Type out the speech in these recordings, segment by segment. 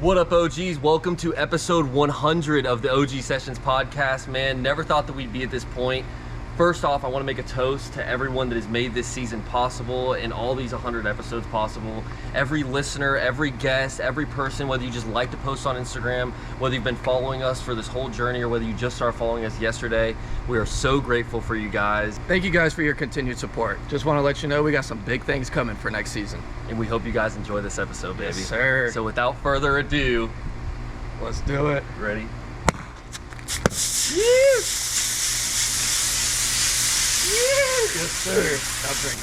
What up, OGs? Welcome to episode 100 of the OG Sessions podcast, man. Never thought that we'd be at this point. First off, I want to make a toast to everyone that has made this season possible and all these 100 episodes possible. Every listener, every guest, every person, whether you just like to post on Instagram, whether you've been following us for this whole journey, or whether you just started following us yesterday, we are so grateful for you guys. Thank you guys for your continued support. Just want to let you know we got some big things coming for next season. And we hope you guys enjoy this episode, baby. Yes, sir. So without further ado, let's do it. Ready? Yes, sir. I'll drink.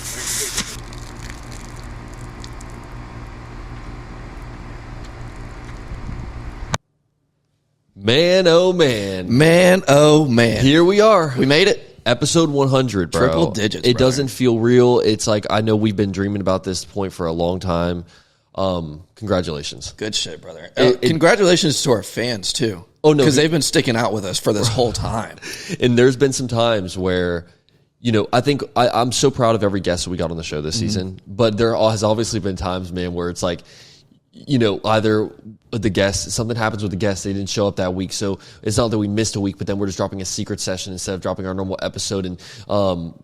Man, oh man. Man, oh man. Here we are. We made it. Episode 100, bro. Triple digits, It brother. doesn't feel real. It's like, I know we've been dreaming about this point for a long time. Congratulations. Good shit, brother. Congratulations to our fans, too. Oh, no. Because they've been sticking out with us for this whole time. And there's been some times where, you know, I think I'm so proud of every guest that we got on the show this season. But there has obviously been times, man, where it's like, you know, either the guest, something happens with the guest, they didn't show up that week. So it's not that we missed a week, but then we're just dropping a secret session instead of dropping our normal episode. And,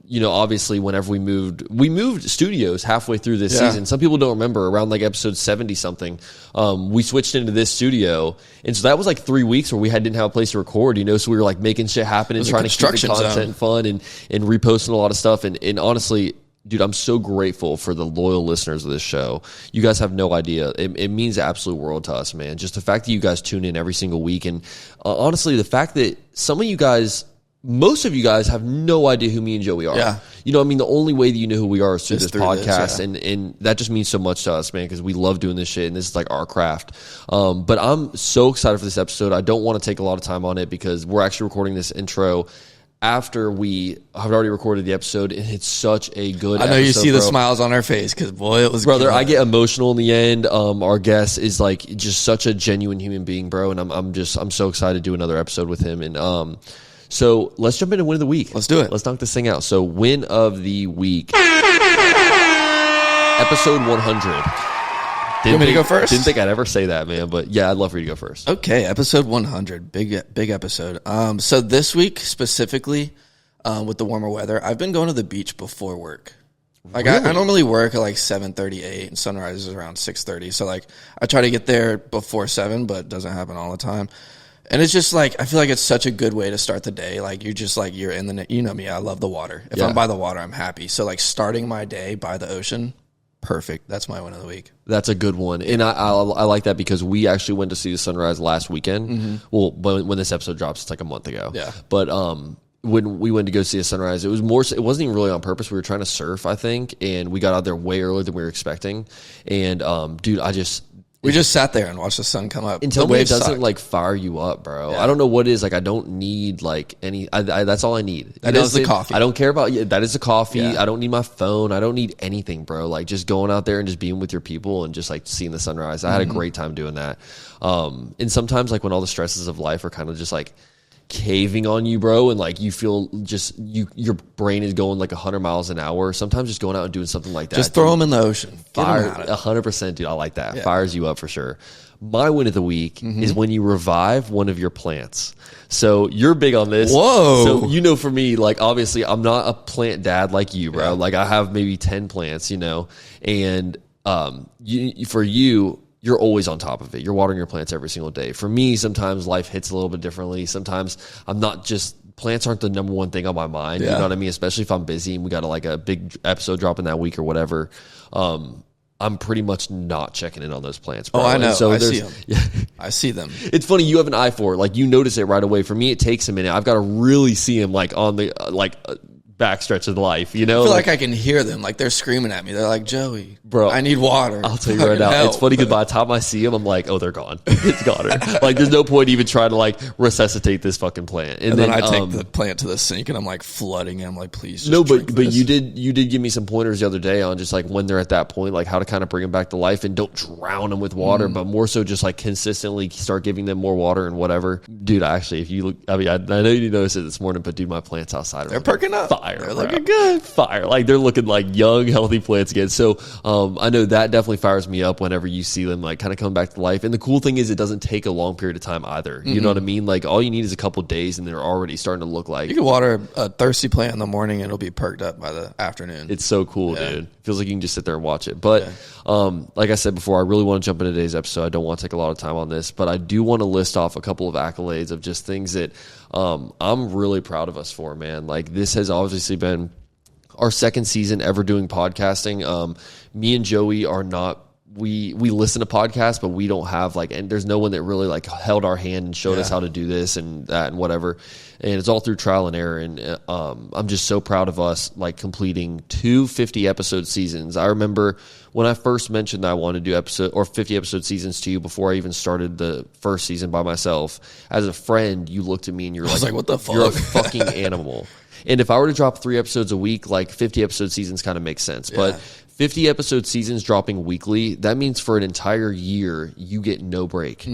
you know, obviously whenever we moved studios halfway through this season. Some people don't remember, around like episode 70 something, we switched into this studio. And so that was like 3 weeks where we didn't have a place to record, you know, so we were like making shit happen and trying to keep the content fun and reposting a lot of stuff. And honestly, dude, I'm so grateful for the loyal listeners of this show. You guys have no idea. It means the absolute world to us, man. Just the fact that you guys tune in every single week. And honestly, the fact that some of you guys, most of you guys have no idea who me and Joey are. Yeah. You know, I mean, the only way that you know who we are is through this podcast. This, and that just means so much to us, man, because we love doing this shit and this is like our craft. But I'm so excited for this episode. I don't want to take a lot of time on it because we're actually recording this intro after we have already recorded the episode, and it's such a good episode. I know you see the smiles on our face because, boy, it was brother, good. I get emotional in the end. Our guest is like just such a genuine human being, bro, and I'm so excited to do another episode with him. And so let's jump into win of the week. Let's do it. Let's knock this thing out. So win of the week, episode 100. You want me to go first? Didn't think I'd ever say that, man, but yeah, I'd love for you to go first. Okay, episode 100, big episode. So this week specifically, with the warmer weather, I've been going to the beach before work. Like Really? I normally work at like 7:38, and sunrise is around 6:30. So like I try to get there before 7, but it doesn't happen all the time. And it's just like, I feel like it's such a good way to start the day. Like you're in the, you know me, I love the water. If I'm by the water, I'm happy. So like starting my day by the ocean, perfect. That's my win of the week. That's a good one. And I like that because we actually went to see the sunrise last weekend. Well, when this episode drops, it's like a month ago. Yeah. But when we went to go see a sunrise, it wasn't even really on purpose. We were trying to surf, I think, and we got out there way earlier than we were expecting. And dude, we just sat there and watched the sun come up. Until it doesn't like fire you up, bro. Yeah. I don't know what it is. Like, I don't need like any. That's all I need. That is the coffee. I don't care about. That is the coffee. Yeah. I don't need my phone. I don't need anything, bro. Like just going out there and just being with your people and just like seeing the sunrise. I had a great time doing that. And sometimes like when all the stresses of life are kind of just like caving on you, bro, and like you feel just your brain is going like 100 miles an hour. Sometimes just going out and doing something like that, just throw them in the ocean. Fire 100%, dude. I like that. Yeah. Fires you up for sure. My win of the week is when you revive one of your plants. So you're big on this. Whoa. So you know, for me, like obviously I'm not a plant dad like you, bro. Yeah. Like I have maybe 10 plants, you know, and you're always on top of it. You're watering your plants every single day. For me, sometimes life hits a little bit differently. Sometimes plants aren't the number one thing on my mind. Yeah. You know what I mean? Especially if I'm busy and we got like a big episode dropping that week or whatever. I'm pretty much not checking in on those plants, bro. Oh, I know. And so I see them. Yeah. I see them. It's funny. You have an eye for it. Like you notice it right away. For me, it takes a minute. I've got to really see them like on the, backstretch of life, you know? I feel like I can hear them. Like they're screaming at me. They're like, Joey, bro, I need water. I'll tell you right now. It's funny because by the time I see them, I'm like, oh, they're gone. It's gone. Like there's no point even trying to like resuscitate this fucking plant. And then I take the plant to the sink and I'm like flooding it. I'm like, please. No, but you did give me some pointers the other day on just like when they're at that point, like how to kind of bring them back to life and don't drown them with water, but more so just like consistently start giving them more water and whatever. Dude, actually, if you look, I mean, I know you noticed it this morning, but dude, my plants outside they're perking up. fire. They're looking good. Fire. Like they're looking like young, healthy plants again. So I know that definitely fires me up whenever you see them like kind of come back to life. And the cool thing is it doesn't take a long period of time either. You know what I mean? Like all you need is a couple days and they're already starting to look like. You can water a thirsty plant in the morning and it'll be perked up by the afternoon. It's so cool, dude. Feels like you can just sit there and watch it. But like I said before, I really want to jump into today's episode. I don't want to take a lot of time on this, but I do want to list off a couple of accolades of just things that I'm really proud of us for, man. Like this has obviously been our second season ever doing podcasting. Me and Joey are not, we listen to podcasts, but we don't have like, and there's no one that really like held our hand and showed us how to do this and that and whatever. And it's all through trial and error. And I'm just so proud of us like completing 2 50-episode seasons. I remember when I first mentioned that I wanted to do 50-episode seasons to you before I even started the first season by myself. As a friend, you looked at me and you're like, what the fuck? You're a fucking animal. And if I were to drop 3 episodes a week, like 50-episode seasons kind of makes sense. But 50-episode seasons dropping weekly, that means for an entire year, you get no break.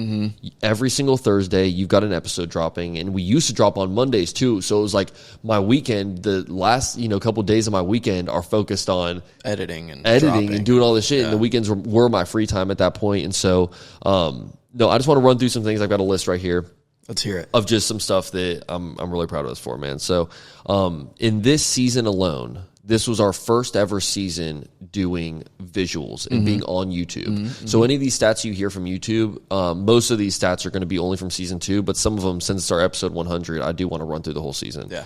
Every single Thursday, you've got an episode dropping. And we used to drop on Mondays, too. So it was like my weekend, the last couple days of my weekend are focused on editing and doing all this shit. And the weekends were my free time at that point. And so, no, I just want to run through some things. I've got a list right here. Let's hear it. Of just some stuff that I'm really proud of us for, man. So in this season alone, this was our first ever season doing visuals and being on YouTube. So any of these stats you hear from YouTube, most of these stats are going to be only from season 2, but some of them, since it's our episode 100, I do want to run through the whole season. Yeah.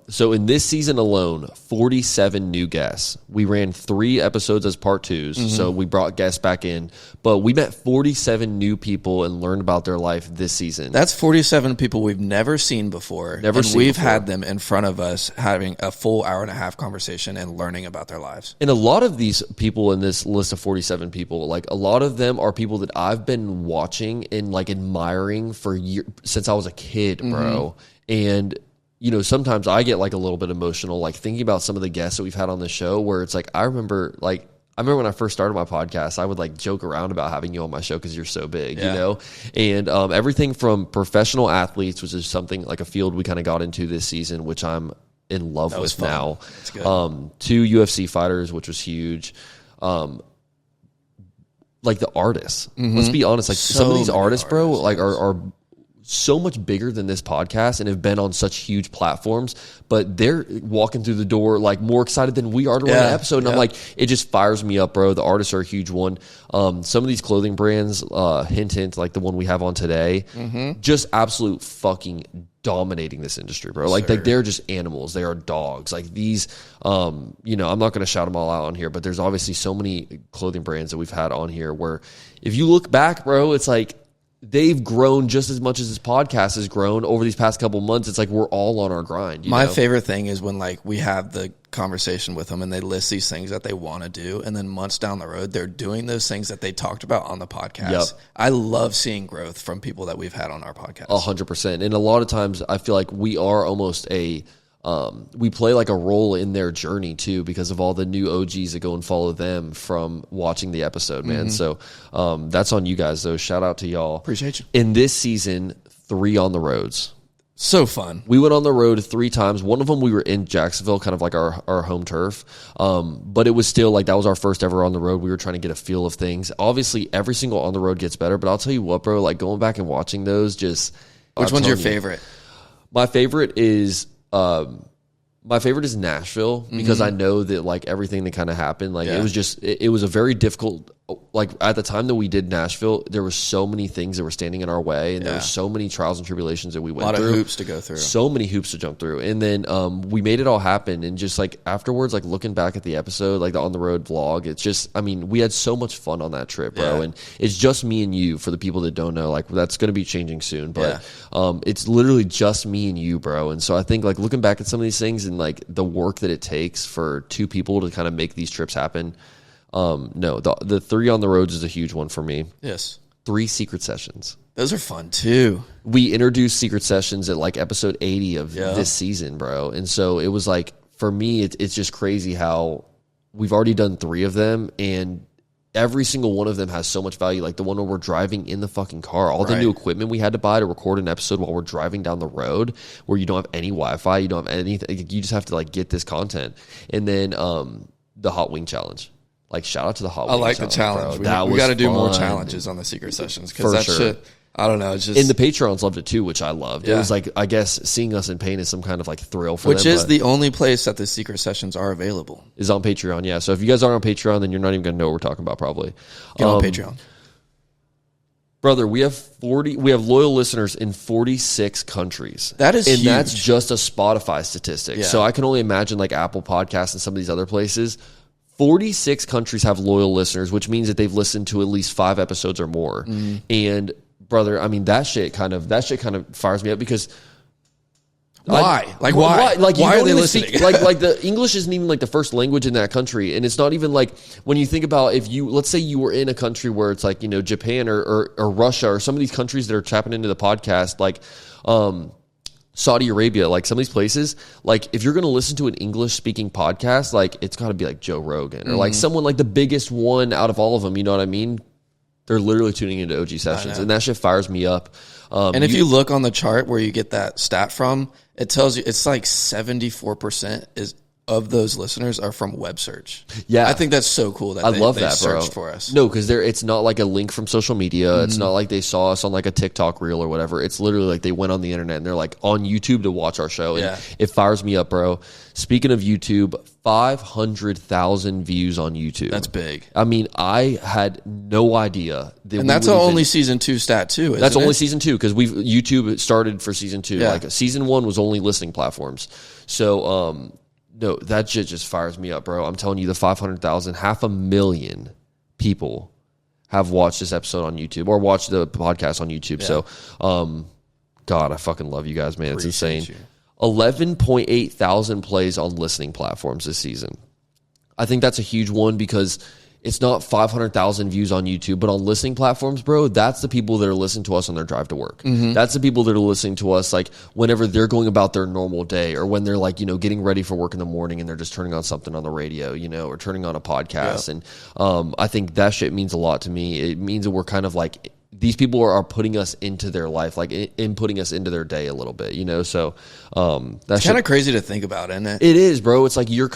So in this season alone, 47 new guests. We ran 3 episodes as part 2s, so we brought guests back in. But we met 47 new people and learned about their life this season. That's 47 people we've never seen before. We've had them in front of us having a full hour-and-a-half conversation and learning about their lives. And a lot of these people in this list of 47 people, like a lot of them are people that I've been watching and like admiring for years since I was a kid, bro. And sometimes I get like a little bit emotional, like thinking about some of the guests that we've had on the show where it's like, I remember when I first started my podcast, I would like joke around about having you on my show because you're so big, and everything from professional athletes, which is something like a field we kind of got into this season, which I'm in love with now, to UFC fighters, which was huge. Like the artists, let's be honest, like some of these artists, bro, like are so much bigger than this podcast and have been on such huge platforms, but they're walking through the door like more excited than we are to run an episode. And I'm like, it just fires me up, bro. The artists are a huge one. Some of these clothing brands, hint, like the one we have on today, just absolute fucking dominating this industry, bro. Like they're just animals. They are dogs. Like these, I'm not going to shout them all out on here, but there's obviously so many clothing brands that we've had on here where if you look back, bro, it's like, they've grown just as much as this podcast has grown over these past couple months. It's like we're all on our grind. My favorite thing is when like we have the conversation with them and they list these things that they want to do, and then months down the road they're doing those things that they talked about on the podcast. I love seeing growth from people that we've had on our podcast. 100%. And a lot of times I feel like we are almost we play like a role in their journey too because of all the new OGs that go and follow them from watching the episode, man. So that's on you guys, though. Shout out to y'all. Appreciate you. In this season, 3 on the roads. So fun. We went on the road 3 times. One of them we were in Jacksonville, kind of like our home turf. But it was still like that was our first ever on the road. We were trying to get a feel of things. Obviously, every single on the road gets better. But I'll tell you what, bro, like going back and watching those just... Which one's your favorite? My favorite is... Nashville because I know that like everything that kind of happened, like it was just, it was a very difficult, like at the time that we did Nashville, there were so many things that were standing in our way and there were so many trials and tribulations that we went through. A lot of hoops to go through. So many hoops to jump through. And then we made it all happen. And just like afterwards, like looking back at the episode, like the on the road vlog, it's just, I mean, we had so much fun on that trip, bro. And it's just me and you for the people that don't know, like that's going to be changing soon, but it's literally just me and you, bro. And so I think like looking back at some of these things and like the work that it takes for 2 people to kind of make these trips happen. The 3 on the roads is a huge one for me. Yes. 3 secret sessions. Those are fun too. We introduced secret sessions at like episode 80 of this season, bro. And so it was like, for me, it's just crazy how we've already done 3 of them. And every single one of them has so much value. Like the one where we're driving in the fucking car, all the Right. new equipment we had to buy to record an episode while we're driving down the road, where you don't have any Wi-Fi, you don't have anything. You just have to like get this content. And then the hot wing challenge. Like shout out to the hot wing. I like challenge, the challenge. bro. We got to do more fun. challenges on the secret sessions For because that sure. shit. I don't know. It's just And the Patreons loved it too, which I loved. It Yeah. was like, I guess seeing us in pain is some kind of like thrill for which them. is but the only place that the secret sessions are available. is on Patreon. Yeah. So if you guys aren't on Patreon, then you're not even going to know what we're talking about probably. Get on Patreon. Brother, we have loyal listeners in 46 countries. That is and huge. that's just a Spotify statistic. Yeah. So I can only imagine like Apple Podcasts and some of these other places. 46 countries have loyal listeners, which means that they've listened to at least 5 episodes or more. Mm-hmm. And brother, I mean that shit kind of fires me up because Why? Like why? why? Like you why don't are they even listening? speak like the English isn't even like the first language in that country, and it's not even like when you think about if you let's say you were in a country where it's like Japan or Russia or some of these countries that are tapping into the podcast like Saudi Arabia, like some of these places, like if you're going to listen to an English speaking podcast, like it's got to be like Joe Rogan or like someone like the biggest one out of all of them. You know what I mean? They're literally tuning into OG sessions, and that shit fires me up. And if you look on the chart where you get that stat from, it tells you it's like 74% is of those listeners are from web search. Yeah. I think that's so cool that I they love that, bro. searched for us. No, because it's not like a link from social media. It's not like they saw us on like a TikTok reel or whatever. It's literally like they went on the internet and they're like on YouTube to watch our show. And Yeah. it fires me up, bro. Speaking of YouTube, 500,000 views on YouTube. That's big. I mean, I had no idea that And that's only season 2 stat too, isn't that's only it? season 2 because YouTube started for season 2. Yeah. Like season 1 was only listening platforms. So no, that shit just fires me up, bro. I'm telling you, the 500,000, 500,000 people have watched this episode on YouTube or watched the podcast on YouTube. Yeah. So, God, I fucking love you guys, man. It's Appreciate insane. you. 11.8 thousand plays on listening platforms this season. I think that's a huge one because it's not 500,000 views on YouTube, but on listening platforms, bro, that's the people that are listening to us on their drive to work. That's the people that are listening to us like whenever they're going about their normal day or when they're like, getting ready for work in the morning and they're just turning on something on the radio, or turning on a podcast. Yeah. And I think that shit means a lot to me. It means that we're kind of like, these people are putting us into their life, like inputting us into their day a little bit, So that's Kind of crazy to think about, isn't it? it is, bro. It's like you're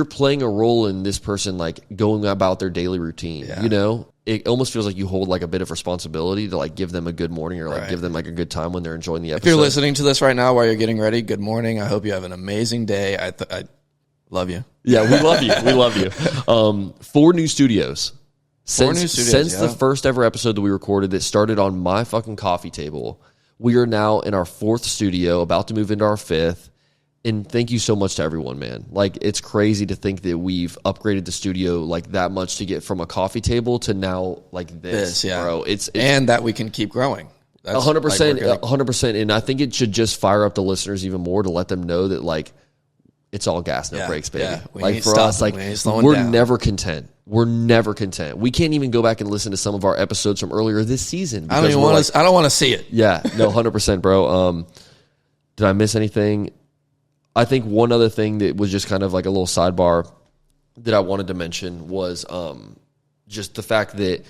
playing a role in this person, like going about their daily routine. Yeah. It almost feels like you hold like a bit of responsibility to like give them a good morning or like Right. give them like a good time when they're enjoying the If episode. you're listening to this right now while you're getting ready, good morning. I hope you have an amazing day. I love you. Yeah, we love you. We love you. 4 new studios. New studios, Since yeah. the first ever episode that we recorded that started on my fucking coffee table, we are now in our 4th studio, about to move into our 5th. And thank you so much to everyone, man. Like, it's crazy to think that we've upgraded the studio like that much to get from a coffee table to now like this, Yeah. bro. It's And that we can keep growing. That's 100%, like, 100%. And I think it should just fire up the listeners even more to let them know that like it's all gas, no Yeah, brakes, baby. yeah. We Like ain't for stopping. us, like We ain't slowing we're down. never content. We're never content. We can't even go back and listen to some of our episodes from earlier this season. I don't because even we're want to. I don't want to see it. yeah, no, 100%, bro. Did I miss anything? I think one other thing that was just kind of like a little sidebar that I wanted to mention was just the fact that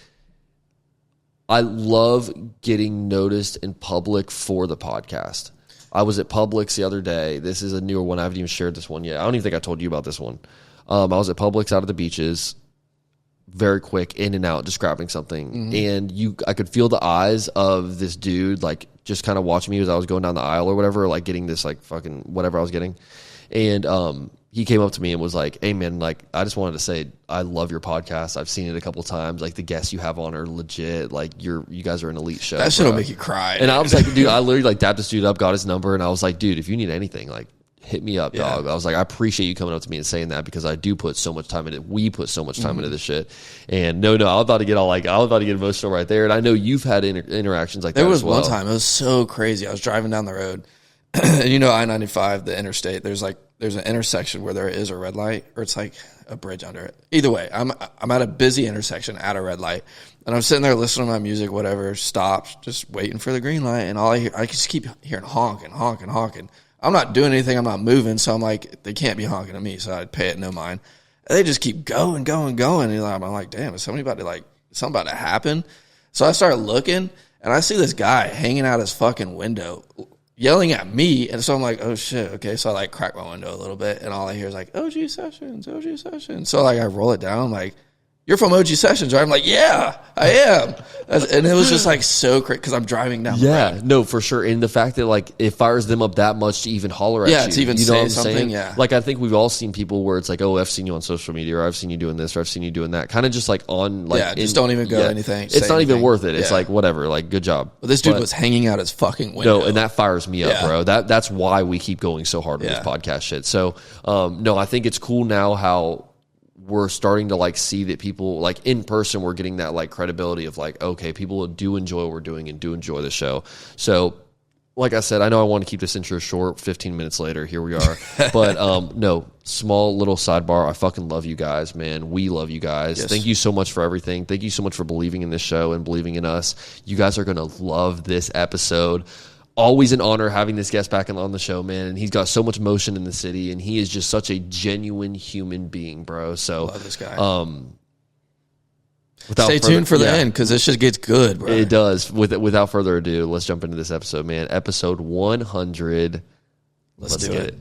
I love getting noticed in public for the podcast. I was at Publix the other day. This is a newer one. I haven't even shared this one yet. I don't even think I told you about this one. I was at Publix out at the beaches, very quick, in and out, just grabbing something. And I could feel the eyes of this dude, like, just kind of watching me as I was going down the aisle or whatever, like getting this, like, fucking whatever I was getting. And he came up to me and was like, hey, man, like, I just wanted to say I love your podcast. I've seen it a couple times. Like, the guests you have on are legit. Like, you guys are an elite show. That shit will bro. make you cry. And I was like, dude, I literally like dapped this dude up, got his number, and I was like, dude, if you need anything, like, hit me up, Yeah. dog. I was like, I appreciate you coming up to me and saying that because I do put so much time into it. We put so much time into this shit. And no, I was about to get emotional right there. And I know you've had interactions like that. There was as well. one time, it was so crazy. I was driving down the road, and I-95, the interstate, there's an intersection where there is a red light, or it's like a bridge under it. Either way, I'm at a busy intersection at a red light, and I'm sitting there listening to my music, whatever, stopped, just waiting for the green light, and I just keep hearing honking. I'm not doing anything, I'm not moving, so I'm like, they can't be honking at me, so I'd pay it no mind. And they just keep going. And I'm like, damn, is something about to happen? So I started looking, and I see this guy hanging out his fucking window, yelling at me. And so I'm like, oh shit, okay. So I like crack my window a little bit, and all I hear is like, OG Sessions. So like I roll it down, I'm like, you're from OG Sessions, right? I'm like, yeah, I am. And it was just like so crazy because I'm driving down the road. No, for sure. And the fact that like it fires them up that much to even holler at you. Yeah, to even say something, saying? Yeah. Like I think we've all seen people where it's like, oh, I've seen you on social media, or I've seen you doing this, or I've seen you doing that. Kind of just like on like. Yeah, just don't even go anything. It's not even worth it. It's like, whatever, like good job. But this dude was hanging out his fucking window. No, and that fires me up, bro. That's why we keep going so hard with this podcast shit. So, no, I think it's cool now how we're starting to like see that people like in person, we're getting that like credibility of like, okay, people do enjoy what we're doing and do enjoy the show. So like I said, I know I want to keep this intro short. 15 minutes later, here we are. But no, small little sidebar. I fucking love you guys, man. We love you guys. Yes. Thank you so much for everything. Thank you so much for believing in this show and believing in us. You guys are going to love this episode. Always an honor having this guest back on the show, man. And he's got so much motion in the city, and he is just such a genuine human being, bro. So love this guy. Stay tuned for the end because this shit gets good, bro. It does. Without further ado, let's jump into this episode, man. Episode 100. Let's do get it.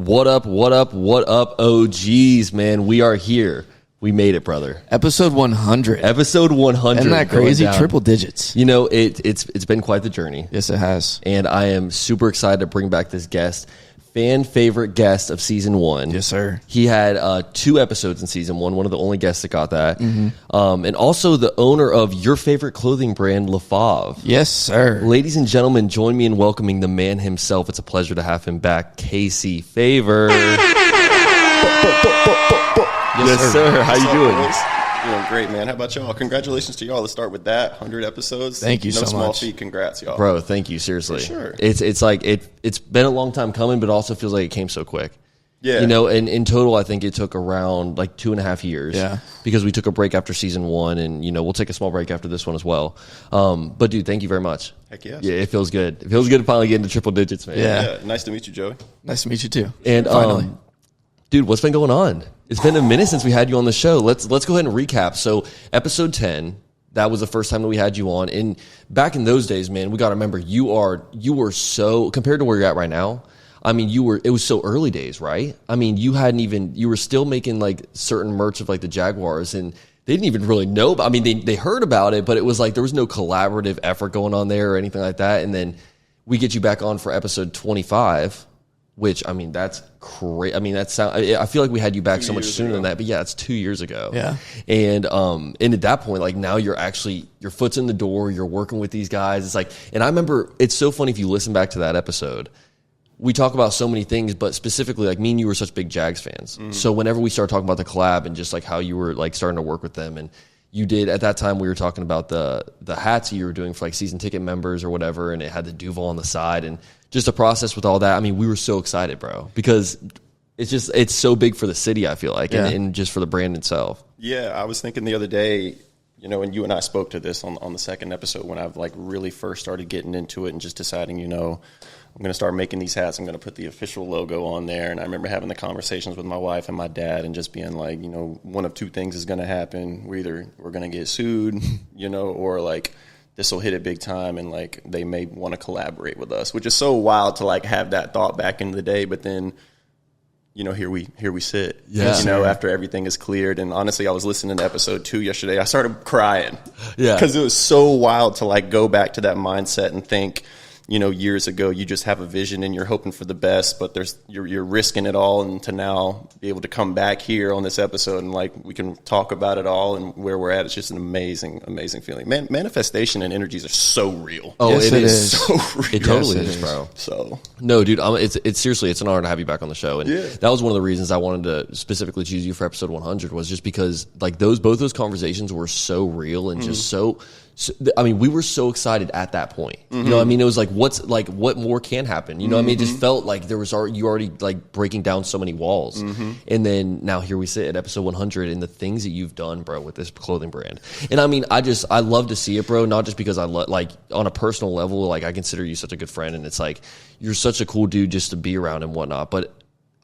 What up, OGs, man? We are here. We made it, brother. Episode 100. Episode 100. Isn't that crazy? Triple digits. You know, it's been quite the journey. Yes, it has. And I am super excited to bring back this guest. Fan favorite guest of season 1. Yes, sir. He had 2 episodes in season 1. One of the only guests that got that. Mm-hmm. And also the owner of your favorite clothing brand, Favre. Yes, sir. Ladies and gentlemen, join me in welcoming the man himself. It's a pleasure to have him back, Kasey Faver. Yes, sir. How you doing? Doing great, man. How about y'all? Congratulations to y'all. Let's start with that. 100 episodes. Thank you so much. No small feat. Congrats, y'all. Bro, thank you. Seriously. For sure. It's like it's been a long time coming, but also feels like it came so quick. Yeah. You know, and in total, I think it took around like 2.5 years. Yeah. Because we took a break after season 1, and, you know, we'll take a small break after this one as well. But, dude, thank you very much. Heck yes. Yeah, it feels good. It feels good to finally get into triple digits, man. Yeah. Nice to meet you, Joey. Nice to meet you, too. And, finally. Dude, what's been going on? It's been a minute since we had you on the show. Let's go ahead and recap. So, episode 10, that was the first time that we had you on. And back in those days, man, we got to remember you were so, compared to where you're at right now, I mean, it was so early days, right? I mean, you were still making like certain merch of like the Jaguars, and they didn't even really know. I mean, they heard about it, but it was like there was no collaborative effort going on there or anything like that. And then we get you back on for episode 25. Which, I mean, that's crazy. I mean, I feel like we had you back so much sooner than that, but yeah, it's 2 years ago. Yeah. And at that point, like now your foot's in the door, you're working with these guys. It's like, and I remember it's so funny if you listen back to that episode, we talk about so many things, but specifically like me and you were such big Jags fans. Mm-hmm. So whenever we started talking about the collab and just like how you were like starting to work with them, and you did at that time, we were talking about the hats you were doing for like season ticket members or whatever, and it had the Duval on the side, and just the process with all that. I mean, we were so excited, bro, because it's so big for the city, I feel like, and just for the brand itself. Yeah, I was thinking the other day, you know, and you and I spoke to this on the second episode when I've like really first started getting into it and just deciding, you know, I'm going to start making these hats. I'm going to put the official logo on there. And I remember having the conversations with my wife and my dad and just being like, you know, one of two things is going to happen. We're going to get sued, you know, or like this will hit it big time and like they may want to collaborate with us, which is so wild to like have that thought back in the day. But then, you know, here we sit, you know, after everything is cleared. And honestly, I was listening to episode 2 yesterday. I started crying because it was so wild to like go back to that mindset and think, you know, years ago, you just have a vision and you're hoping for the best, but you're risking it all, and to now be able to come back here on this episode and like we can talk about it all and where we're at. It's just an amazing, amazing feeling. Manifestation and energies are so real. Oh, yes, it is so real. It totally is, bro. So no, dude, it's seriously, it's an honor to have you back on the show, and that was one of the reasons I wanted to specifically choose you for episode 100 was just because like both those conversations were so real and just I mean, we were so excited at that point. You know what I mean? It was like, what more can happen? You know what I mean? It just felt like you already like breaking down so many walls. And then now here we sit at episode 100 and the things that you've done, bro, with this clothing brand. And I mean, I love to see it, bro, not just because like on a personal level, like I consider you such a good friend and it's like, you're such a cool dude just to be around and whatnot. But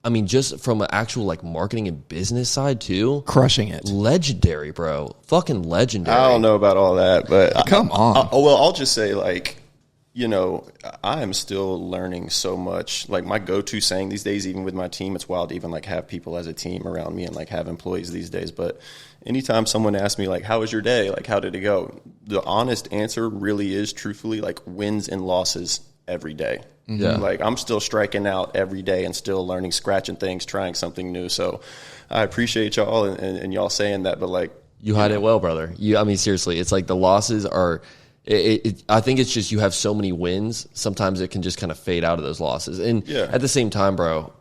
I mean, just from an actual like marketing and business side too, crushing it. Legendary, bro. Fucking legendary. I don't know about all that, but Come on. I'll just say, like, you know, I am still learning so much. Like, my go-to saying these days, even with my team, it's wild to even like have people as a team around me and like have employees these days. But anytime someone asks me like, how was your day? Like, how did it go? The honest answer really is truthfully like wins and losses every day. Yeah. Like, I'm still striking out every day and still learning, scratching things, trying something new. So I appreciate y'all and y'all saying that, but like, you hide it well, brother. I mean, seriously, it's like the losses are, I think it's just you have so many wins. Sometimes it can just kind of fade out of those losses. And at the same time, bro,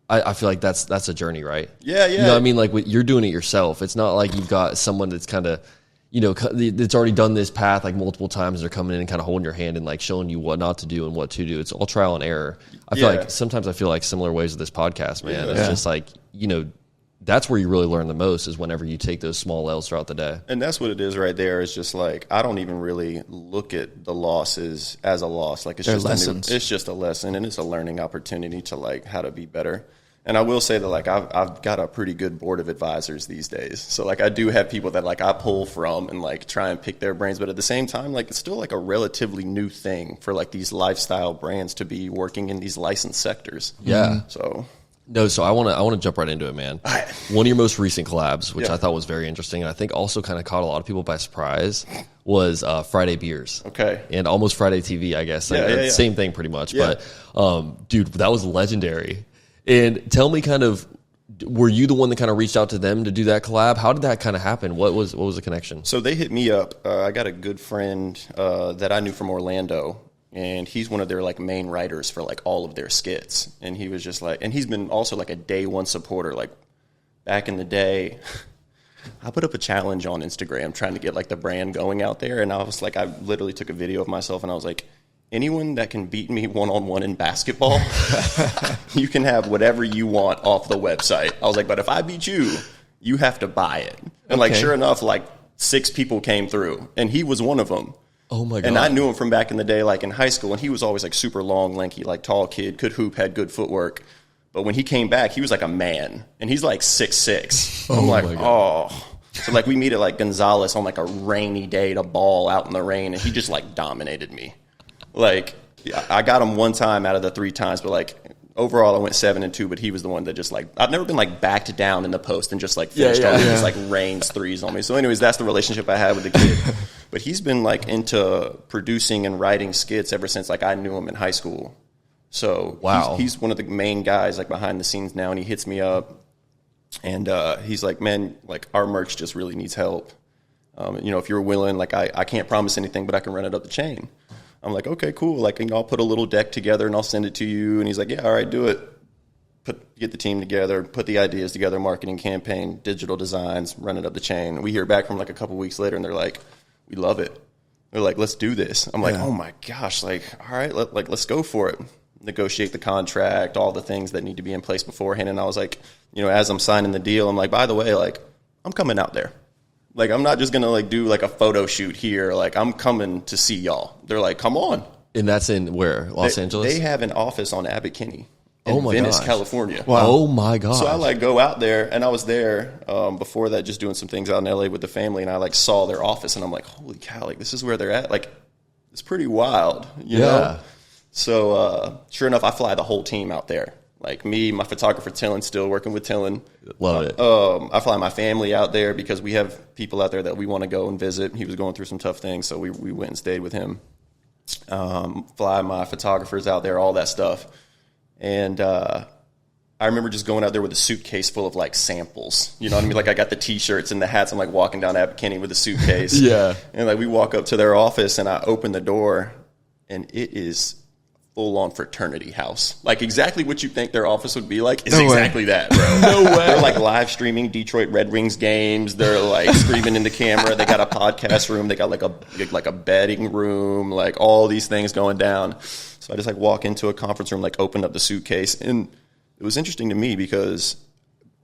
I feel like that's a journey, right? Yeah. You know what I mean? Like you're doing it yourself. It's not like you've got someone that's kind of, you know, that's already done this path like multiple times. They're coming in and kind of holding your hand and like showing you what not to do and what to do. It's all trial and error. I feel like sometimes I feel like similar ways with this podcast, man. It's just like, you know, that's where you really learn the most is whenever you take those small L's throughout the day. And that's what it is right there. It's just like, I don't even really look at the losses as a loss. Like, it's just lessons. It's just a lesson and it's a learning opportunity to like how to be better. And I will say that, like, I've got a pretty good board of advisors these days. So, like, I do have people that, like, I pull from and, like, try and pick their brains. But at the same time, like, it's still, like, a relatively new thing for, like, these lifestyle brands to be working in these licensed sectors. Yeah. So I want to jump right into it, man. One of your most recent collabs, which I thought was very interesting, and I think also kind of caught a lot of people by surprise, was Friday Beers. Okay. And Almost Friday TV, I guess. Same thing pretty much. Yeah. But, dude, that was legendary. And tell me kind of, were you the one that kind of reached out to them to do that collab? How did that kind of happen? What was the connection? So they hit me up. I got a good friend that I knew from Orlando, and he's one of their like main writers for like all of their skits. And he was just like, and he's been also like a day one supporter. Like back in the day, I put up a challenge on Instagram trying to get like the brand going out there. And I was like, I literally took a video of myself and I was like, anyone that can beat me one-on-one in basketball, you can have whatever you want off the website. I was like, but if I beat you, you have to buy it. And like, sure enough, like 6 people came through and he was one of them. Oh my God. And I knew him from back in the day, like in high school, and he was always like super long, lanky, like tall kid, could hoop, had good footwork. But when he came back, he was like a man, and he's like 6'6". I'm like, oh. So like we meet at like Gonzalez on like a rainy day to ball out in the rain, and he just like dominated me. Like I got him one time out of the 3 times, but like overall I went 7-2. But he was the one that just like, I've never been like backed down in the post and just like finished on. He just like rains threes on me. So anyways, that's the relationship I had with the kid. But he's been like into producing and writing skits ever since like I knew him in high school. So wow, he's one of the main guys like behind the scenes now, and he hits me up and he's like, man, like our merch just really needs help. You know, if you're willing, like I can't promise anything, but I can run it up the chain. I'm like, okay, cool. Like, you know, I'll put a little deck together and I'll send it to you. And he's like, yeah, all right, do it. Get the team together, put the ideas together, marketing campaign, digital designs, run it up the chain. We hear back from like a couple weeks later and they're like, we love it. They're like, let's do this. I'm like, oh my gosh, like, all right, let's go for it. Negotiate the contract, all the things that need to be in place beforehand. And I was like, you know, as I'm signing the deal, I'm like, by the way, like, I'm coming out there. Like, I'm not just going to, like, do, like, a photo shoot here. Like, I'm coming to see y'all. They're like, come on. And that's in where? Los Angeles? They have an office on Abbot Kinney in Venice, California. Wow. Oh, my God. So I, like, go out there, and I was there before that just doing some things out in L.A. with the family, and I, like, saw their office, and I'm like, holy cow, like, this is where they're at? Like, it's pretty wild, you know? So, sure enough, I fly the whole team out there. Like me, my photographer, Tillin, still working with Tillin. Love it. I fly my family out there because we have people out there that we want to go and visit. He was going through some tough things, so we went and stayed with him. Fly my photographers out there, all that stuff. And I remember just going out there with a suitcase full of, like, samples. You know what I mean? Like, I got the T-shirts and the hats. I'm, like, walking down Abbot Kinney with a suitcase. Yeah. And, like, we walk up to their office, and I open the door, and it is full on fraternity house. Like exactly what you think their office would be like is No way. exactly that, bro. No way. They're like live streaming Detroit Red Wings games. They're like screaming in the camera. They got a podcast room. They got like a betting room, like all these things going down. So I just like walk into a conference room, like open up the suitcase. And it was interesting to me because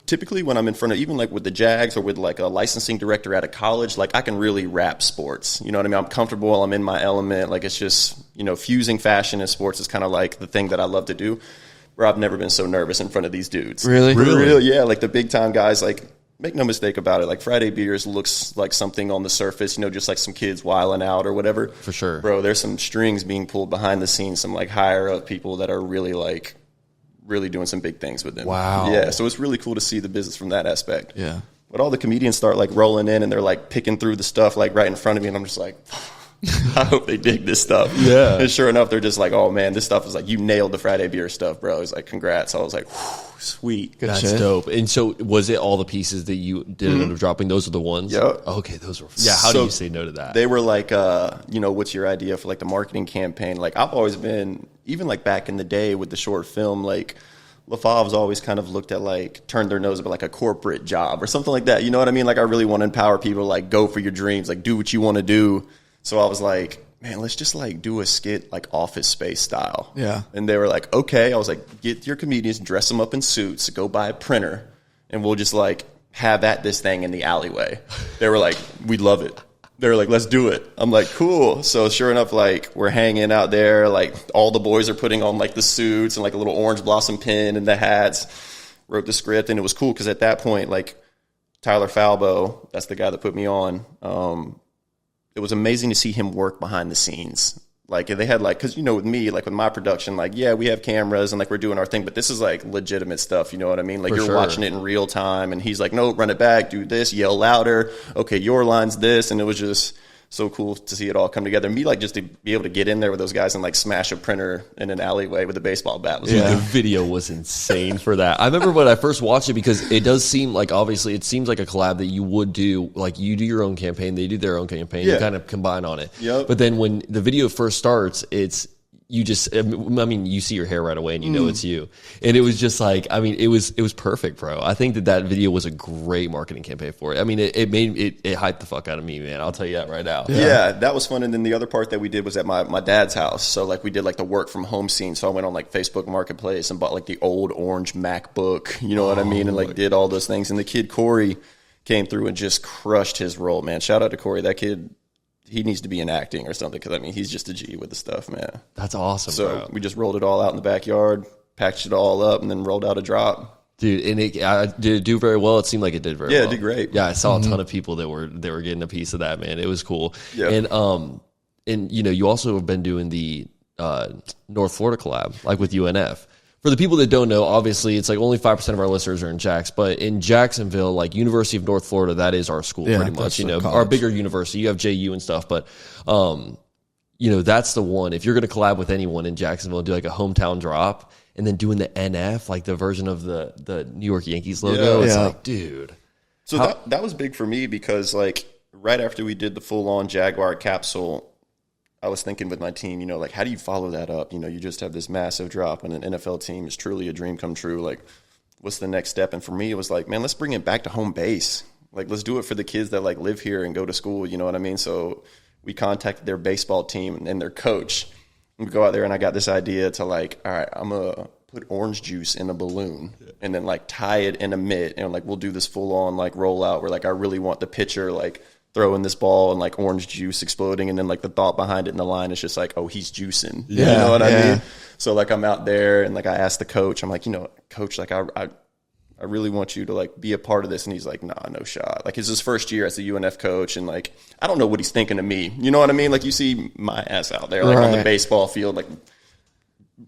typically when I'm in front of, even like with the Jags or with like a licensing director at a college, like I can really rap sports. You know what I mean? I'm comfortable. I'm in my element. Like it's just, you know, fusing fashion and sports is kind of like the thing that I love to do. Where I've never been so nervous in front of these dudes. Really? For real, yeah. Like the big time guys, like make no mistake about it. Like Friday Beers looks like something on the surface, you know, just like some kids wilding out or whatever. For sure. Bro, there's some strings being pulled behind the scenes, some like higher up people that are really like, really doing some big things with them. Wow. Yeah, so it's really cool to see the business from that aspect. Yeah. But all the comedians start like rolling in and they're like picking through the stuff like right in front of me and I'm just like, I hope they dig this stuff. Yeah. And sure enough, they're just like, oh man, this stuff is like, you nailed the Friday Beer stuff, bro. It's like, congrats. I was like, whew, sweet. That's shit. dope. And so was it all the pieces that you did end up dropping? Those are the ones? Yep. Okay, those were. Yeah, how do you say no to that? They were like, you know, what's your idea for like the marketing campaign? Like I've always been, even like back in the day with the short film, like LaFave's always kind of looked at like, turned their nose up at like a corporate job or something like that. You know what I mean? Like I really want to empower people to like go for your dreams, like do what you want to do. So I was like, man, let's just like do a skit like Office Space style. Yeah. And they were like, okay. I was like, get your comedians, dress them up in suits, go buy a printer, and we'll just like have at this thing in the alleyway. They were like, we'd love it. They were like, let's do it. I'm like, cool. So sure enough, like we're hanging out there, like all the boys are putting on like the suits and like a little orange blossom pin and the hats, wrote the script. And it was cool because at that point, like Tyler Falbo, that's the guy that put me on, it was amazing to see him work behind the scenes. Like they had like, cause you know, with me, like with my production, like, yeah, we have cameras and like we're doing our thing, but this is like legitimate stuff. You know what I mean? Like you're watching it in real time and he's like, no, run it back, do this, yell louder. Okay. Your line's this. And it was just so cool to see it all come together. Me, like just to be able to get in there with those guys and like smash a printer in an alleyway with a baseball bat. Was Dude, like, the video was insane for that. I remember when I first watched it because it does seem like, obviously, it seems like a collab that you would do. Like, you do your own campaign, they do their own campaign, you kind of combine on it. Yep. But then when the video first starts, it's, you just, I mean, you see your hair right away and you know it's you. And it was just like, I mean, it was perfect, bro. I think that video was a great marketing campaign for it. I mean, it made it hyped the fuck out of me, man. I'll tell you that right now. Yeah, that was fun. And then the other part that we did was at my dad's house. So like we did like the work from home scene. So I went on like Facebook Marketplace and bought like the old orange MacBook, you know what I mean? And like did all those things. And the kid Corey came through and just crushed his role, man. Shout out to Corey. That kid, he needs to be in acting or something because, I mean, he's just a G with the stuff, man. That's awesome, So bro. we just rolled it all out in the backyard, packaged it all up, and then rolled out a drop. Dude, and did it do very well? It seemed like it did very well. Yeah, it did great. Yeah, I saw a ton of people that were getting a piece of that, man. It was cool. Yeah. And you know, you also have been doing the North Florida collab, like with UNF. For the people that don't know, obviously, it's like only 5% of our listeners are in Jax, but in Jacksonville, like University of North Florida, that is our school pretty much. that's You the know, college. our bigger university. You have JU and stuff, but you know, that's the one. If you're going to collab with anyone in Jacksonville and do like a hometown drop, and then doing the NF, like the version of the New York Yankees logo, it's like, dude. So that was big for me because, like, right after we did the full-on Jaguar capsule, I was thinking with my team, you know, like, how do you follow that up? You know, you just have this massive drop and an NFL team is truly a dream come true. Like, what's the next step? And for me, it was like, man, let's bring it back to home base. Like, let's do it for the kids that, like, live here and go to school. You know what I mean? So we contacted their baseball team and their coach. We go out there, and I got this idea to, like, all right, I'm going to put orange juice in a balloon and then, like, tie it in a mitt. And, like, we'll do this full-on, like, rollout where, like, I really want the pitcher, like, throwing this ball and like orange juice exploding, and then like the thought behind it in the line is just like, oh, he's juicing. You know what I mean? So like I'm out there and like I asked the coach, I'm like, you know, coach, like I really want you to like be a part of this. And he's like, nah, no shot. Like it's his first year as a UNF coach, and like I don't know what he's thinking of me. You know what I mean? Like you see my ass out there like on the baseball field, like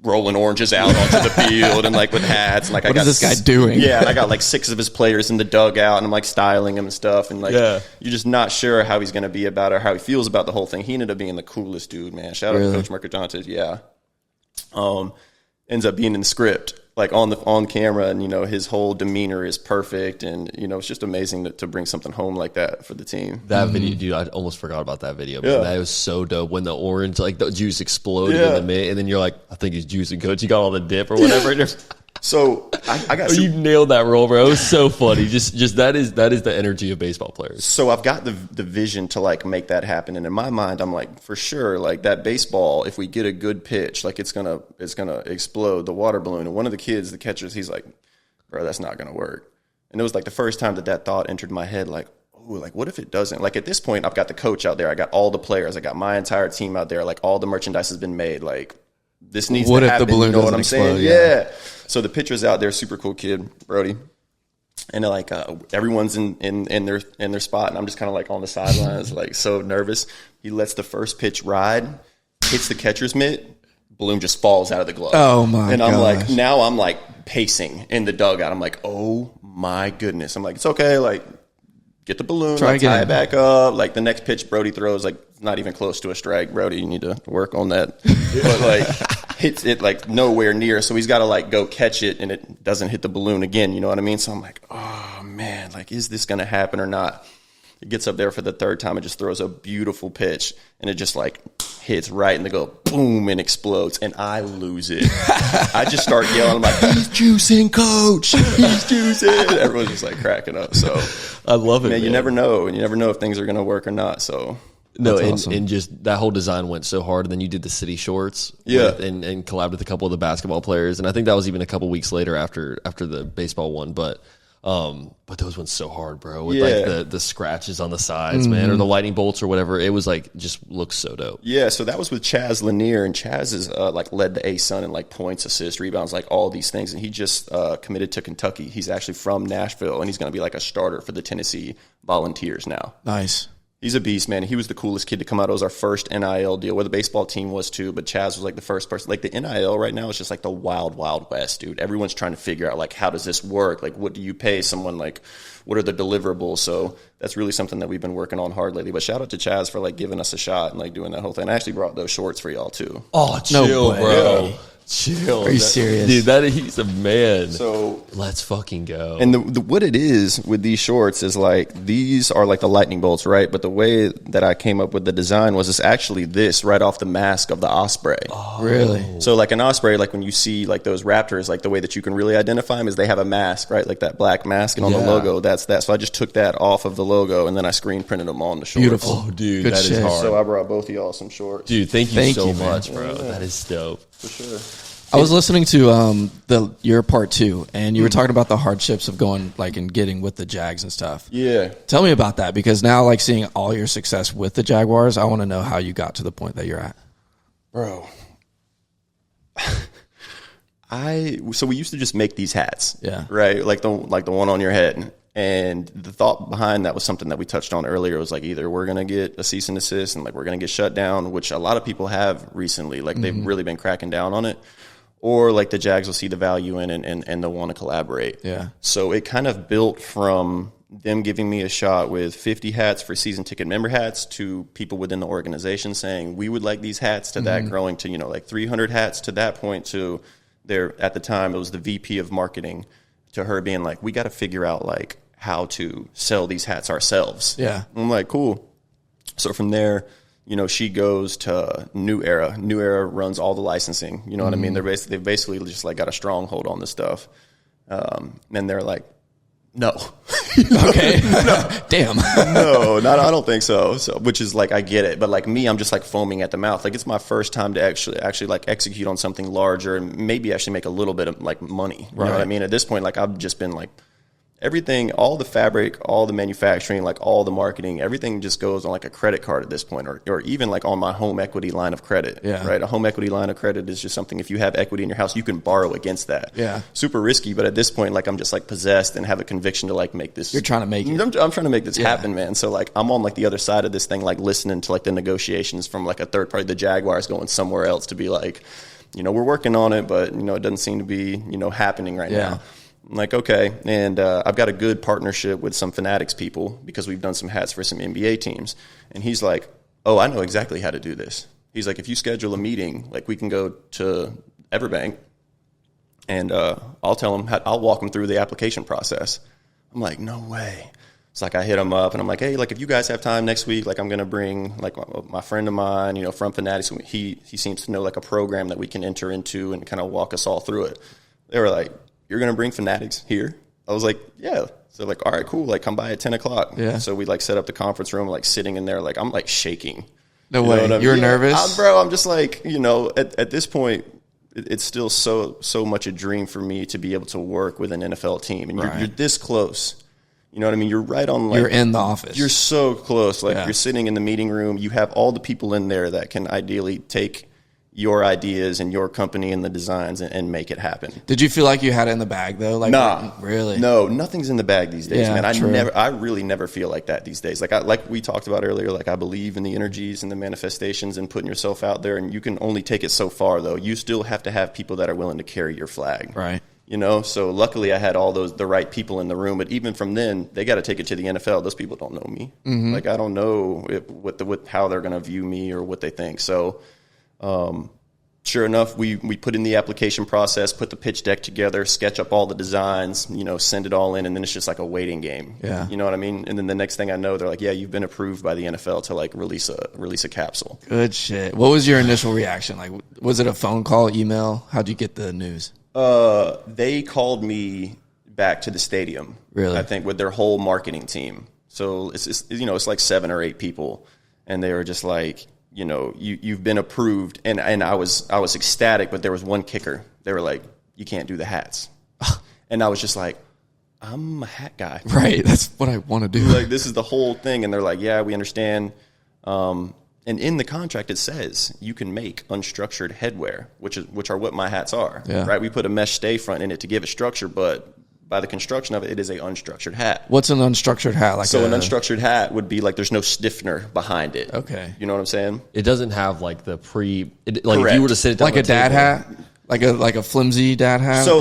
rolling oranges out onto the field and like with hats. And like What is this guy doing? Yeah, and I got like 6 of his players in the dugout, and I'm like styling him and stuff. And like, you're just not sure how he's going to be about it or how he feels about the whole thing. He ended up being the coolest dude, man. Shout out to Coach Mercadantes. Yeah. Ends up being in the script. like on camera, and his whole demeanor is perfect, and it's just amazing to bring something home like that for the team. That video, dude, I almost forgot about that video. Man. That was so dope when the orange, like the juice exploded in the mid, and then you're like, I think it's juicing, coach. You got all the dip or whatever. So I got you nailed that role, bro. It was so funny. Just that is the energy of baseball players. So I've got the vision to like make that happen, and in my mind, I'm like, for sure, like that baseball, if we get a good pitch, like it's gonna explode the water balloon. And one of the kids, the catchers, he's like, bro, that's not gonna work. And it was like the first time that thought entered my head, like, oh, like what if it doesn't? Like at this point, I've got the coach out there, I got all the players, I got my entire team out there, like all the merchandise has been made, like this needs to happen. What if the balloon doesn't explode? Yeah. So the pitcher's out there, super cool kid, Brody. And they're like, everyone's in their spot, and I'm just kind of like on the sidelines, like so nervous. He lets the first pitch ride, hits the catcher's mitt, balloon just falls out of the glove. Oh my! And I'm like pacing in the dugout. I'm like, oh my goodness. I'm like, it's okay, like get the balloon, tie it back up. Like the next pitch Brody throws, like not even close to a strike. Brody, you need to work on that. But like hits it like nowhere near, so he's got to like go catch it, and it doesn't hit the balloon again. You know what I mean? So I'm like, oh man, like is this gonna happen or not? It gets up there for the third time and just throws a beautiful pitch, and it just like hits right in the goal, boom, and explodes, and I lose it. I just start yelling, I'm like, he's juicing, coach, he's juicing. Everyone's just like cracking up. So I love it, man. You never know, and you never know if things are gonna work or not. So. No, and just that whole design went so hard. And then you did the city shorts, and collabed with a couple of the basketball players. And I think that was even a couple weeks later after the baseball one. But those went so hard, bro. With like the scratches on the sides, man, or the lightning bolts or whatever. It was like just looks so dope. Yeah, so that was with Chaz Lanier, and Chaz is like led the A-Sun in like points, assists, rebounds, like all these things. And he just committed to Kentucky. He's actually from Nashville, and he's going to be like a starter for the Tennessee Volunteers now. Nice. He's a beast, man. He was the coolest kid to come out. It was our first NIL deal, where the baseball team was too, but Chaz was like the first person. Like the NIL right now is just like the wild, wild west, dude. Everyone's trying to figure out like, how does this work? Like, what do you pay someone? Like, what are the deliverables? So that's really something that we've been working on hard lately. But shout out to Chaz for like giving us a shot and like doing that whole thing. I actually brought those shorts for y'all too. Oh, chill, bro. Yeah. Chill. Are you serious? Dude, he's a man. So let's fucking go. And what it is with these shorts is like, these are like the lightning bolts, right? But the way that I came up with the design was it's actually this right off the mask of the osprey. Oh, really? So like an osprey, like when you see like those raptors, like the way that you can really identify them is they have a mask, right? Like that black mask, and on the logo, that's that. So I just took that off of the logo, and then I screen printed them on the shorts. Beautiful. Oh, dude, Good that shit. is hard. So I brought both of y'all some shorts. Dude, thank you so man. much, bro. Yeah. That is dope. For sure. I was listening to your part 2, and you were talking about the hardships of going like and getting with the Jags and stuff. Yeah. Tell me about that, because now like seeing all your success with the Jaguars, I want to know how you got to the point that you're at. Bro. So we used to just make these hats. Yeah. Right? Like the one on your head. And the thought behind that was something that we touched on earlier. It was like, either we're going to get a cease and desist and like we're going to get shut down, which a lot of people have recently. Like they've really been cracking down on it. Or like the Jags will see the value in it and they'll want to collaborate. Yeah. So it kind of built from them giving me a shot with 50 hats for season ticket member hats to people within the organization saying, we would like these hats, to that growing to, like 300 hats, to that point to their, at the time it was the VP of marketing, to her being like, we got to figure out like how to sell these hats ourselves. Yeah. I'm like, cool. So from there, she goes to New Era. New Era runs all the licensing. You know what I mean? They've basically just like got a stronghold on this stuff. And they're like, no. Okay. No. Damn. No, I don't think so. Which is like, I get it. But like me, I'm just like foaming at the mouth. Like it's my first time to actually like execute on something larger and maybe actually make a little bit of like money. You know what I mean? At this point, like I've just been like, everything, all the fabric, all the manufacturing, like all the marketing, everything just goes on like a credit card at this point, or even like on my home equity line of credit. Yeah. Right. A home equity line of credit is just something, if you have equity in your house, you can borrow against that. Yeah. Super risky, but at this point, like I'm just like possessed and have a conviction to like make this. You're trying to make it. I'm trying to make this happen, man. So like I'm on like the other side of this thing, like listening to like the negotiations from like a third party, the Jaguars going somewhere else to be like, we're working on it, but it doesn't seem to be, happening right now. I'm like, okay. And I've got a good partnership with some Fanatics people because we've done some hats for some NBA teams. And he's like, oh, I know exactly how to do this. He's like, if you schedule a meeting, like we can go to Everbank And I'll tell them, I'll walk them through the application process. I'm like, no way. It's like I hit them up and I'm like, hey, like if you guys have time next week, like I'm going to bring like my friend of mine, you know, from Fanatics. He seems to know like a program that we can enter into and kind of walk us all through it. They were like, you're going to bring Fanatics here? I was like, yeah. So like, all right, cool. Like come by at 10 o'clock. Yeah. So we like set up the conference room, like sitting in there, like I'm like shaking. No way. You're nervous? Bro, I'm just like, you know, at this point, it's still so much a dream for me to be able to work with an NFL team. And you're this close. You know what I mean? You're right on. Like, you're in the office. You're so close. Like you're sitting in the meeting room. You have all the people in there that can ideally take your ideas and your company and the designs and make it happen. Did you feel like you had it in the bag though? Like, nah, really? No, nothing's in the bag these days, man. True. I really never feel like that these days. Like we talked about earlier, like I believe in the energies and the manifestations and putting yourself out there, and you can only take it so far though. You still have to have people that are willing to carry your flag. Right. You know, so luckily I had all the right people in the room, but even from then, they got to take it to the NFL. Those people don't know me. Mm-hmm. Like I don't know how they're going to view me or what they think. So, sure enough, we put in the application process, put the pitch deck together, sketch up all the designs, you know, send it all in, and then it's just like a waiting game. Yeah. You know what I mean? And then the next thing I know, they're like, yeah, you've been approved by the NFL to like release a capsule. Good shit. What was your initial reaction? Like, was it a phone call, email? How'd you get the news? They called me back to the stadium. Really? I think with their whole marketing team. So it's you know, it's like 7 or 8 people, and they were just like, you know, you've been approved, and I was ecstatic, but there was one kicker. They were like, you can't do the hats, and I was just like, I'm a hat guy, right? That's what I want to do. Like this is the whole thing, and they're like, yeah, we understand. And in the contract, it says you can make unstructured headwear, which are what my hats are. Yeah. Right? We put a mesh stay front in it to give it structure, but by the construction of it, it is a unstructured hat. What's an unstructured hat? Like an unstructured hat would be like there's no stiffener behind it. Okay. You know what I'm saying? It doesn't have like the like Correct. if you were to sit it down like a dad hat, like a flimsy dad hat. So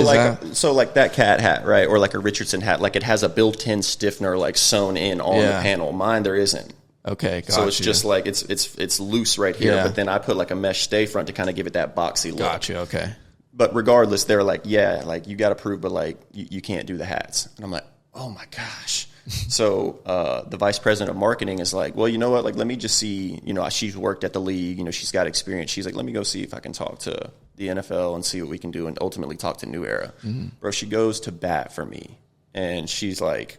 like that cat hat, right, or like a Richardson hat, like it has a built-in stiffener like sewn in on the panel. Mine there isn't. Okay, got so it's just like it's loose right here, but then I put like a mesh stay front to kind of give it that boxy look. Gotcha. Okay. But regardless, they're like, yeah, like you got to prove, but like you can't do the hats. And I'm like, oh my gosh. So the vice president of marketing is like, well, you know what? Like, let me just see. You know, she's worked at the league. You know, she's got experience. She's like, let me go see if I can talk to the NFL and see what we can do, and ultimately talk to New Era. Mm-hmm. Bro, she goes to bat for me, and she's like,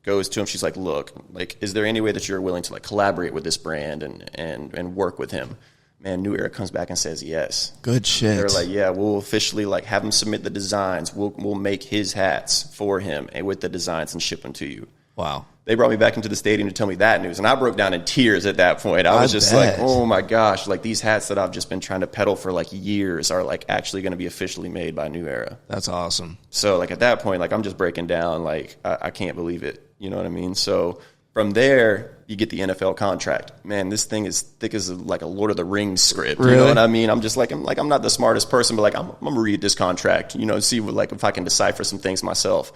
goes to him. She's like, look, like, is there any way that you're willing to like collaborate with this brand and work with him? Man, New Era comes back and says yes. Good shit. They're like, yeah, we'll officially like have him submit the designs. We'll make his hats for him and with the designs and ship them to you. Wow. They brought me back into the stadium to tell me that news, and I broke down in tears at that point. I was just like, oh my gosh, like these hats that I've just been trying to peddle for like years are like actually going to be officially made by New Era. That's awesome. So like at that point, like I'm just breaking down, like I can't believe it. You know what I mean? So from there, you get the NFL contract. Man, this thing is thick as like a Lord of the Rings script. Really? You know what I mean? I'm just like, I'm not the smartest person, but like I'm gonna read this contract, you know, see what, like if I can decipher some things myself.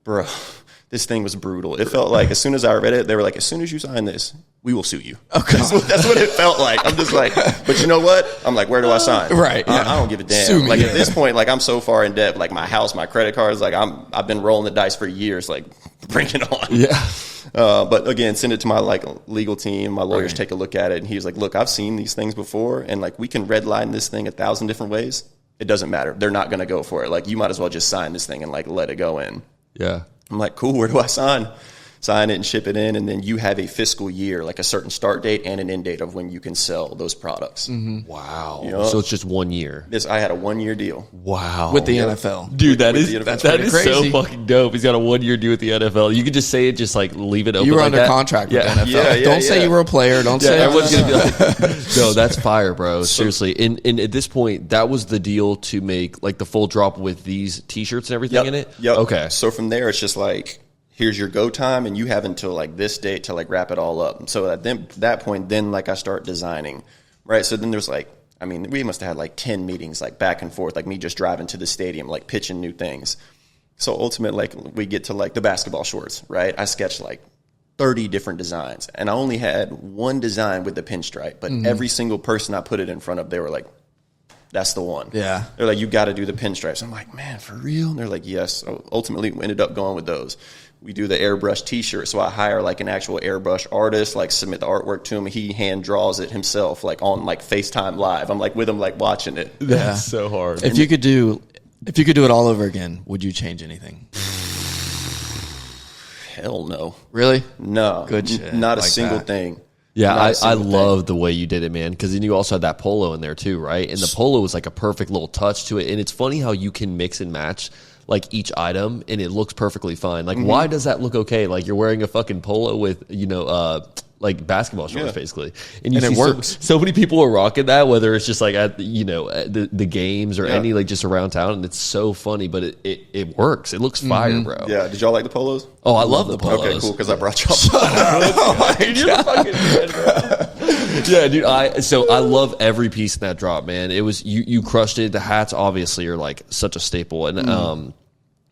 Bro, this thing was brutal. It felt like as soon as I read it, they were like, as soon as you sign this, we will sue you. Okay. That's what it felt like. I'm just like, but you know what? I'm like, where do I sign? Right. Yeah. I don't give a damn. Sue me. Like at this point, like I'm so far in debt, like my house, my credit cards, like I've been rolling the dice for years, like bring it on. Yeah. But again, send it to my like legal team. My lawyers take a look at it, and he was like, look, I've seen these things before, and like we can redline this thing 1,000 different ways. It doesn't matter. They're not going to go for it. Like you might as well just sign this thing and like let it go in. Yeah. I'm like, cool, where do I sign? Sign it and ship it in, and then you have a fiscal year, like a certain start date and an end date of when you can sell those products. Mm-hmm. Wow. You know? So it's just 1 year. I had a 1-year deal. Wow. With the NFL. Dude, that is crazy. so fucking dope. He's got a 1-year deal with the NFL. You could just say it, just like leave it open. You were like under that. contract with the NFL. Yeah, Don't say you were a player. Don't say everyone's gonna be like, no, that's fire, bro. Seriously. And at this point, that was the deal to make like the full drop with these T-shirts and everything in it. Yep. Okay. So from there, it's just like, here's your go time, and you have until like this date to like wrap it all up. So at that point, then like I start designing, right? So then there's like, I mean, we must have had like 10 meetings, like back and forth, like me just driving to the stadium, like pitching new things. So ultimately, like we get to like the basketball shorts, right? I sketched like 30 different designs, and I only had one design with the pinstripe, but every single person I put it in front of, they were like, That's the one. Yeah. They're like, you got to do the pinstripes. I'm like, man, for real? And they're like, yes. So ultimately, we ended up going with those. We do the airbrush T-shirt. So I hire like an actual airbrush artist, like submit the artwork to him. He hand draws it himself, like on like FaceTime Live. I'm like with him, like watching it. That's so hard. If you could do it all over again, would you change anything? Hell no. Really? No. Good shit. Not a Like single that. thing. Yeah, I love the way you did it, man, because then you also had that polo in there too, right? And the polo was like a perfect little touch to it. And it's funny how you can mix and match like each item and it looks perfectly fine. Like, why does that look okay? Like you're wearing a fucking polo with, like basketball shorts, basically. And you see it works. So many people are rocking that, whether it's just like at, at the games or any like just around town. And it's so funny, but it works. It looks fire, bro. Yeah. Did y'all like the polos? Oh, I love the polos. Okay, cool, because I brought y'all. You're fucking dead, bro. Yeah, dude. I love every piece in that drop, man. It was you crushed it. The hats obviously are like such a staple, and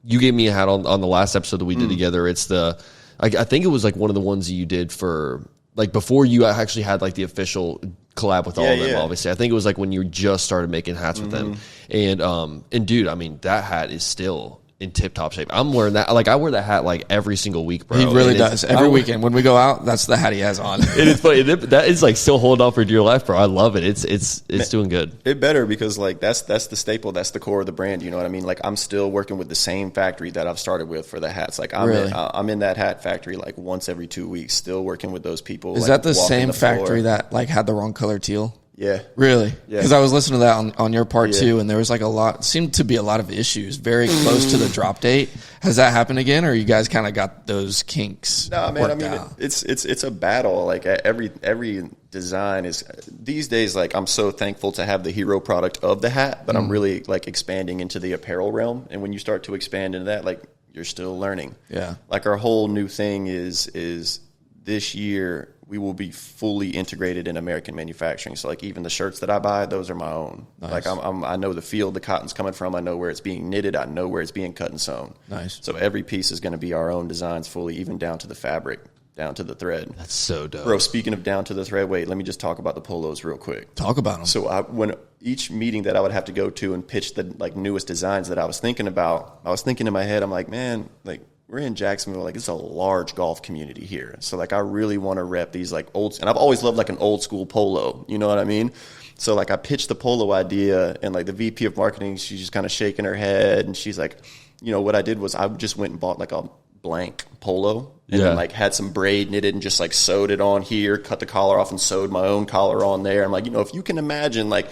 you gave me a hat on the last episode that we did together. It's I think it was like one of the ones that you did for like before you actually had like the official collab with all of them. Yeah. Obviously, I think it was like when you just started making hats with them, and dude, I mean that hat is still in tip-top shape. I'm wearing that. Like I wear that hat like every single week, bro. He really does. Every weekend when we go out, that's the hat he has on. And it's funny. That is like still holding on for dear life, bro. I love it. It's doing good. It better because like that's the staple. That's the core of the brand. You know what I mean? Like I'm still working with the same factory that I've started with for the hats. Like I'm in that hat factory like once every 2 weeks, still working with those people. Is that the same factory that like had the wrong color teal? Yeah. Really? Yeah. Because I was listening to that on your part too, and there was like seemed to be a lot of issues very close to the drop date. Has that happened again, or you guys kind of got those kinks? No, man. I mean, out? it's a battle. Like every design is these days. Like I'm so thankful to have the hero product of the hat, but I'm really like expanding into the apparel realm. And when you start to expand into that, like you're still learning. Yeah. Like our whole new thing is this year we will be fully integrated in American manufacturing. So like even the shirts that I buy, those are my own. Nice. Like I know the field the cotton's coming from. I know where it's being knitted. I know where it's being cut and sewn. Nice. So every piece is going to be our own designs fully, even down to the fabric, down to the thread. That's so dope. Bro, speaking of down to the thread, wait, let me just talk about the polos real quick. Talk about them. So when each meeting that I would have to go to and pitch the like newest designs that I was thinking about, I was thinking in my head, I'm like, man, like we're in Jacksonville, like it's a large golf community here. So like I really want to rep these like and I've always loved like an old school polo, you know what I mean? So like I pitched the polo idea and like the VP of marketing, she's just kind of shaking her head and she's like, what I did was I just went and bought like a blank polo and then like had some braid knitted and just like sewed it on here, cut the collar off and sewed my own collar on there. I'm like, if you can imagine, like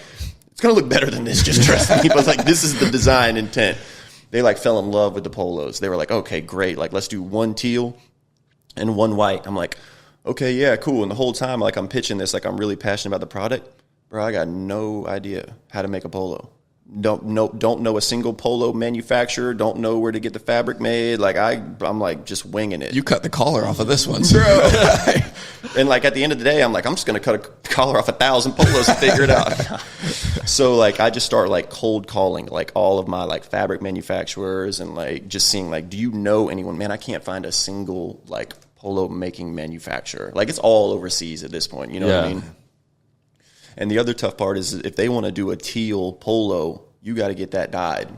it's going to look better than this, just trust me. But like this is the design intent. They like fell in love with the polos. They were like, okay, great. Like, let's do one teal and one white. I'm like, okay, yeah, cool. And the whole time, like, I'm pitching this, like, I'm really passionate about the product. Bro, I got no idea how to make a polo. Don't know a single polo manufacturer. Don't know where to get the fabric made. Like, I'm like just winging it. You cut the collar off of this one, bro. And like at the end of the day, I'm like, I'm just going to cut a collar off 1,000 polos and figure it out. So like, I just start like cold calling like all of my like fabric manufacturers and like just seeing like, do you know anyone? Man, I can't find a single like polo making manufacturer. Like it's all overseas at this point. You know what I mean? And the other tough part is if they want to do a teal polo, you got to get that dyed,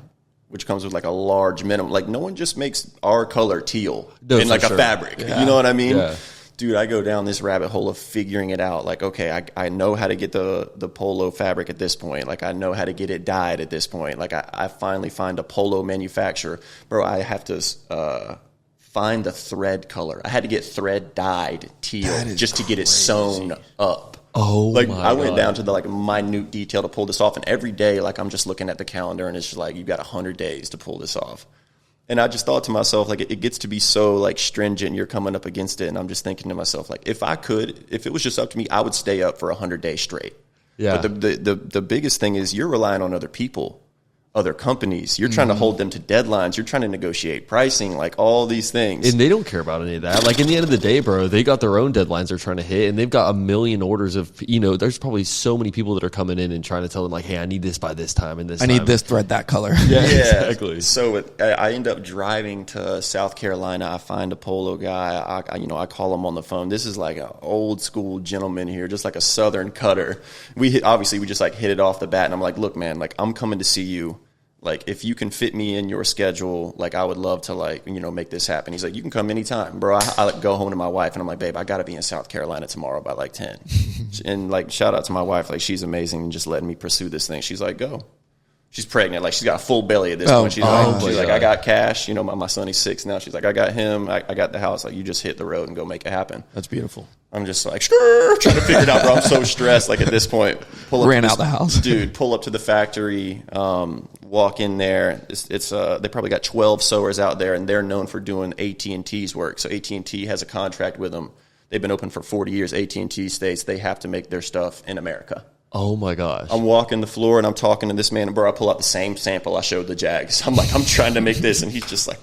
which comes with like a large minimum. Like no one just makes our color teal in like a fabric. Yeah. You know what I mean? Yeah. Dude, I go down this rabbit hole of figuring it out. Like, okay, I know how to get the polo fabric at this point. Like, I know how to get it dyed at this point. Like, I finally find a polo manufacturer. Bro, I have to find the thread color. I had to get thread dyed teal just to get it sewn up. Oh, like my I went God. down to the like minute detail to pull this off, and every day, like I'm just looking at the calendar, and it's just like you've got 100 days to pull this off. And I just thought to myself, like it gets to be so like stringent, you're coming up against it, and I'm just thinking to myself, like if it was just up to me, I would stay up for 100 days straight. Yeah. But the biggest thing is you're relying on other people. other companies. You're trying to hold them to deadlines. You're trying to negotiate pricing, like all these things. And they don't care about any of that. Like, in the end of the day, bro, they got their own deadlines they're trying to hit, and they've got a million orders of, there's probably so many people that are coming in and trying to tell them, like, hey, I need this by this time and this I time. need this thread that color. Yeah, exactly. So I end up driving to South Carolina. I find a polo guy. I call him on the phone. This is like an old school gentleman here, just like a Southern cutter. We just like hit it off the bat, and I'm like, look, man, like, I'm coming to see you. Like, if you can fit me in your schedule, like, I would love to, like, make this happen. He's like, you can come anytime, bro. I like, go home to my wife, and I'm like, babe, I got to be in South Carolina tomorrow by, like, 10. And, like, shout out to my wife. Like, she's amazing and just letting me pursue this thing. She's like, go. She's pregnant. Like, she's got a full belly at this point. She's like, I got cash. My son, he's 6 now. She's like, I got him. I got the house. Like, you just hit the road and go make it happen. That's beautiful. I'm just like, trying to figure it out, bro. I'm so stressed. Like, at this point, ran out the house. Dude, pull up to the factory, walk in there. It's they probably got 12 sewers out there, and they're known for doing AT&T's work. So AT&T has a contract with them. They've been open for 40 years. AT&T states they have to make their stuff in America. Oh, my gosh. I'm walking the floor, and I'm talking to this man, and bro, I pull out the same sample I showed the Jags. I'm like, I'm trying to make this, and he's just like,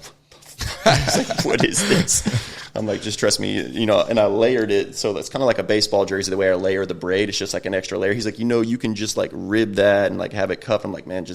he's like, what is this? I'm like, just trust me, and I layered it. So that's kind of like a baseball jersey, the way I layer the braid. It's just like an extra layer. He's like, you can just like rib that and like have it cuffed. I'm like, man,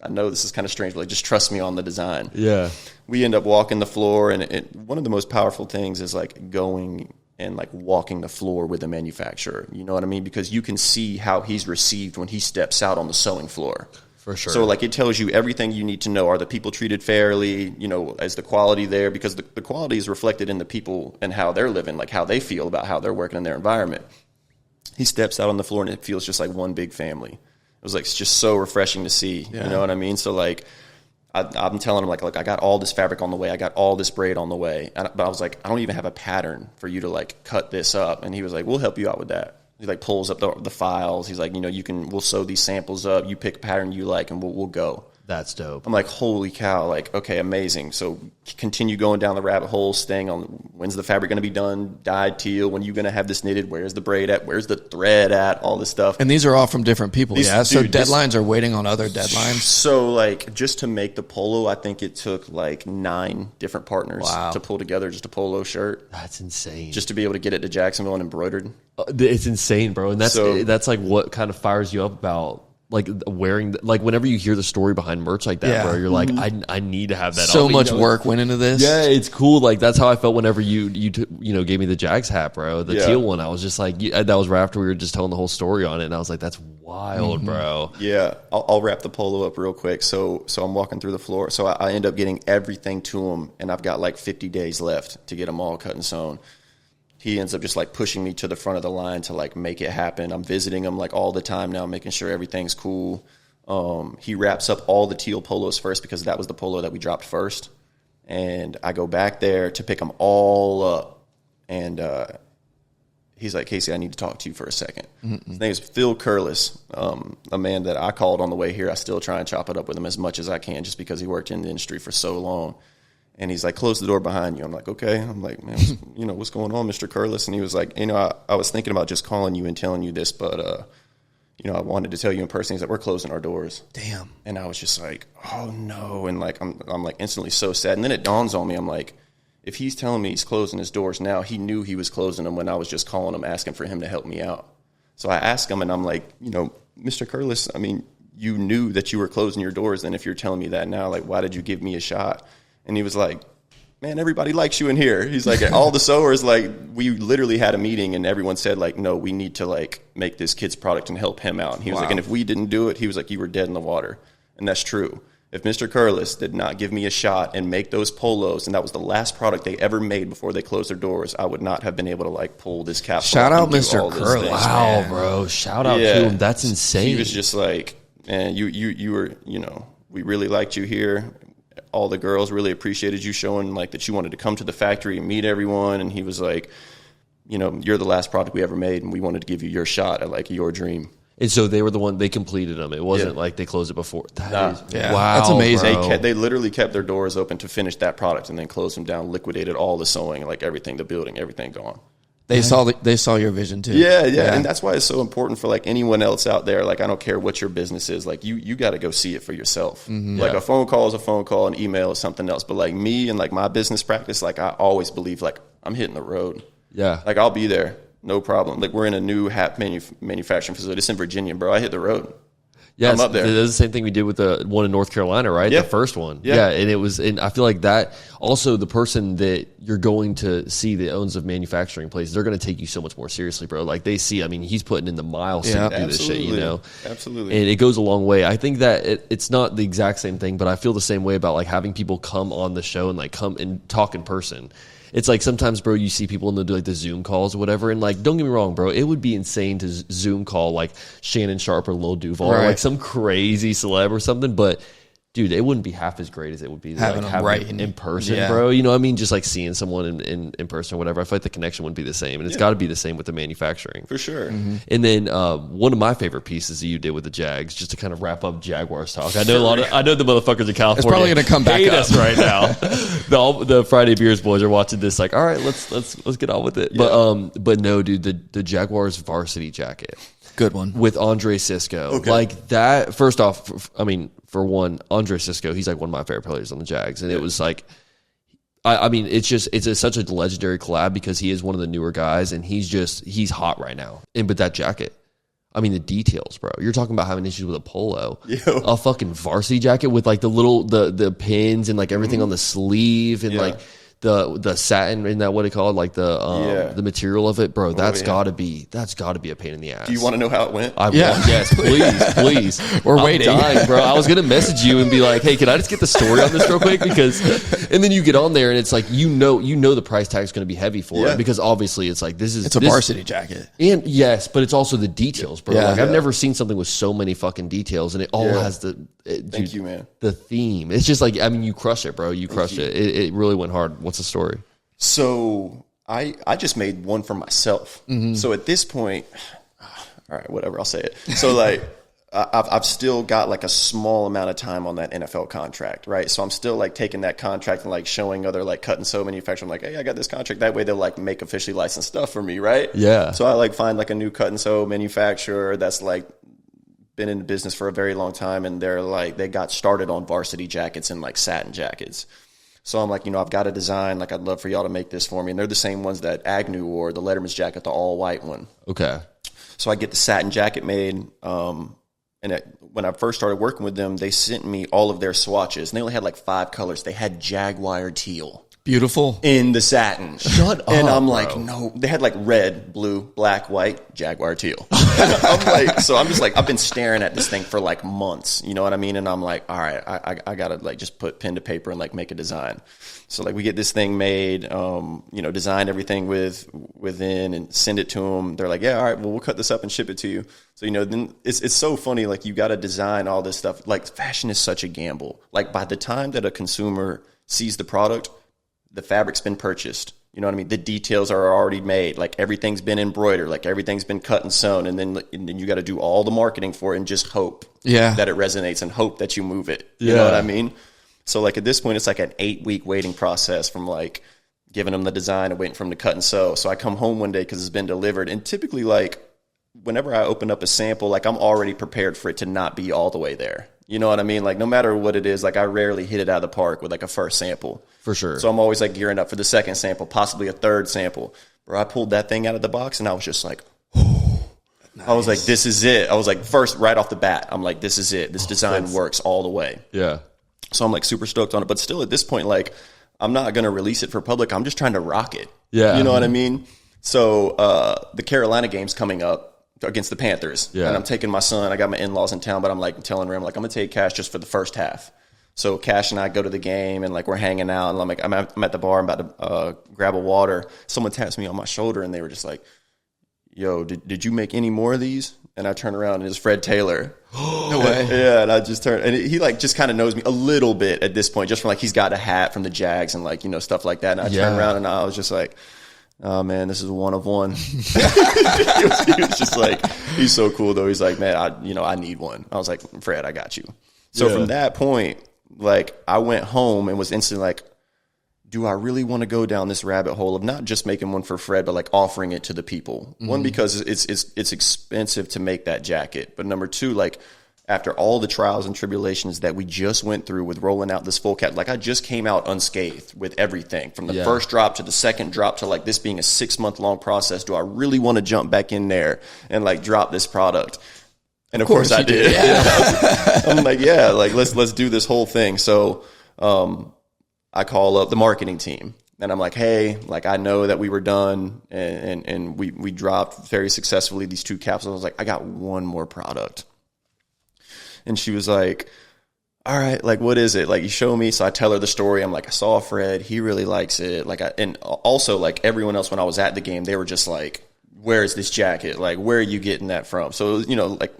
I know this is kind of strange, but like, just trust me on the design. Yeah. We end up walking the floor, and one of the most powerful things is like going and like walking the floor with a manufacturer. You know what I mean? Because you can see how he's received when he steps out on the sewing floor. For sure. So, like, it tells you everything you need to know. Are the people treated fairly? Is the quality there? Because the quality is reflected in the people and how they're living, like how they feel about how they're working in their environment. He steps out on the floor, and it feels just like one big family. It was, like, it's just so refreshing to see. Yeah. You know what I mean? So, like, I'm telling him, like, look, I got all this fabric on the way. I got all this braid on the way. But I was like, I don't even have a pattern for you to, like, cut this up. And he was like, we'll help you out with that. He like pulls up the files. He's like, we'll sew these samples up. You pick a pattern you like, and we'll go. That's dope. I'm like, holy cow! Like, okay, amazing. So continue going down the rabbit hole, staying on when's the fabric going to be done, dyed teal. When you going to have this knitted? Where's the braid at? Where's the thread at? All this stuff. And these are all from different people. So deadlines are waiting on other deadlines. So like, just to make the polo, I think it took like 9 different partners to pull together just a polo shirt. That's insane. Just to be able to get it to Jacksonville and embroidered. It's insane, bro. And that's like what kind of fires you up about like wearing, like whenever you hear the story behind merch like that, bro, you're like, I need to have that. So much work went into this. Yeah, it's cool. Like that's how I felt whenever you gave me the Jags hat, bro. The teal one. I was just like, that was right after we were just telling the whole story on it, and I was like, that's wild, bro. Yeah, I'll wrap the polo up real quick. So I'm walking through the floor. So I end up getting everything to him, and I've got like 50 days left to get them all cut and sewn. He ends up just like pushing me to the front of the line to like make it happen. I'm visiting him like all the time now, making sure everything's cool. He wraps up all the teal polos first because that was the polo that we dropped first. And I go back there to pick them all up. And he's like, Kasey, I need to talk to you for a second. His name is Phil Curlis, a man that I called on the way here. I still try and chop it up with him as much as I can just because he worked in the industry for so long. And he's like, close the door behind you. I'm like, okay. I'm like, man, what's going on, Mr. Curlis? And he was like, I was thinking about just calling you and telling you this, but, I wanted to tell you in person. He's like, we're closing our doors. Damn. And I was just like, oh, no. And, like, I'm like instantly so sad. And then it dawns on me. I'm like, if he's telling me he's closing his doors now, he knew he was closing them when I was just calling him, asking for him to help me out. So I asked him, and I'm like, Mr. Curlis, I mean, you knew that you were closing your doors. Then if you're telling me that now, like, why did you give me a shot? And he was like, man, everybody likes you in here. He's like, all the sewers, like, we literally had a meeting and everyone said, like, no, we need to, like, make this kid's product and help him out. And he was like, and if we didn't do it, he was like, you were dead in the water. And that's true. If Mr. Curlis did not give me a shot and make those polos, and that was the last product they ever made before they closed their doors, I would not have been able to, like, pull this cap. Shout out Mr. Curlis. Wow, bro. Shout out to him. That's insane. He was just like, man, you were, we really liked you here. All the girls really appreciated you showing like that you wanted to come to the factory and meet everyone. And he was like, you're the last product we ever made, and we wanted to give you your shot at like your dream. And so they were the one, they completed them. It wasn't like they closed it before. Wow. That's amazing. They literally kept their doors open to finish that product and then closed them down, liquidated all the sewing, like everything, the building, everything gone. They saw your vision too. Yeah. And that's why it's so important for like anyone else out there. Like, I don't care what your business is. Like, you got to go see it for yourself. Like, a phone call is a phone call, an email is something else. But like me and like my business practice, like I always believe like I'm hitting the road. Yeah. Like, I'll be there. No problem. Like, we're in a new hat manufacturing facility. It's in Virginia, bro. I hit the road. Yeah, I'm up there. That's the same thing we did with the one in North Carolina, right? Yeah. The first one. Yeah. And I feel like that also the person that you're going to see that owns a manufacturing place, they're going to take you so much more seriously, bro. Like they see, I mean, he's putting in the miles to do this shit, you know? Absolutely. And it goes a long way. I think that it's not the exact same thing, but I feel the same way about like having people come on the show and like come and talk in person. It's like sometimes, bro, you see people in the Zoom calls or whatever, and like, don't get me wrong, bro, it would be insane to Zoom call like Shannon Sharp or Lil Duval or like some crazy celeb or something, but dude, it wouldn't be half as great as it would be having it in person, bro. You know what I mean? Just like seeing someone in person or whatever. I feel like the connection wouldn't be the same, and it's got to be the same with the manufacturing for sure. And then one of my favorite pieces that you did with the Jags, just to kind of wrap up Jaguars talk. I know the motherfuckers in California. It's probably going to come back hate up us right now. the Friday Beers boys are watching this, like, all right, let's get on with it. Yeah. But no, dude, the Jaguars varsity jacket. Good one. With Andre Sisco. Okay. Like that, first off, I mean, for one, Andre Sisco, he's like one of my favorite players on the Jags. And it was like, I mean, it's such a legendary collab because he is one of the newer guys and he's hot right now. But that jacket, I mean, the details, bro. You're talking about having issues with a polo. A fucking varsity jacket with like the little, the pins and like everything on the sleeve and like the satin, isn't that what it called? Like the material of it, bro. That's gotta be a pain in the ass. Do you want to know how it went? Yes, please. We're waiting, dying, bro. I was gonna message you and be like, hey, can I just get the story on this real quick? Because, and then you get on there and it's like you know the price tag is gonna be heavy for it because obviously it's like it's a varsity jacket, and yes, but it's also the details, bro. I've never seen something with so many fucking details, and it all has Thank you, man. The theme. It's just like, I mean, you crush it, bro. You crushed it. It really went hard. What's the story? So I just made one for myself. So at this point, all right, whatever, I'll say it. So like I've still got like a small amount of time on that NFL contract, right? So I'm still like taking that contract and like showing other like cut and sew manufacturers. I'm like, hey, I got this contract. That way they'll like make officially licensed stuff for me, right? Yeah. So I like find like a new cut and sew manufacturer that's like been in the business for a very long time, and they're like, they got started on varsity jackets and like satin jackets. So I'm like, I've got a design, like I'd love for y'all to make this for me. And they're the same ones that Agnew wore, the Letterman's jacket, the all white one. Okay. So I get the satin jacket made. When I first started working with them, they sent me all of their swatches, and they only had like 5 colors. They had jaguar teal. Beautiful. In the satin. Shut up. And I'm like, no. They had like red, blue, black, white, jaguar teal. I'm like, so I'm just like, I've been staring at this thing for like months. You know what I mean? And I'm like, all right, I got to like just put pen to paper and like make a design. So like we get this thing made, design everything within and send it to them. They're like, yeah, all right, well, we'll cut this up and ship it to you. So, then it's so funny. Like you got to design all this stuff. Like fashion is such a gamble. Like by the time that a consumer sees the product, the fabric's been purchased. You know what I mean? The details are already made. Like everything's been embroidered. Like everything's been cut and sewn. And then you got to do all the marketing for it and just hope that it resonates and hope that you move it. You know what I mean? So like at this point, it's like an 8-week waiting process from like giving them the design and waiting for them to cut and sew. So I come home one day because it's been delivered. And typically like whenever I open up a sample, like I'm already prepared for it to not be all the way there. You know what I mean? Like no matter what it is, like I rarely hit it out of the park with like a first sample. For sure. So I'm always like gearing up for the second sample, possibly a third sample. Bro, I pulled that thing out of the box and I was just like, oh. Nice. I was like, this is it. I was like, first, right off the bat, I'm like, this is it. This design works all the way. Yeah. So I'm like super stoked on it. But still at this point, like I'm not going to release it for public. I'm just trying to rock it. Yeah. You know what I mean? So the Carolina game's coming up against the Panthers. Yeah. And I'm taking my son. I got my in-laws in town, but I'm like telling him, like, I'm going to take Cash just for the first half. So Cash and I go to the game and like we're hanging out and I'm like, I'm at the bar. I'm about to grab a water. Someone taps me on my shoulder and they were just like, yo, did you make any more of these? And I turn around and it's Fred Taylor. No way. Yeah. And I just turned, and he like just kind of knows me a little bit at this point, just from like, he's got a hat from the Jags and like, stuff like that. And I turned around and I was just like, oh man, this is one of one. he was just like, he's so cool though. He's like, man, I need one. I was like, Fred, I got you. So from that point, like I went home and was instantly like, do I really want to go down this rabbit hole of not just making one for Fred, but like offering it to the people? One, because it's expensive to make that jacket. But number two, like after all the trials and tribulations that we just went through with rolling out this full cap, like I just came out unscathed with everything from the first drop to the second drop to like this being a 6-month long process. Do I really want to jump back in there and like drop this product? And of course I did. Yeah. I'm like, yeah, like let's do this whole thing. So, I call up the marketing team and I'm like, hey, like I know that we were done and we dropped very successfully these 2 capsules. I was like, I got one more product. And she was like, all right, like what is it? Like you show me. So I tell her the story. I'm like, I saw Fred. He really likes it. And also like everyone else when I was at the game, they were just like, where is this jacket? Like, where are you getting that from? So, like,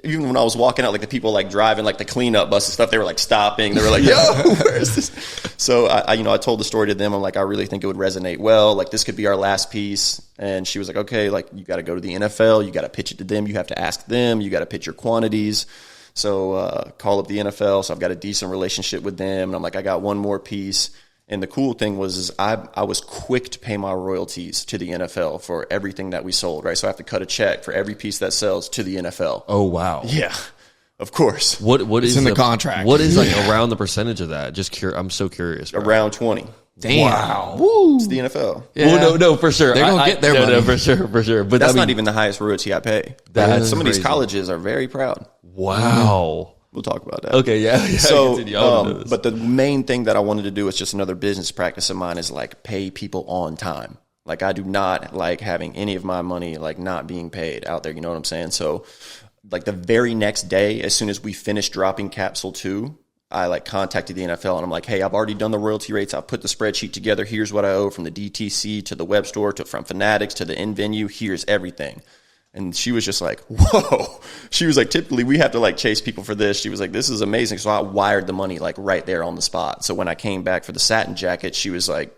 even when I was walking out, like the people like driving like the cleanup bus and stuff, they were like stopping. They were like, yo, where is this? So I told the story to them. I'm like, I really think it would resonate well. Like this could be our last piece. And she was like, okay, like you got to go to the NFL. You got to pitch it to them. You have to ask them. You got to pitch your quantities. So call up the NFL. So I've got a decent relationship with them. And I'm like, I got one more piece. And the cool thing was I was quick to pay my royalties to the NFL for everything that we sold, right? So I have to cut a check for every piece that sells to the NFL. Oh, wow. Yeah, of course. What is in the contract? What is like around the percentage of that? I'm so curious. Bro. Around 20. Damn. Wow. Woo. It's the NFL. Yeah. Well, no, for sure. They're going to get their money. No, for sure. But that's not even the highest royalty I pay. That's some of crazy. these colleges are very proud. Wow. We'll talk about that. Okay, yeah. So, but the main thing that I wanted to do is just another business practice of mine is like pay people on time. Like I do not like having any of my money like not being paid out there. You know what I'm saying? So like the very next day, as soon as we finished dropping capsule 2, I like contacted the NFL and I'm like, hey, I've already done the royalty rates. I've put the spreadsheet together. Here's what I owe from the DTC to the web store to from Fanatics to the in venue. Here's everything. And she was just like, whoa. She was like, typically we have to like chase people for this. She was like, this is amazing. So I wired the money like right there on the spot. So when I came back for the satin jacket, she was like,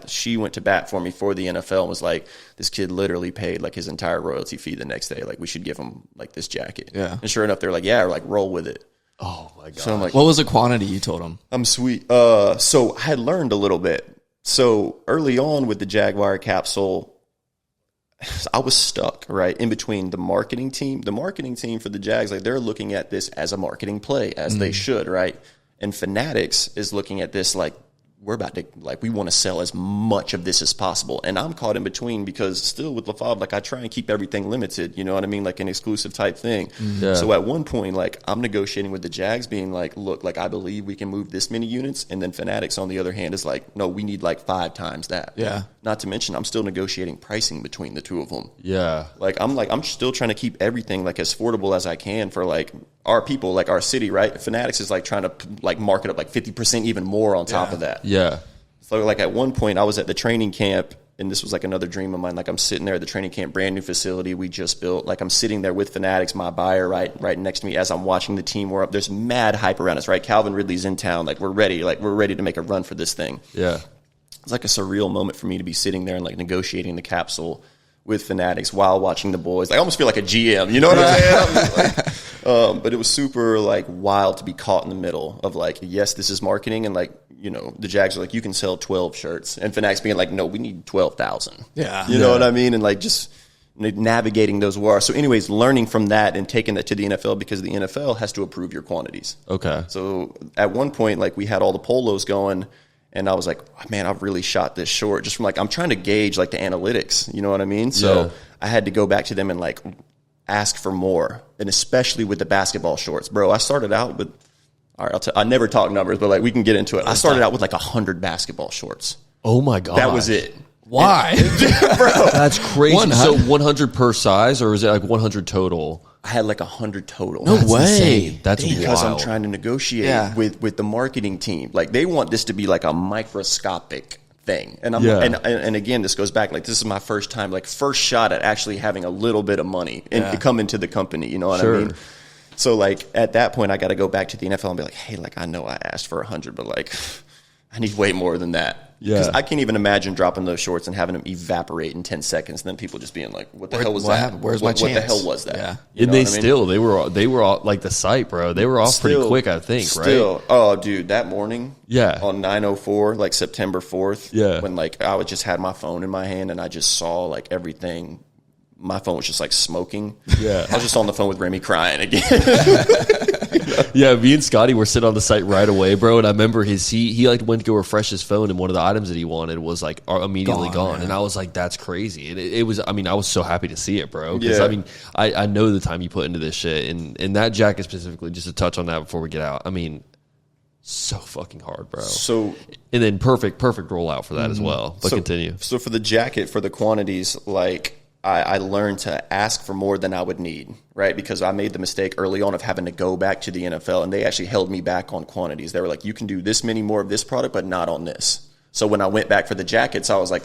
she went to bat for me for the NFL and was like, this kid literally paid like his entire royalty fee the next day. Like we should give him like this jacket. Yeah. And sure enough, they're like, yeah, like roll with it. Oh my God. So I'm like, what was the quantity you told them? I'm sweet. So I had learned a little bit. So early on with the Jaguar capsule, I was stuck, right, in between the marketing team. The marketing team for the Jags, like they're looking at this as a marketing play, as they should, right? And Fanatics is looking at this like, we're about to, like, we want to sell as much of this as possible. And I'm caught in between because still with Favre, like, I try and keep everything limited, you know what I mean? Like an exclusive type thing. Yeah. So at one point, like, I'm negotiating with the Jags being like, look, like, I believe we can move this many units. And then Fanatics, on the other hand, is like, no, we need like 5 times that. Yeah. Not to mention, I'm still negotiating pricing between the two of them. Yeah. Like, I'm still trying to keep everything like as affordable as I can for like our people, like our city, right? Fanatics is like trying to like mark it up like 50% even more on top of that. Yeah. So like at one point I was at the training camp and this was like another dream of mine. Like I'm sitting there at the training camp, brand new facility we just built. Like I'm sitting there with Fanatics, my buyer right next to me as I'm watching the team warm up. There's mad hype around us, right? Calvin Ridley's in town. Like we're ready to make a run for this thing. Yeah. It's like a surreal moment for me to be sitting there and like negotiating the capsule with Fanatics while watching the boys. Like, I almost feel like a GM, you know what I'm saying? But it was super like wild to be caught in the middle of like, yes, this is marketing, and like, you know, the Jags are like, you can sell 12 shirts, and Fanatics being like, no, we need 12,000. Yeah, you know what I mean? And like just navigating those waters. So, anyways, learning from that and taking that to the NFL because the NFL has to approve your quantities. Okay. So at one point, like we had all the polos going. And I was like, man, I've really shot this short just from like, I'm trying to gauge like the analytics, you know what I mean? So I had to go back to them and like ask for more. And especially with the basketball shorts, bro, I started out with, all right, I never talk numbers, but like we can get into it. I started out with like 100 basketball shorts. Oh my God. That was it. Why? Bro, That's crazy. 100? So 100 per size, or is it like 100 total? I had like 100 total. No way. Insane. That's Because wild. I'm trying to negotiate with the marketing team. Like they want this to be like a microscopic thing. And I'm and again, this goes back, like this is my first time, like first shot at actually having a little bit of money and to come into the company, you know what I mean? So like at that point I got to go back to the NFL and be like, hey, like I know I asked for 100, but like I need way more than that. Yeah. Because I can't even imagine dropping those shorts and having them evaporate in 10 seconds. And then people just being like, what the hell was that? Happened? Where's my chance? What the hell was that? Yeah. And they were all, like the site, bro. They were off pretty quick, I think, right? Oh, dude, that morning. Yeah. On 9/04, like September 4th. Yeah. When like I just had my phone in my hand and I just saw like everything. My phone was just like smoking. Yeah. I was just on the phone with Remy crying again. Yeah, me and Scotty were sitting on the site right away, bro. And I remember he like went to go refresh his phone, and one of the items that he wanted was like immediately gone. And I was like, that's crazy. And it was, I mean, I was so happy to see it, bro. Because I mean, I know the time you put into this shit, and that jacket specifically. Just to touch on that before we get out, I mean, so fucking hard, bro. So and then perfect rollout for that as well. But continue. So for the jacket, for the quantities, like. I learned to ask for more than I would need, right? Because I made the mistake early on of having to go back to the NFL, and they actually held me back on quantities. They were like, you can do this many more of this product, but not on this. So when I went back for the jackets, I was like,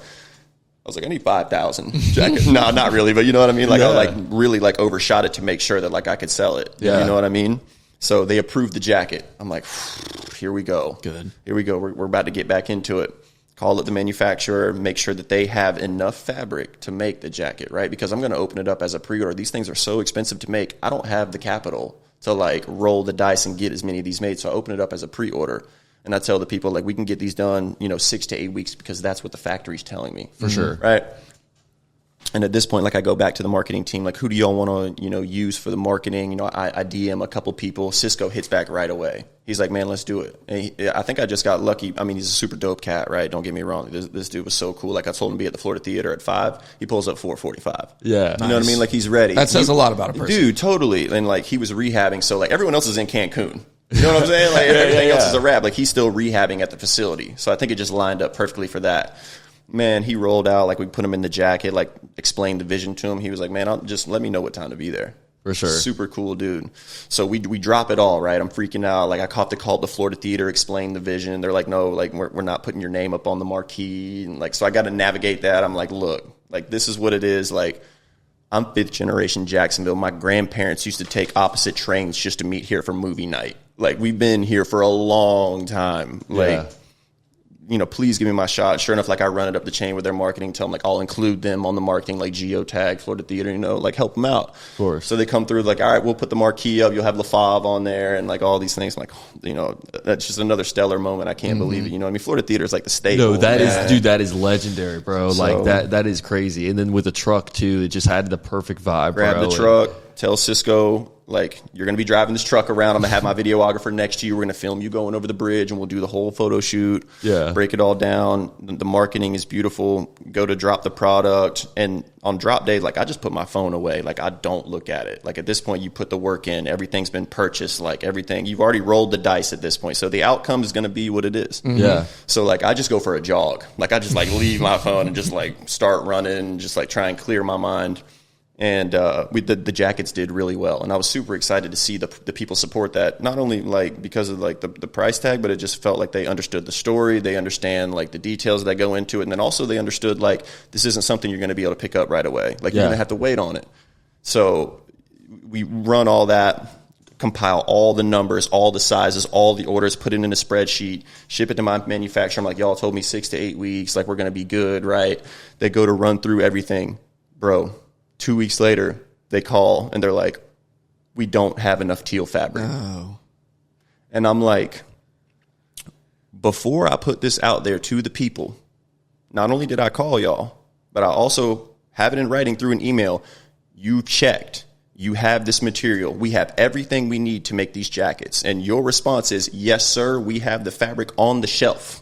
I need 5,000 jackets. No, not really, but you know what I mean? Like I like really like overshot it to make sure that like I could sell it. Yeah. You know what I mean? So they approved the jacket. I'm like, here we go. Good. Here we go. We're about to get back into it. Call it the manufacturer, make sure that they have enough fabric to make the jacket, right? Because I'm going to open it up as a pre-order. These things are so expensive to make. I don't have the capital to like roll the dice and get as many of these made. So I open it up as a pre-order. And I tell the people, like, we can get these done, 6 to 8 weeks because that's what the factory's telling me. For sure. Right? And at this point, like, I go back to the marketing team, like, who do y'all want to, use for the marketing? I DM a couple people. Cisco hits back right away. He's like, man, let's do it. And I think I just got lucky. I mean, he's a super dope cat, right? Don't get me wrong. This dude was so cool. Like, I told him to be at the Florida Theater at 5. He pulls up 4:45. Yeah. You know what I mean? Like, he's ready. That says a lot about a person. Dude, totally. And, like, he was rehabbing. So, like, everyone else is in Cancun. You know what I'm saying? Like, everything else is a wrap. Like, he's still rehabbing at the facility. So I think it just lined up perfectly for that. Man, he rolled out, like, we put him in the jacket, like, explained the vision to him. He was like, man, just let me know what time to be there. For sure. Super cool dude. So we drop it all, right? I'm freaking out. Like, I caught the call to Florida Theater, explain the vision. They're like, no, like, we're not putting your name up on the marquee. And, like, so I got to navigate that. I'm like, look, like, this is what it is. Like, I'm 5th generation Jacksonville. My grandparents used to take opposite trains just to meet here for movie night. Like, we've been here for a long time. Like, please give me my shot. Sure enough, like, I run it up the chain with their marketing, tell them, like, I'll include them on the marketing, like, geotag, Florida Theater, like, help them out. Of course. So they come through, like, all right, we'll put the marquee up. You'll have Favre on there and, like, all these things. I'm like, that's just another stellar moment. I can't believe it. You know what I mean? Florida Theater is like the staple. No, that is legendary, bro. So, like, that is crazy. And then with the truck, too, it just had the perfect vibe, grab bro. The truck, tell Cisco, like, you're going to be driving this truck around. I'm going to have my videographer next to you. We're going to film you going over the bridge, and we'll do the whole photo shoot. Yeah. Break it all down. The marketing is beautiful. Go to drop the product. And on drop day, like, I just put my phone away. Like, I don't look at it. Like, at this point, you put the work in. Everything's been purchased. Like, everything. You've already rolled the dice at this point. So the outcome is going to be what it is. Mm-hmm. Yeah. So, like, I just go for a jog. Like, I just, like, leave my phone and just, like, start running and just, like, try and clear my mind. And the jackets did really well, and I was super excited to see the people support that. Not only like because of like the price tag, but it just felt like they understood the story. They understand like the details that go into it, and then also they understood like this isn't something you're going to be able to pick up right away. Like you're going to have to wait on it. So we run all that, compile all the numbers, all the sizes, all the orders, put it in a spreadsheet, ship it to my manufacturer. I'm like, y'all told me 6 to 8 weeks. Like we're going to be good, right? They go to run through everything, bro. 2 weeks later, they call and they're like, we don't have enough teal fabric. Oh. And I'm like, before I put this out there to the people, not only did I call y'all, but I also have it in writing through an email. You checked. You have this material. We have everything we need to make these jackets. And your response is, yes, sir, we have the fabric on the shelf.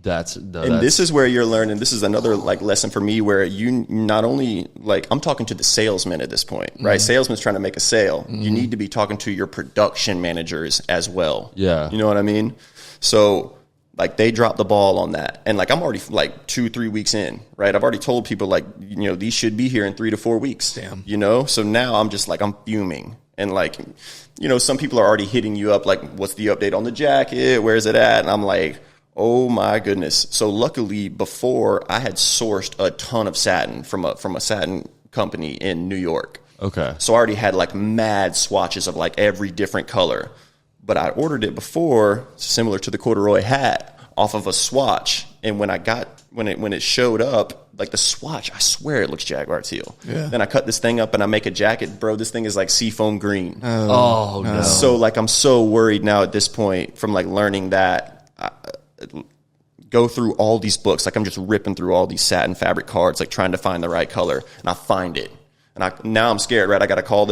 This is where you're learning. This is another like lesson for me where you not only like I'm talking to the salesman at this point, right? Salesman's trying to make a sale. You need to be talking to your production managers as well. Yeah. You know what I mean? So like they dropped the ball on that. And like I'm already like 2-3 weeks in, right? I've already told people like, these should be here in 3 to 4 weeks. Damn. So now I'm just like, I'm fuming. And like, some people are already hitting you up like, what's the update on the jacket? Where's it at? And I'm like, oh my goodness. So luckily before I had sourced a ton of satin from a satin company in New York. Okay. So I already had like mad swatches of like every different color, but I ordered it before, similar to the corduroy hat. off of a swatch. And when it showed up, like the swatch, I swear it looks Jaguar teal. Yeah. Then I cut this thing up and I make a jacket. Bro, this thing is like seafoam green. Oh, no. So like I'm so worried now at this point from like learning that. Go through all these books. Like I'm just ripping through all these satin fabric cards, like trying to find the right color. And I find it. And now I'm scared, right? I got to call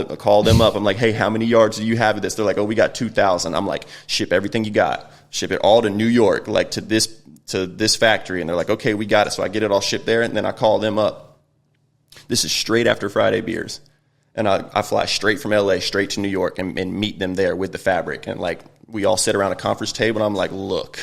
them up. I'm like, hey, how many yards do you have of this? They're like, oh, we got 2,000. I'm like, ship everything you got. Ship it all to New York, like to this factory. And they're like, okay, we got it. So I get it all shipped there. And then I call them up. This is straight after Friday beers. And I fly straight from LA, straight to New York and meet them there with the fabric. And like, we all sit around a conference table and I'm like, look,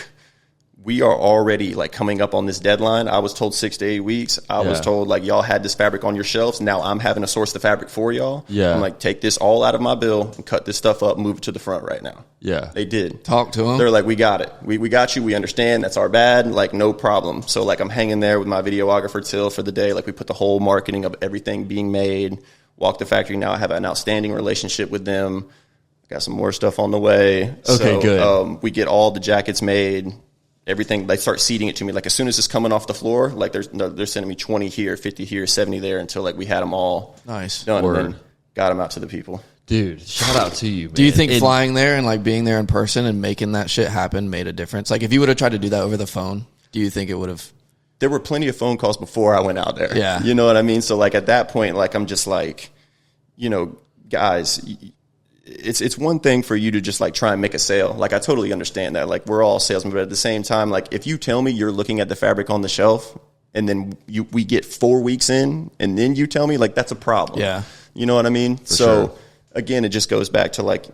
we are already like coming up on this deadline. I was told 6 to 8 weeks. I was told like y'all had this fabric on your shelves. Now I'm having to source the fabric for y'all. Yeah. I'm like, take this all out of my bill and cut this stuff up, move it to the front right now. Yeah. They did. Talk to them. They're like, we got it. We got you. We understand. That's our bad. Like, no problem. So like I'm hanging there with my videographer Till for the day. Like we put the whole marketing of everything being made, walk the factory. Now I have an outstanding relationship with them. Got some more stuff on the way. Okay, good. We get all the jackets made. Everything, they start seeding it to me. Like as soon as it's coming off the floor, like they're sending me 20 here, 50 here, 70 there until like we had them all done. Word. And then got them out to the people. Dude, shout out to you, man. Do you think flying there and like being there in person and making that shit happen made a difference? Like if you would have tried to do that over the phone, do you think it would have? There were plenty of phone calls before I went out there. Yeah. You know what I mean? So like at that point, like I'm just like, guys, it's one thing for you to just like try and make a sale. Like I totally understand that. Like we're all salesmen, but at the same time, like if you tell me you're looking at the fabric on the shelf and then we get 4 weeks in and then you tell me, like that's a problem. Yeah. You know what I mean? sure. Again, it just goes back to like,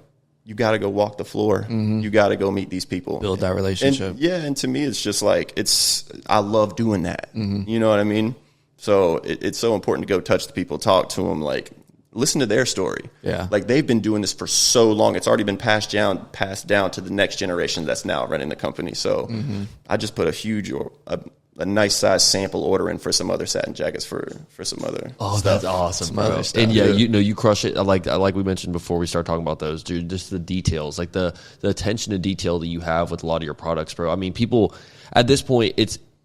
you got to go walk the floor. Mm-hmm. You got to go meet these people. Build that relationship. And to me, it's just like, I love doing that. Mm-hmm. You know what I mean? So it's so important to go touch the people, talk to them, like, listen to their story. Yeah. Like they've been doing this for so long. It's already been passed down to the next generation that's now running the company. So I just put a nice size sample order in for some other satin jackets for some other stuff. That's awesome, bro. And you crush it. I like we mentioned before we start talking about those, dude, just the details, like the attention to detail that you have with a lot of your products, bro. I mean, people at this point,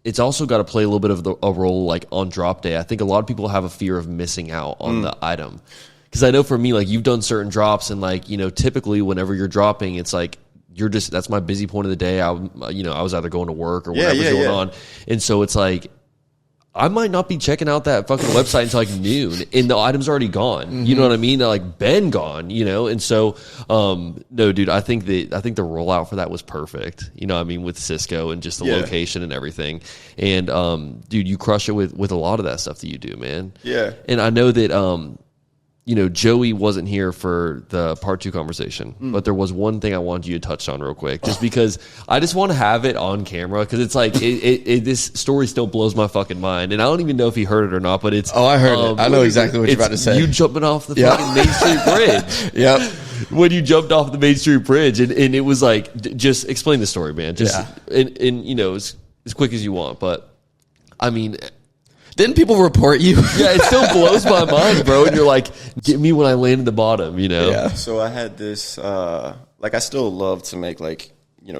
it's also got to play a little bit of a role like on drop day. I think a lot of people have a fear of missing out on the item. Because I know for me, like you've done certain drops and like, typically whenever you're dropping, it's like that's my busy point of the day. I was either going to work or whatever's going on. And so it's like, I might not be checking out that fucking website until like noon and the item's already gone. Mm-hmm. You know what I mean? They're like been gone, And so, no, dude, I think the rollout for that was perfect. I mean, with Cisco and just the location and everything. And, dude, you crush it with a lot of that stuff that you do, man. Yeah. And I know that, Joey wasn't here for the part 2 conversation, but there was one thing I wanted you to touch on real quick, just because I just want to have it on camera because it's like this story still blows my fucking mind, and I don't even know if he heard it or not. But it's I heard it. I know exactly what you're about to say. You jumping off the fucking Main Street Bridge. Yep. When you jumped off the Main Street Bridge, and it was like, just explain the story, man. Just and as quick as you want, but I mean. Didn't people report you? Yeah, it still blows my mind, bro. And you're like, get me when I land in the bottom, Yeah. So I had this, I still love to make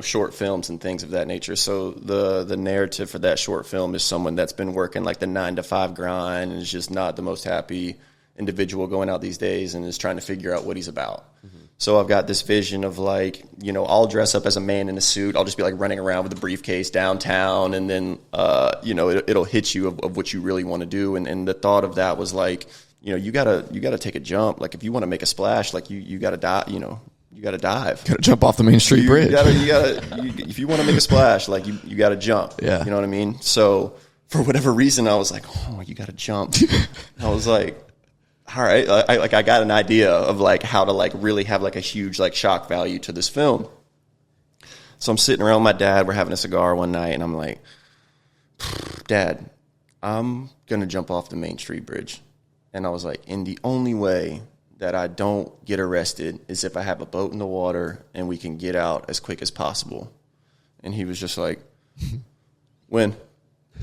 short films and things of that nature. So the narrative for that short film is someone that's been working like the 9-to-5 grind and is just not the most happy individual going out these days and is trying to figure out what he's about. Mm-hmm. So I've got this vision of like, I'll dress up as a man in a suit. I'll just be like running around with a briefcase downtown. And then, it'll hit you of what you really want to do. And the thought of that was like, you gotta take a jump. Like if you want to make a splash, like you gotta dive, you gotta dive. Gotta jump off the Main Street Bridge. If you want to make a splash, like you gotta jump. Yeah. You know what I mean? So for whatever reason, I was like, oh, you gotta jump. I was like, all right, I got an idea of like how to like really have like a huge like shock value to this film. So I'm sitting around with my dad. We're having a cigar one night, and I'm like, Dad, I'm gonna jump off the Main Street Bridge. And I was like, and the only way that I don't get arrested is if I have a boat in the water and we can get out as quick as possible. And he was just like, when?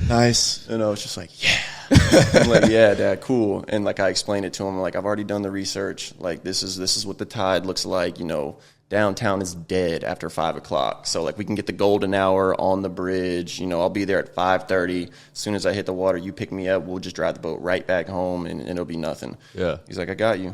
Nice. And I was just like, yeah. I'm like, yeah, Dad, cool. And like I explained it to him, like I've already done the research. Like this is what the tide looks like. downtown is dead after 5 o'clock. So like we can get the golden hour on the bridge. You know, I'll be there at 5:30. As soon as I hit the water, you pick me up. We'll just drive the boat right back home, and it'll be nothing. Yeah. He's like, I got you.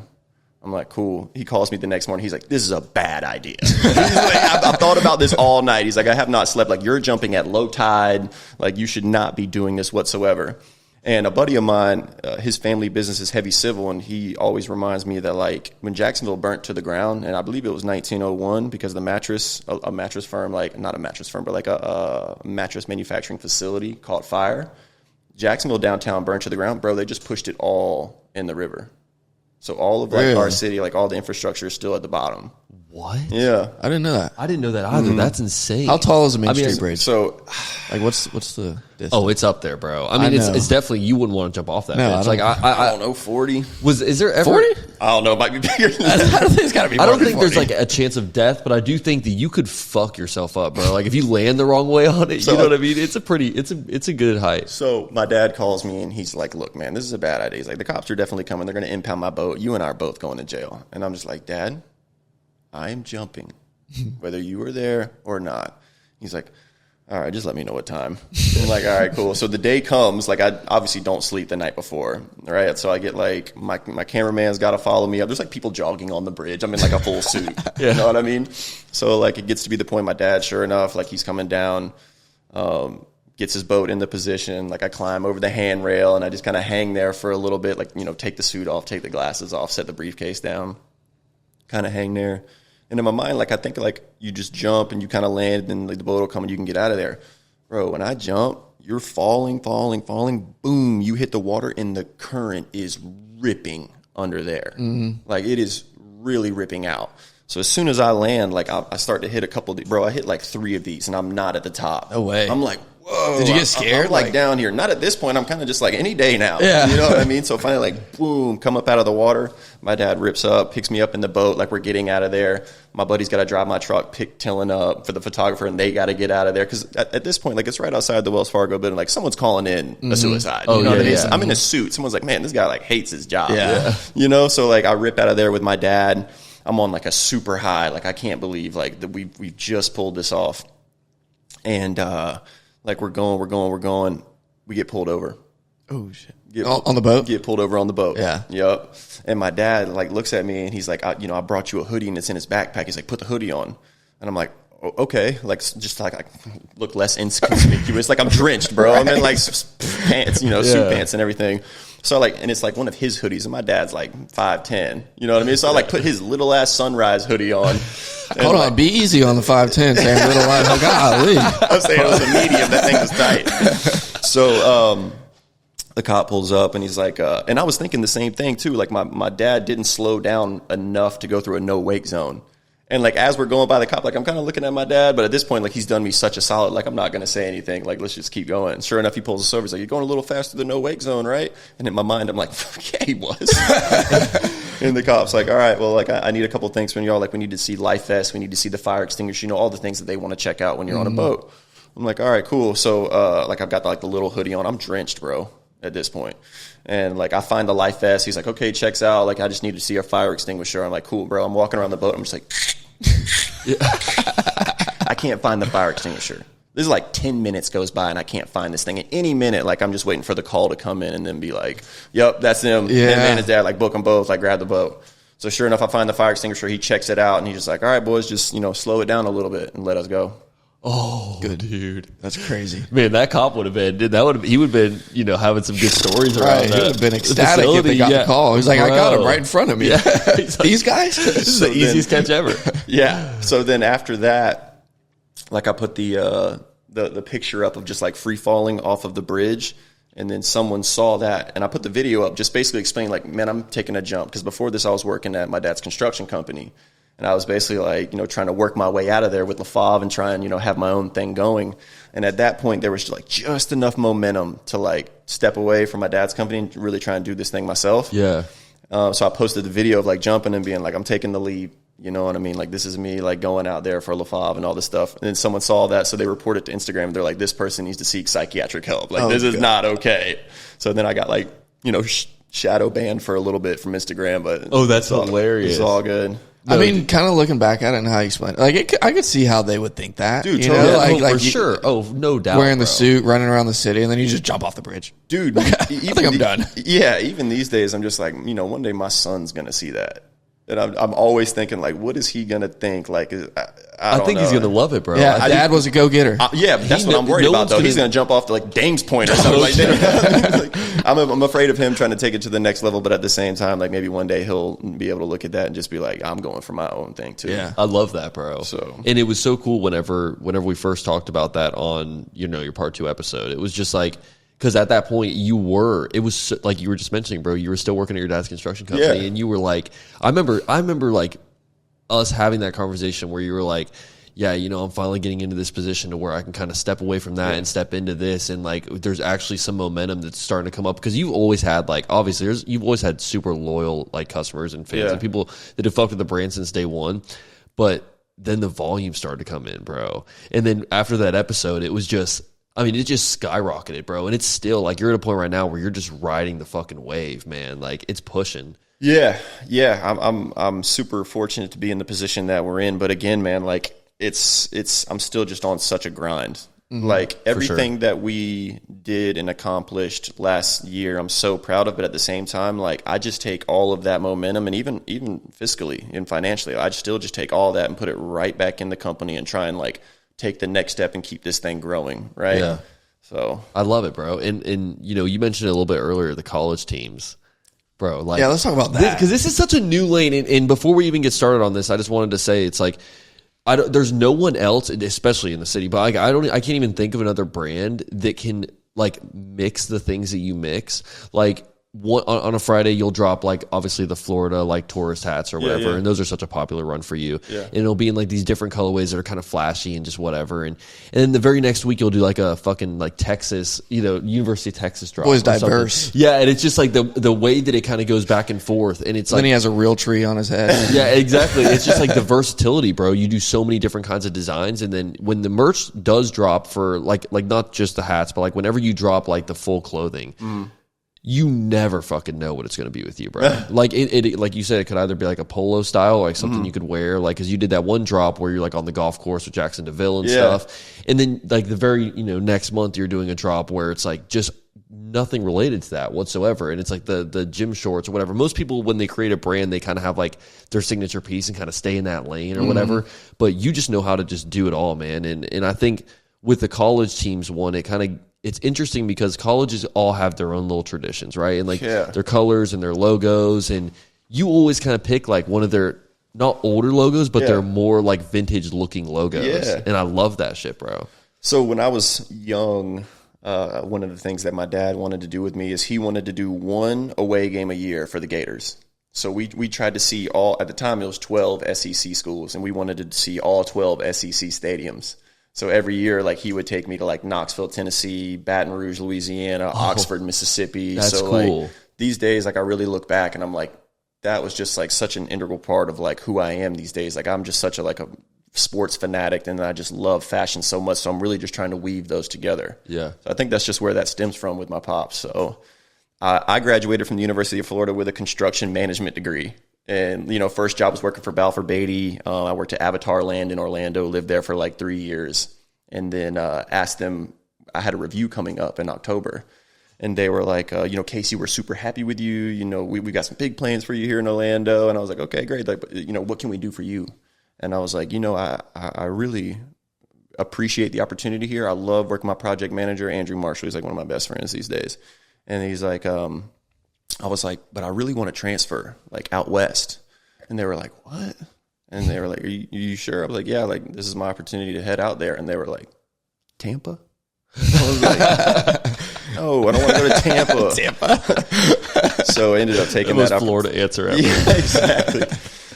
I'm like, cool. He calls me the next morning. He's like, this is a bad idea. He's like, I've thought about this all night. He's like, I have not slept. Like, you're jumping at low tide. Like, you should not be doing this whatsoever. And a buddy of mine, his family business is heavy civil, and he always reminds me that, like, when Jacksonville burnt to the ground, and I believe it was 1901 because the mattress, a mattress firm, like, not a mattress firm, but like a mattress manufacturing facility caught fire. Jacksonville downtown burnt to the ground. Bro, they just pushed it all in the river. So all of like our city, like all the infrastructure is still at the bottom. What? Yeah. I didn't know that. I didn't know that either. That's insane. How tall is a Main Street Bridge? So, like, what's the distance? Oh, it's up there, bro. I mean, it's definitely, you wouldn't want to jump off that bridge. I don't know, 40. Is there ever 40? I don't know. It might be bigger than I that. don't think it's got to be. I don't more think than there's 40. like a chance of death, but I do think that you could fuck yourself up, bro. Like if you land the wrong way on it, you know what I mean? It's a good height. So my dad calls me and he's like, look, man, this is a bad idea. He's like, the cops are definitely coming. They're going to impound my boat. You and I are both going to jail. And I'm just like, Dad, I am jumping, whether you were there or not. He's like, all right, just let me know what time. I'm like, all right, cool. So the day comes, like I obviously don't sleep the night before, right? So I get like, my cameraman's got to follow me up. There's like people jogging on the bridge. I'm in like a full suit. You know what I mean? So like it gets to be the point my dad, sure enough, like he's coming down, gets his boat into position. Like I climb over the handrail and I just kind of hang there for a little bit, like, you know, take the suit off, take the glasses off, set the briefcase down, kind of hang there. And in my mind, like, I think, like, you just jump and you kind of land and then like, the boat will come and you can get out of there. Bro, when I jump, you're falling. Boom, you hit the water and the current is ripping under there. Mm-hmm. Like, it is really ripping out. So as soon as I land, like, I start to hit a couple bro, I hit like 3 of these and I'm not at the top. No way. I'm like, whoa. Did you get scared? I'm like down here. Not at this point. I'm kind of just like any day now. Yeah. You know what I mean? So finally, like, boom, come up out of the water. My dad rips up, picks me up in the boat. Like, we're getting out of there. My buddy's got to drive my truck, pick Tillin up for the photographer, and they got to get out of there. Because at this point, like, it's right outside the Wells Fargo building. Like, someone's calling in a suicide. You know what I mean? Yeah. I'm in a suit. Someone's like, man, this guy, like, hates his job. Yeah. You know? So, like, I rip out of there with my dad. I'm on, like, a super high. Like, I can't believe, like, that we just pulled this off. And, like, we're going. We get pulled over. Oh, shit. On the boat? Get pulled over on the boat. Yeah. Yep. And my dad, like, looks at me, and he's like, I brought you a hoodie, and it's in his backpack. He's like, put the hoodie on. And I'm like, okay. Like, just like I look less inconspicuous. Like, I'm drenched, bro. I'm in, like, pants, you know, suit pants and everything. So, like, and it's, like, one of his hoodies, and my dad's, like, 5'10". You know what I mean? So I, like, put his little-ass Sunrise hoodie on. Hold on. Be easy on the 5'10", saying little life. Oh, golly. I'm saying it was a medium. That thing was tight. So, the cop pulls up and he's like, and I was thinking the same thing too. Like my dad didn't slow down enough to go through a no wake zone. And like, as we're going by the cop, like I'm kind of looking at my dad, but at this point, like he's done me such a solid, like I'm not going to say anything. Like, let's just keep going. Sure enough, he pulls us over. He's like, you're going a little fast through the no wake zone, right? And in my mind, I'm like, yeah, he was. And the cop's like, all right, well, like I need a couple things from y'all. Like we need to see life vests. We need to see the fire extinguisher, you know, all the things that they want to check out when you're on a boat. I'm like, all right, cool. So, like I've got like the little hoodie on. I'm drenched, bro, at this point. And like I find the life vest. He's like, okay, checks out. Like I just need to see our fire extinguisher. I'm like, cool, bro. I'm walking around the boat. I'm just like, I can't find the fire extinguisher. This is like 10 minutes goes by and I can't find this thing. At any minute, like I'm just waiting for the call to come in and then be like, yep, that's him. Yeah. And man, his dad, like book them both, like grab the boat. So sure enough, I find the fire extinguisher. He checks it out and he's just like, all right, boys, just, you know, slow it down a little bit and let us go. Oh, Good. dude. That's crazy. Man, that cop would have been, he would have been, you know, having some good stories around Right. that. He would have been ecstatic if they got the call. He's like, I got him right in front of me. Yeah. He's like, These guys? this is the easiest catch ever. Yeah. So then after that, like I put the picture up of just like free falling off of the bridge. And then someone saw that, and I put the video up, just basically explaining, like, man, I'm taking a jump. Because before this, I was working at my dad's construction company. And I was basically, like, you know, trying to work my way out of there with Favre and try and, you know, have my own thing going. And at that point, there was, like, just enough momentum to, like, step away from my dad's company and really try and do this thing myself. Yeah. So I posted the video of, like, jumping and being like, I'm taking the leap. You know what I mean? Like, this is me, like, going out there for Favre and all this stuff. And then someone saw that, so they reported to Instagram. They're like, this person needs to seek psychiatric help. Like, this is not okay. So then I got, like, you know, shadow banned for a little bit from Instagram. But Oh, that's hilarious. It's all good. I mean, kind of looking back at it and how you explain it, I could see how they would think that. Dude, you totally. know, Yeah, like for sure. Oh, no doubt. wearing the bro. suit, running around the city, and then you just jump off the bridge. Dude, I think I'm done. Yeah, even these days, I'm just like, one day my son's gonna see that, and I'm always thinking like, what is he gonna think? Like, I think he's gonna love it, bro. Yeah, I Dad was a go-getter. Yeah, but that's what I'm worried no about, one's though. He's gonna- going to jump off to, like, Dame's Point or something like that. Like, I'm afraid of him trying to take it to the next level, but at the same time, like, maybe one day he'll be able to look at that and just be like, I'm going for my own thing, too. Yeah. I love that, bro. So- and it was so cool whenever we first talked about that on your part 2 episode. It was just like, because at that point it was so, like you were just mentioning, bro. You were still working at your dad's construction company, Yeah. and you were like, I remember like us having that conversation where you were like, yeah, I'm finally getting into this position to where I can kind of step away from that and step into this. And like, there's actually some momentum that's starting to come up because you've always had like, obviously you've always had super loyal like customers and fans and people that have fucked with the brand since day one. But then the volume started to come in, bro. And then after that episode, it was just, it just skyrocketed, bro. And it's still like, you're at a point right now where you're just riding the fucking wave, man. Like it's pushing. Yeah. I'm super fortunate to be in the position that we're in. But again, man, like, I'm still just on such a grind. Like everything that we did and accomplished last year, I'm so proud of. But at the same time, like I just take all of that momentum and even fiscally and financially, I still just take all that and put it right back in the company and try and like take the next step and keep this thing growing. Right. Yeah. So I love it, bro. And you mentioned it a little bit earlier, the college teams. Bro, like, Yeah, let's talk about that. because this is such a new lane. And before we even get started on this, I just wanted to say it's like, there's no one else, especially in the city, but like, I can't even think of another brand that can like mix the things that you mix. Like on a Friday, you'll drop like obviously the Florida like tourist hats or whatever, and those are such a popular run for you. Yeah. And it'll be in like these different colorways that are kind of flashy and just whatever. And then the very next week, you'll do like a fucking like Texas, University of Texas drop. Boy's or something. diverse. Yeah, and it's just like the way that it kind of goes back and forth, and it's Then like he has a real tree on his head. yeah, exactly. It's just like the versatility, bro. You do so many different kinds of designs, and then when the merch does drop for like not just the hats, but like whenever you drop like the full clothing, you never fucking know what it's going to be with you, bro. Like it, like you said, it could either be like a polo style, or like something you could wear, like because you did that one drop where you're like on the golf course with Jackson DeVille and stuff, and then like the very next month you're doing a drop where it's like just nothing related to that whatsoever, and it's like the gym shorts or whatever. Most people when they create a brand, they kind of have like their signature piece and kind of stay in that lane or whatever. But you just know how to just do it all, man. And I think with the college teams one, it's interesting because colleges all have their own little traditions, right? And like their colors and their logos, and you always kind of pick like one of their not older logos, but they're more like vintage looking logos. Yeah. And I love that shit, bro. So when I was young, one of the things that my dad wanted to do with me is he wanted to do one away game a year for the Gators. So we tried to see at the time it was 12 SEC schools, and we wanted to see all 12 SEC stadiums. So every year, like he would take me to like Knoxville, Tennessee, Baton Rouge, Louisiana, Oxford, Mississippi. That's so cool. like these days, like I really look back and I'm like, that was just like such an integral part of like who I am these days. Like I'm just such a sports fanatic, and I just love fashion so much. So I'm really just trying to weave those together. Yeah. So I think that's just where that stems from with my pops. So I graduated from the University of Florida with a construction management degree. And, first job was working for Balfour Beatty. I worked at Avatar Land in Orlando, lived there for like 3 years. And then asked them, I had a review coming up in October. And they were like, Kasey, we're super happy with you. We got some big plans for you here in Orlando. And I was like, okay, great. Like, what can we do for you? And I was like, I really appreciate the opportunity here. I love working with my project manager, Andrew Marshall. He's like one of my best friends these days. And he's like, I was like, but I really want to transfer like out west. And they were like, what? And they were like, are you sure? I was like, yeah, like this is my opportunity to head out there. And they were like, Tampa? I was like, no, I don't want to go to Tampa. Tampa. So I ended up taking that. Florida answer ever. Yeah, exactly.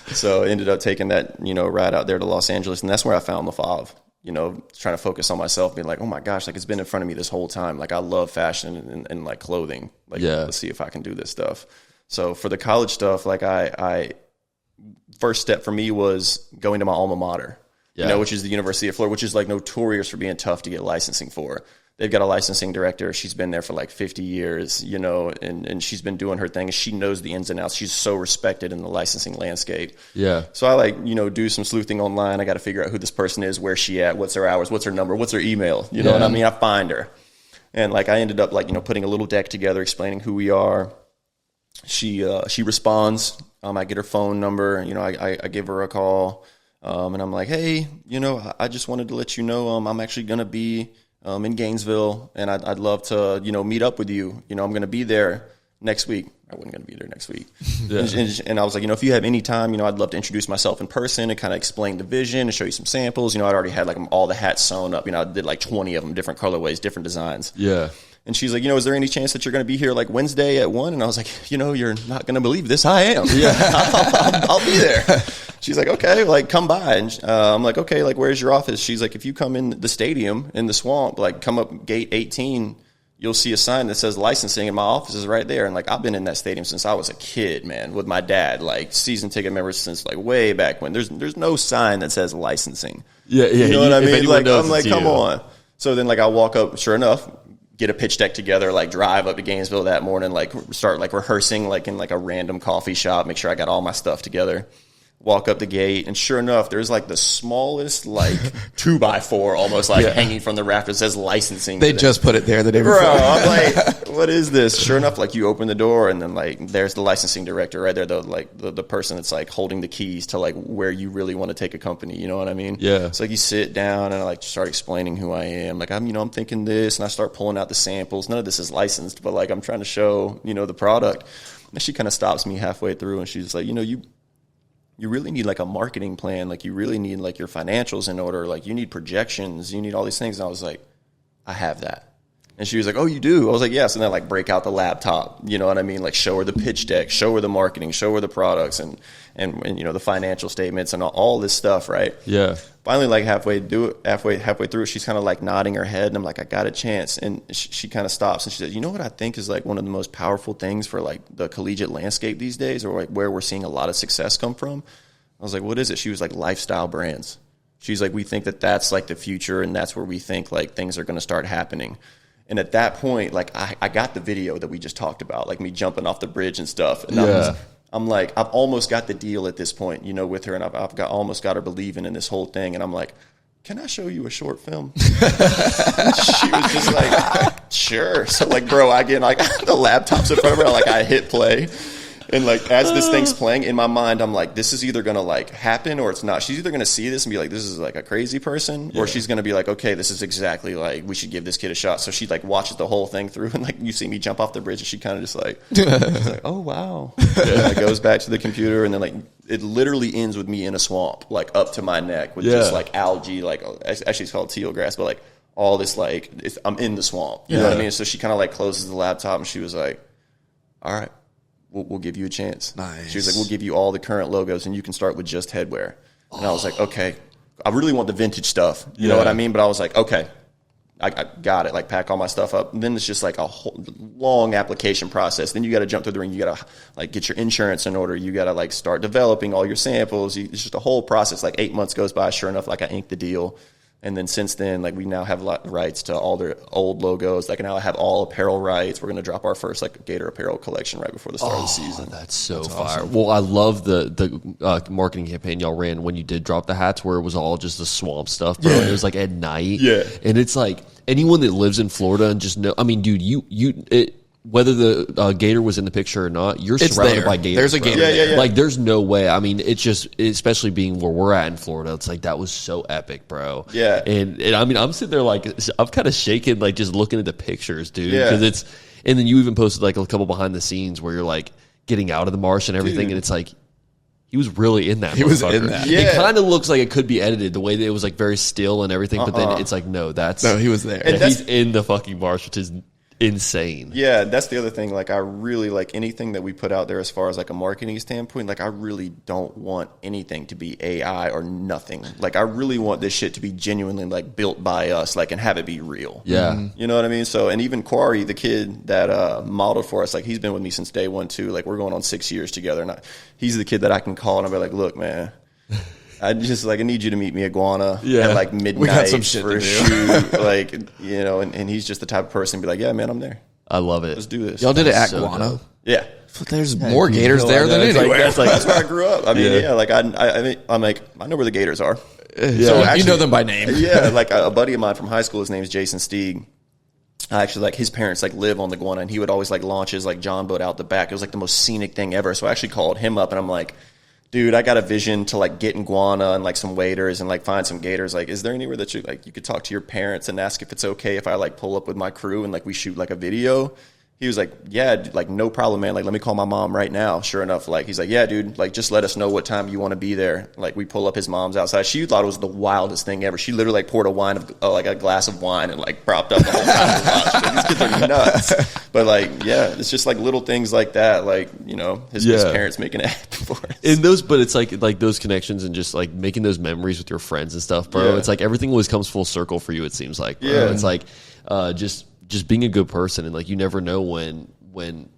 So I ended up taking that, ride out there to Los Angeles. And that's where I found the Favre. Trying to focus on myself, being like, oh my gosh, like it's been in front of me this whole time. Like I love fashion and like clothing. Like, let's see if I can do this stuff. So for the college stuff, like I first step for me was going to my alma mater, which is the University of Florida, which is like notorious for being tough to get licensing for. they've got a licensing director. She's been there for like 50 years, you know, and she's been doing her thing. She knows the ins and outs. She's so respected in the licensing landscape. Yeah. So I like, you know, do some sleuthing online. I got to figure out who this person is, where's she at, what's her hours, what's her number, what's her email. You know what I mean? I find her. And like I ended up like, you know, putting a little deck together explaining who we are. She responds. I get her phone number. You know, I give her a call. And I'm like, hey, you know, I just wanted to let you know I'm actually going to be in Gainesville, and I'd love to, you know, meet up with you. You know, I'm going to be there next week. I wasn't going to be there next week. Yeah. And I was like, you know, if you have any time, you know, I'd love to introduce myself in person and kind of explain the vision and show you some samples. You know, I'd already had like all the hats sewn up. You know, I did like 20 of them, different colorways, different designs. Yeah. And she's like, you know, is there any chance that you're going to be here like Wednesday at 1? And I was like, you know, you're not going to believe this. I am. Yeah. I'll be there. She's like, okay, like come by. And I'm like, okay, like where's your office? She's like, if you come in the stadium in the swamp, like come up gate 18, you'll see a sign that says licensing, and my office is right there. And like I've been in that stadium since I was a kid, man, with my dad, like season ticket member since like way back when. There's no sign that says licensing. Yeah, yeah. You know what I mean? Like I'm like, come you. on. So then like I walk up, sure enough, get a pitch deck together, like drive up to Gainesville that morning, like start like rehearsing like in like a random coffee shop, make sure I got all my stuff together. Walk up the gate, and sure enough, there's like the smallest like 2x4 almost like hanging from the rafters that says licensing. They just put it there the day before. Bro, I'm like, what is this? Sure enough, like you open the door, and then like there's the licensing director right there, the person that's like holding the keys to like where you really want to take a company. You know what I mean? Yeah. So like you sit down and I like start explaining who I am. Like I'm thinking this, and I start pulling out the samples. None of this is licensed, but like I'm trying to show, you know, the product. And she kind of stops me halfway through, and she's like, you know, you really need like a marketing plan. Like you really need like your financials in order. Like you need projections. You need all these things. And I was like, I have that. And she was like, oh, you do? I was like, yes. And then like break out the laptop. You know what I mean? Like show her the pitch deck, show her the marketing, show her the products and you know, the financial statements and all this stuff. Right. Yeah. Finally, like halfway through, she's kind of like nodding her head. And I'm like, I got a chance. And she kind of stops and she said, you know what I think is like one of the most powerful things for like the collegiate landscape these days, or like where we're seeing a lot of success come from? I was like, what is it? She was like, lifestyle brands. She's like, we think that that's like the future, and that's where we think like things are going to start happening. And at that point, like I got the video that we just talked about, like me jumping off the bridge and stuff. And I'm like, I've almost got the deal at this point, you know, with her, and I've almost got her believing in this whole thing. And I'm like, can I show you a short film? She was just like, sure. So like, bro, I get like the laptop's in front of her, like I hit play. And like as this thing's playing in my mind, I'm like, this is either gonna like happen or it's not. She's either gonna see this and be like, this is like a crazy person, or she's gonna be like, okay, this is exactly like we should give this kid a shot. So she like watches the whole thing through, and like you see me jump off the bridge, and she kind of just like, like, oh wow. And like goes back to the computer, and then like it literally ends with me in a swamp, like up to my neck with just like algae, like actually it's called teal grass, but like all this like I'm in the swamp. You know what I mean? So she kind of like closes the laptop, and she was like, all right. We'll give you a chance. Nice. She was like, we'll give you all the current logos, and you can start with just headwear. And I was like, okay. I really want the vintage stuff. You know what I mean? But I was like, okay, I got it. Like, pack all my stuff up. And then it's just like a whole long application process. Then you got to jump through the ring. You got to like get your insurance in order. You got to like start developing all your samples. It's just a whole process. Like 8 months goes by. Sure enough, like I inked the deal. And then since then, like we now have rights to all their old logos. Like now I have all apparel rights. We're going to drop our first like Gator apparel collection right before the start of the season. That's so fire. Awesome. Well, I love the marketing campaign y'all ran when you did drop the hats, where it was all just the swamp stuff, bro. And it was like at night. Yeah. And it's like anyone that lives in Florida and just know, I mean, dude, whether the gator was in the picture or not, you're surrounded by gators. There's a gator. Yeah. Like, there's no way. I mean, it's just, especially being where we're at in Florida, it's like, that was so epic, bro. Yeah. And I mean, I'm sitting there like, I'm kind of shaking, like just looking at the pictures, dude. Because and then you even posted like a couple behind the scenes where you're like getting out of the marsh and everything. Dude. And it's like, he was really in that. He was in that. Yeah. It kind of looks like it could be edited the way that it was like very still and everything. But then it's like, no, he was there. And he's in the fucking marsh, which is insane. Yeah, that's the other thing. Like I really like anything that we put out there as far as like a marketing standpoint. Like I really don't want anything to be AI or nothing. Like I really want this shit to be genuinely like built by us, like, and have it be real. Yeah. You know what I mean? So, and even Quarry, the kid that modeled for us, like he's been with me since day one too. Like we're going on 6 years together, and he's the kid that I can call and I'll be like, look, man, I need you to meet me at Guana Yeah. at like midnight We got some shit for to a do. shoot. Like, you know, and he's just the type of person to be like, yeah, man, I'm there. I love it. Let's do this. Y'all did it at So Guana. dope. Yeah. There's more gators there than It's like- anywhere. that's That's where I grew up. I mean, Yeah. yeah, like I'm like, I know where the gators are. Yeah. So you actually- know them by name. Yeah, like a buddy of mine from high school, his name's Jason Stieg. I actually, like, his parents like live on the Guana, and he would always like launch his like John boat out the back. It was like the most scenic thing ever. So I actually called him up, and I'm like, dude, I got a vision to like get in Guana and like some waders and like find some gators. Like, is there anywhere that you could talk to your parents and ask if it's okay if I like pull up with my crew and like we shoot like a video? He was like, yeah, like, no problem, man. Like, let me call my mom right now. Sure enough, like, he's like, yeah, dude, like, just let us know what time you want to be there. Like, we pull up, his mom's outside. She thought it was the wildest thing ever. She literally, like, poured like a glass of wine and, like, propped up the whole time to watch. Like, these kids are nuts. But, like, yeah, it's just, like, little things like that. Like, you know, his parents making it happen for us. And those, but it's like those connections and just like making those memories with your friends and stuff, bro. Yeah. It's like everything always comes full circle for you. It seems like, bro. Yeah. It's like just being a good person, and like you never know when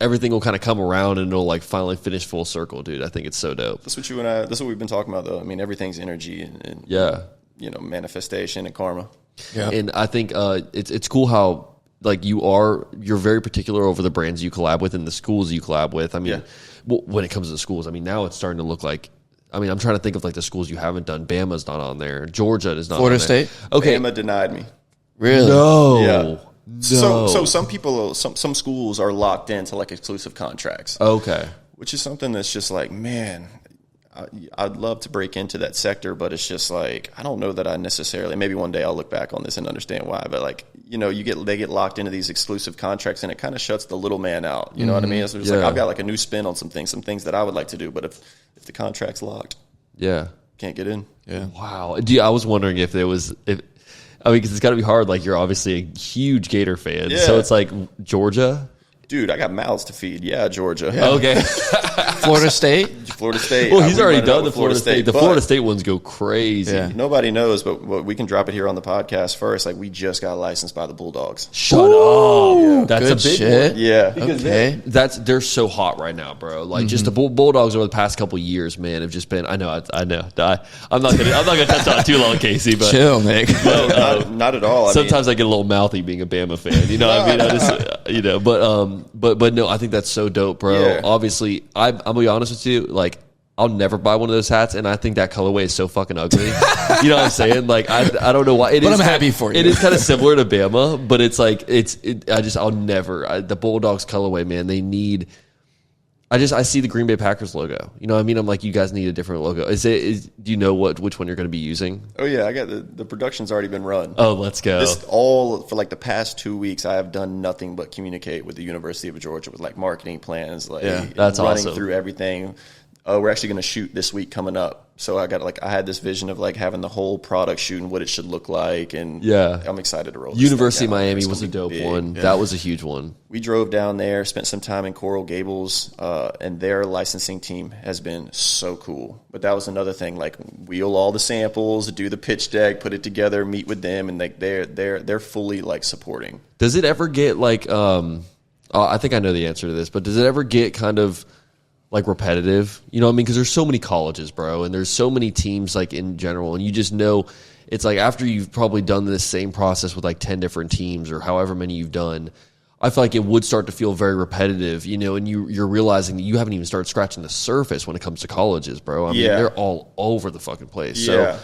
everything will kind of come around and it'll like finally finish full circle, dude. I think it's so dope. That's what we've been talking about, though. I mean, everything's energy and Yeah. you know, manifestation and karma. Yeah. And I think it's cool how like you're very particular over the brands you collab with and the schools you collab with. I mean, when it comes to the schools, I mean, now it's starting to look like, I mean, I'm trying to think of like the schools you haven't done. Bama's not on there. Georgia is not Florida on there. State? Okay. Bama denied me. Really? No. Yeah. No. So some people, some schools are locked into like exclusive contracts, Okay. which is something that's just like, man, I'd love to break into that sector, but it's just like, I don't know that I necessarily, maybe one day I'll look back on this and understand why, but like, you know, they get locked into these exclusive contracts and it kind of shuts the little man out. You know what I mean? So it's like, I've got like a new spin on some things that I would like to do, but if the contract's locked, Yeah. can't get in. Yeah. Wow. I was wondering if there was, because it's got to be hard. Like, you're obviously a huge Gator fan. Yeah. So it's like Georgia. Dude, I got mouths to feed. Yeah, Georgia. Okay. Florida State? Florida State. Well, he's We already run it up done the with Florida State. The but Florida State ones go crazy. Yeah. nobody knows, but we can drop it here on the podcast first. Like, we just got licensed by the Bulldogs. Shut up. That's Good a big shit. one. Yeah. Okay. They're so hot right now, bro. Like just the Bulldogs over the past couple of years, man, have just been. I know. I'm not gonna touch on it too long, Casey. But Chill, Nick. Not at all. sometimes I get a little mouthy being a Bama fan. You know what I mean? I just, but no, I think that's so dope, bro. Yeah. Obviously, I'm gonna be honest with you, like. I'll never buy one of those hats, and I think that colorway is so fucking ugly. You know what I'm saying? Like, I don't know why. But I'm happy for you. It is kind of similar to Bama, but it's like I'll never the Bulldogs colorway, man. They need. I see the Green Bay Packers logo. You know what I mean? I'm like, you guys need a different logo. Do you know which one you're going to be using? Oh yeah, I got the production's already been run. Oh, let's go. This all for like the past 2 weeks, I have done nothing but communicate with the University of Georgia with like marketing plans, like that's running awesome. through everything. We're actually going to shoot this week coming up. So I had this vision of like having the whole product shoot and what it should look like, and I'm excited to roll. This University of thing down. Miami It's was a gonna be dope big. one. Yeah. That was a huge one. We drove down there, spent some time in Coral Gables, and their licensing team has been so cool. But that was another thing, like wheel all the samples, do the pitch deck, put it together, meet with them, and like they're fully like supporting. Does it ever get like I think I know the answer to this, but does it ever get kind of like repetitive? You know what I mean? Because there's so many colleges, bro, and there's so many teams like in general, and you just know it's like after you've probably done this same process with like 10 different teams or however many you've done, I feel like it would start to feel very repetitive, you know, and you're realizing that you haven't even started scratching the surface when it comes to colleges, bro. I mean, they're all over the fucking place. Yeah. So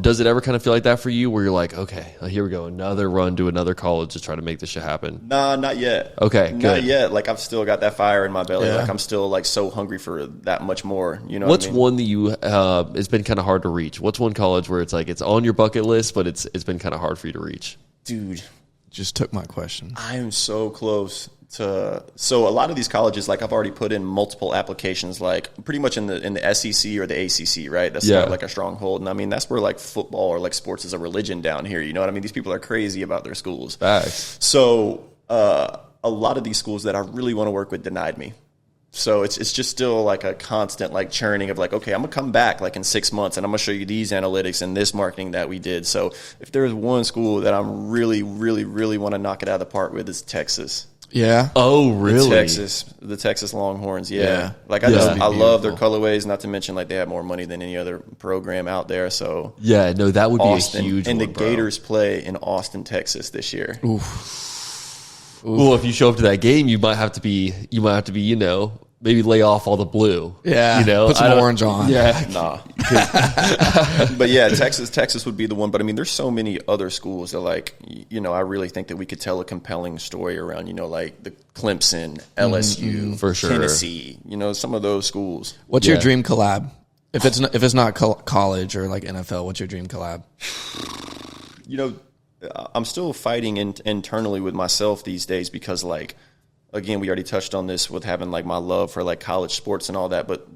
does it ever kind of feel like that for you where you're like, okay, here we go, another run to another college to try to make this shit happen? Nah, not yet. Okay, good. Not yet. Like, I've still got that fire in my belly. Yeah. Like, I'm still like so hungry for that much more. You know What's what I mean? one that you it's been kind of hard to reach? What's one college where it's like it's on your bucket list, but it's been kind of hard for you to reach? Dude, Just took my question. I am so close to. So a lot of these colleges, like I've already put in multiple applications, like pretty much in the SEC or the ACC, right? That's kind of like a stronghold, and I mean that's where like football or like sports is a religion down here. You know what I mean? These people are crazy about their schools. Facts. So a lot of these schools that I really want to work with denied me. So it's just still like a constant like churning of like, okay, I'm gonna come back like in 6 months and I'm gonna show you these analytics and this marketing that we did. So if there's one school that I'm really, really, really want to knock it out of the park with, is Texas. Yeah. Oh, really? The Texas Longhorns. Yeah. Yeah. Like I love their colorways. Not to mention like they have more money than any other program out there. So yeah, no, that would Austin, be a huge and one, the bro. Gators play in Austin, Texas this year. Well, if you show up to that game, you might have to be, you know, maybe lay off all the blue. Yeah. You know, put some orange on. Yeah. Nah. But yeah, Texas would be the one. But I mean, there's so many other schools that like, you know, I really think that we could tell a compelling story around, you know, like the Clemson, LSU, For sure. Tennessee, you know, some of those schools. What's your dream collab? If it's not college or like NFL, what's your dream collab? You know, I'm still fighting internally with myself these days because, like, again, we already touched on this with having, like, my love for, like, college sports and all that, but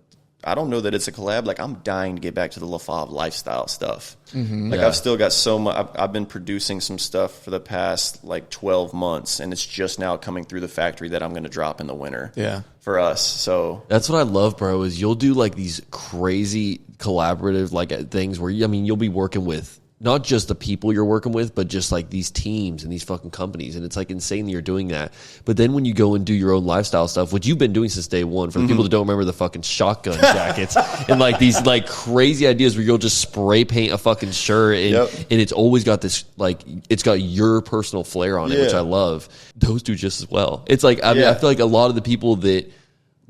I don't know that it's a collab. Like, I'm dying to get back to the LaFave lifestyle stuff. Like, I've still got so much. I've been producing some stuff for the past, like, 12 months, and it's just now coming through the factory that I'm going to drop in the winter for us. So that's what I love, bro, is you'll do, like, these crazy collaborative, like, things where, you'll be working with not just the people you're working with, but just like these teams and these fucking companies. And it's like insane that you're doing that. But then when you go and do your own lifestyle stuff, which you've been doing since day one, for the people that don't remember the fucking shotgun jackets and like these like crazy ideas where you'll just spray paint a fucking shirt and it's always got this, like, it's got your personal flair on it, which I love. Those do just as well. It's like, I mean, I feel like a lot of the people that,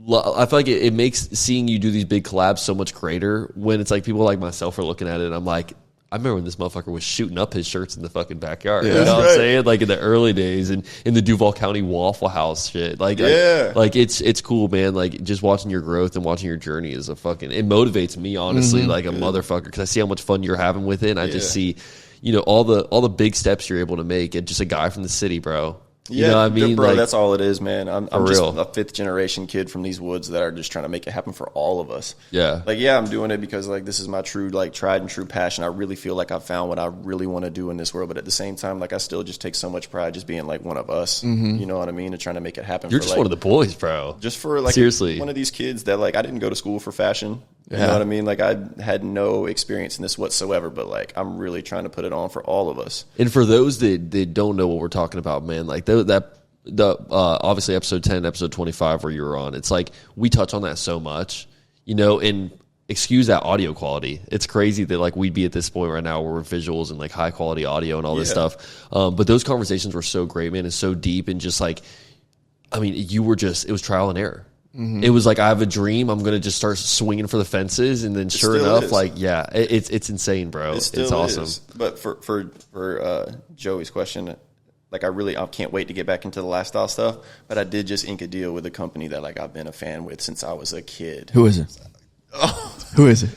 I feel like it makes seeing you do these big collabs so much greater when it's like people like myself are looking at it and I'm like, I remember when this motherfucker was shooting up his shirts in the fucking backyard. You know what I'm saying? Like in the early days and in the Duval County Waffle House shit. Like it's cool, man. Like just watching your growth and watching your journey is it motivates me honestly like a motherfucker because I see how much fun you're having with it and I just see, you know, all the big steps you're able to make and just a guy from the city, bro. You know what I mean? Bro, like, that's all it is, man. I'm just real. a fifth generation kid from these woods that are just trying to make it happen for all of us. Yeah. Like, yeah, I'm doing it because like this is my true, like tried and true passion. I really feel like I've found what I really want to do in this world. But at the same time, like I still just take so much pride just being like one of us. You know what I mean? And trying to make it happen. You're just like, one of the boys, bro. Just for like seriously one of these kids that like I didn't go to school for fashion. You know what I mean? Like I had no experience in this whatsoever, but like I'm really trying to put it on for all of us. And for those that don't know what we're talking about, man, like obviously episode 10, episode 25 where you were on, it's like we touch on that so much, you know, and excuse that audio quality. It's crazy that like we'd be at this point right now where we're visuals and like high quality audio and all this stuff. But those conversations were so great, man, and so deep and just like, I mean, it was trial and error. It was like, I have a dream. I'm going to just start swinging for the fences. And then sure enough, like, yeah, it's insane, bro. It's awesome. Is. But for Joey's question, like I can't wait to get back into the lifestyle stuff. But I did just ink a deal with a company that like I've been a fan with since I was a kid. Who is it? Who is it?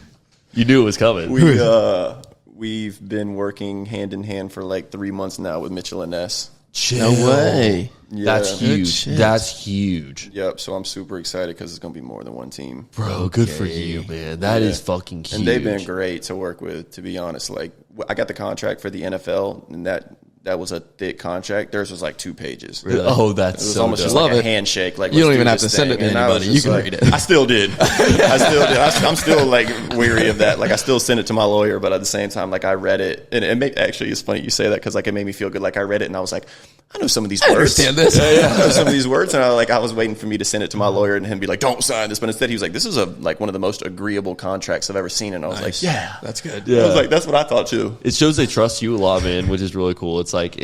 You knew it was coming. We've been working hand in hand for like 3 months now with Mitchell and Ness. No way. Yeah. That's huge. That's huge. Yep. So I'm super excited because it's going to be more than one team. Bro, good for you, man. That is fucking huge. And they've been great to work with, to be honest. Like, I got the contract for the NFL, and that was a thick contract. Theirs was like 2 pages. Really? Oh, that's it was so almost dope. just like a handshake. Like, you don't even have to send it to anybody. You can read it. I still did. I'm still like weary of that. Like, I still sent it to my lawyer, but at the same time, like I read it, and actually it's funny you say that because like it made me feel good. Like I read it and I was like, I know some of these words. I understand this. I know some of these words, and I was waiting for me to send it to my lawyer and him be like, don't sign this. But instead, he was like, this is like one of the most agreeable contracts I've ever seen. And I was like, yeah, that's good. Yeah. I was like, that's what I thought too. It shows they trust you a lot, man, which is really cool. It's like,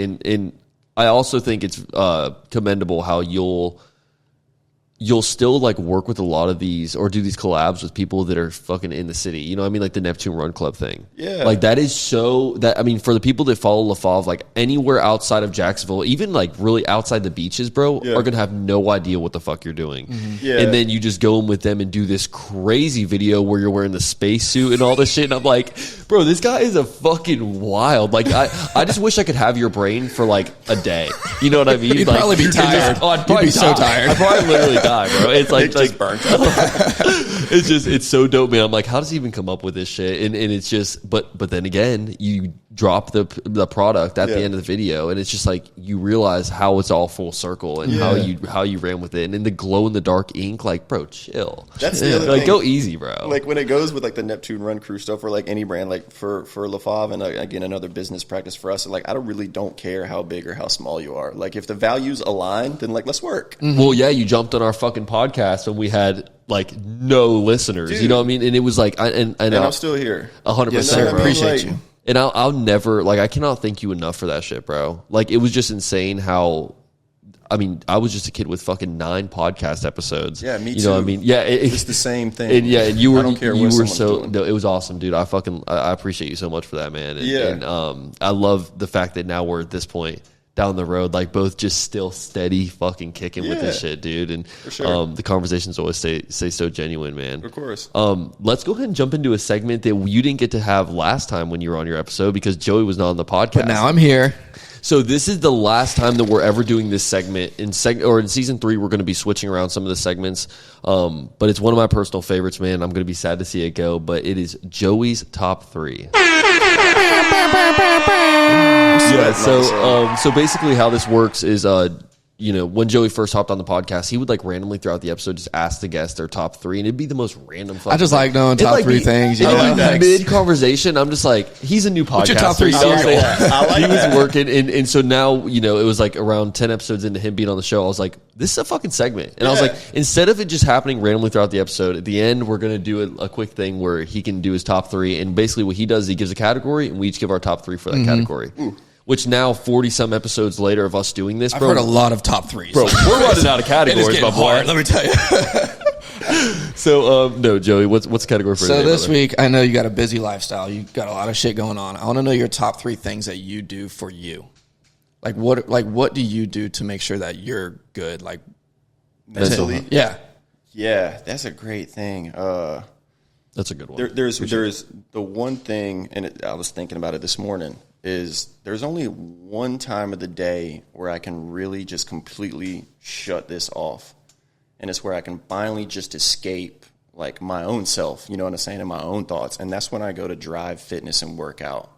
I also think it's commendable how you'll still like work with a lot of these or do these collabs with people that are fucking in the city. You know what I mean? Like the Neptune Run Club thing. Yeah. Like that is I mean, for the people that follow LaFave, like anywhere outside of Jacksonville, even like really outside the beaches, bro, are going to have no idea what the fuck you're doing. Yeah. And then you just go in with them and do this crazy video where you're wearing the spacesuit and all this shit. And I'm like, bro, this guy is a fucking wild. Like I just wish I could have your brain for like a day. You know what I mean? You'd like, probably be tired. I'd probably You'd be so tired. I'd probably literally die, bro. It's like just burnt up. it's so dope, man. I'm like, how does he even come up with this shit? And it's just, but then again, you drop the product at the end of the video, and it's just like you realize how it's all full circle and how you ran with it, and then the glow in the dark ink, like, bro, chill. That's the other like thing. Go easy, bro. Like when it goes with like the Neptune Run Crew stuff, or like any brand, like for Favre, and again another business practice for us. Like I really don't care how big or how small you are. Like if the values align, then like let's work. Well, yeah, you jumped on our fucking podcast when we had like no listeners. Dude. You know what I mean? And it was like, and I'm still here. 100%. Yes, sir. bro. Appreciate you. And I'll never, like, I cannot thank you enough for that shit, bro. Like, it was just insane how, I mean, I was just a kid with fucking 9 podcast episodes. Yeah, me too. You know what I mean? Yeah. It's the same thing. And yeah, and you were, I don't care you what were someone's so, doing. no, it was awesome, dude. I appreciate you so much for that, man. And, Yeah. and I love the fact that now we're at this point down the road, like both just still steady fucking kicking with this shit, dude. And sure. The conversations always stay so genuine, man. Of course. Let's go ahead and jump into a segment that you didn't get to have last time when you were on your episode because Joey was not on the podcast. But now I'm here. So this is the last time that we're ever doing this segment. In season 3, we're going to be switching around some of the segments. But it's one of my personal favorites, man. I'm going to be sad to see it go. But it is Joey's top 3. Yeah. So basically, how this works is, when Joey first hopped on the podcast, he would like randomly throughout the episode just ask the guest their top 3, and it'd be the most random. I just like knowing top 3 things. You know, know? mid conversation, I'm just like, he's a new podcaster. What's your top 3 you know what I'm cereal? saying? I like he was that. working, and so now it was like around 10 episodes into him being on the show. I was like, this is a fucking segment, and I was like, instead of it just happening randomly throughout the episode, at the end we're gonna do a quick thing where he can do his top 3, and basically what he does is he gives a category, and we each give our top 3 for that category. Ooh. Which now, 40-some episodes later of us doing this, bro. I've heard a lot of top 3s. Bro, we're running out of categories, my boy. Hard, let me tell you. So, no, Joey, what's the category for So today, this brother? week, I know you got a busy lifestyle. You got a lot of shit going on. I want to know your top 3 things that you do for you. Like what do you do to make sure that you're good? Like Mentally? Yeah. Yeah, that's a great thing. That's a good one. There's the one thing, and I was thinking about it this morning, is there's only one time of the day where I can really just completely shut this off. And it's where I can finally just escape like my own self, you know what I'm saying, and my own thoughts. And that's when I go to drive, fitness, and workout.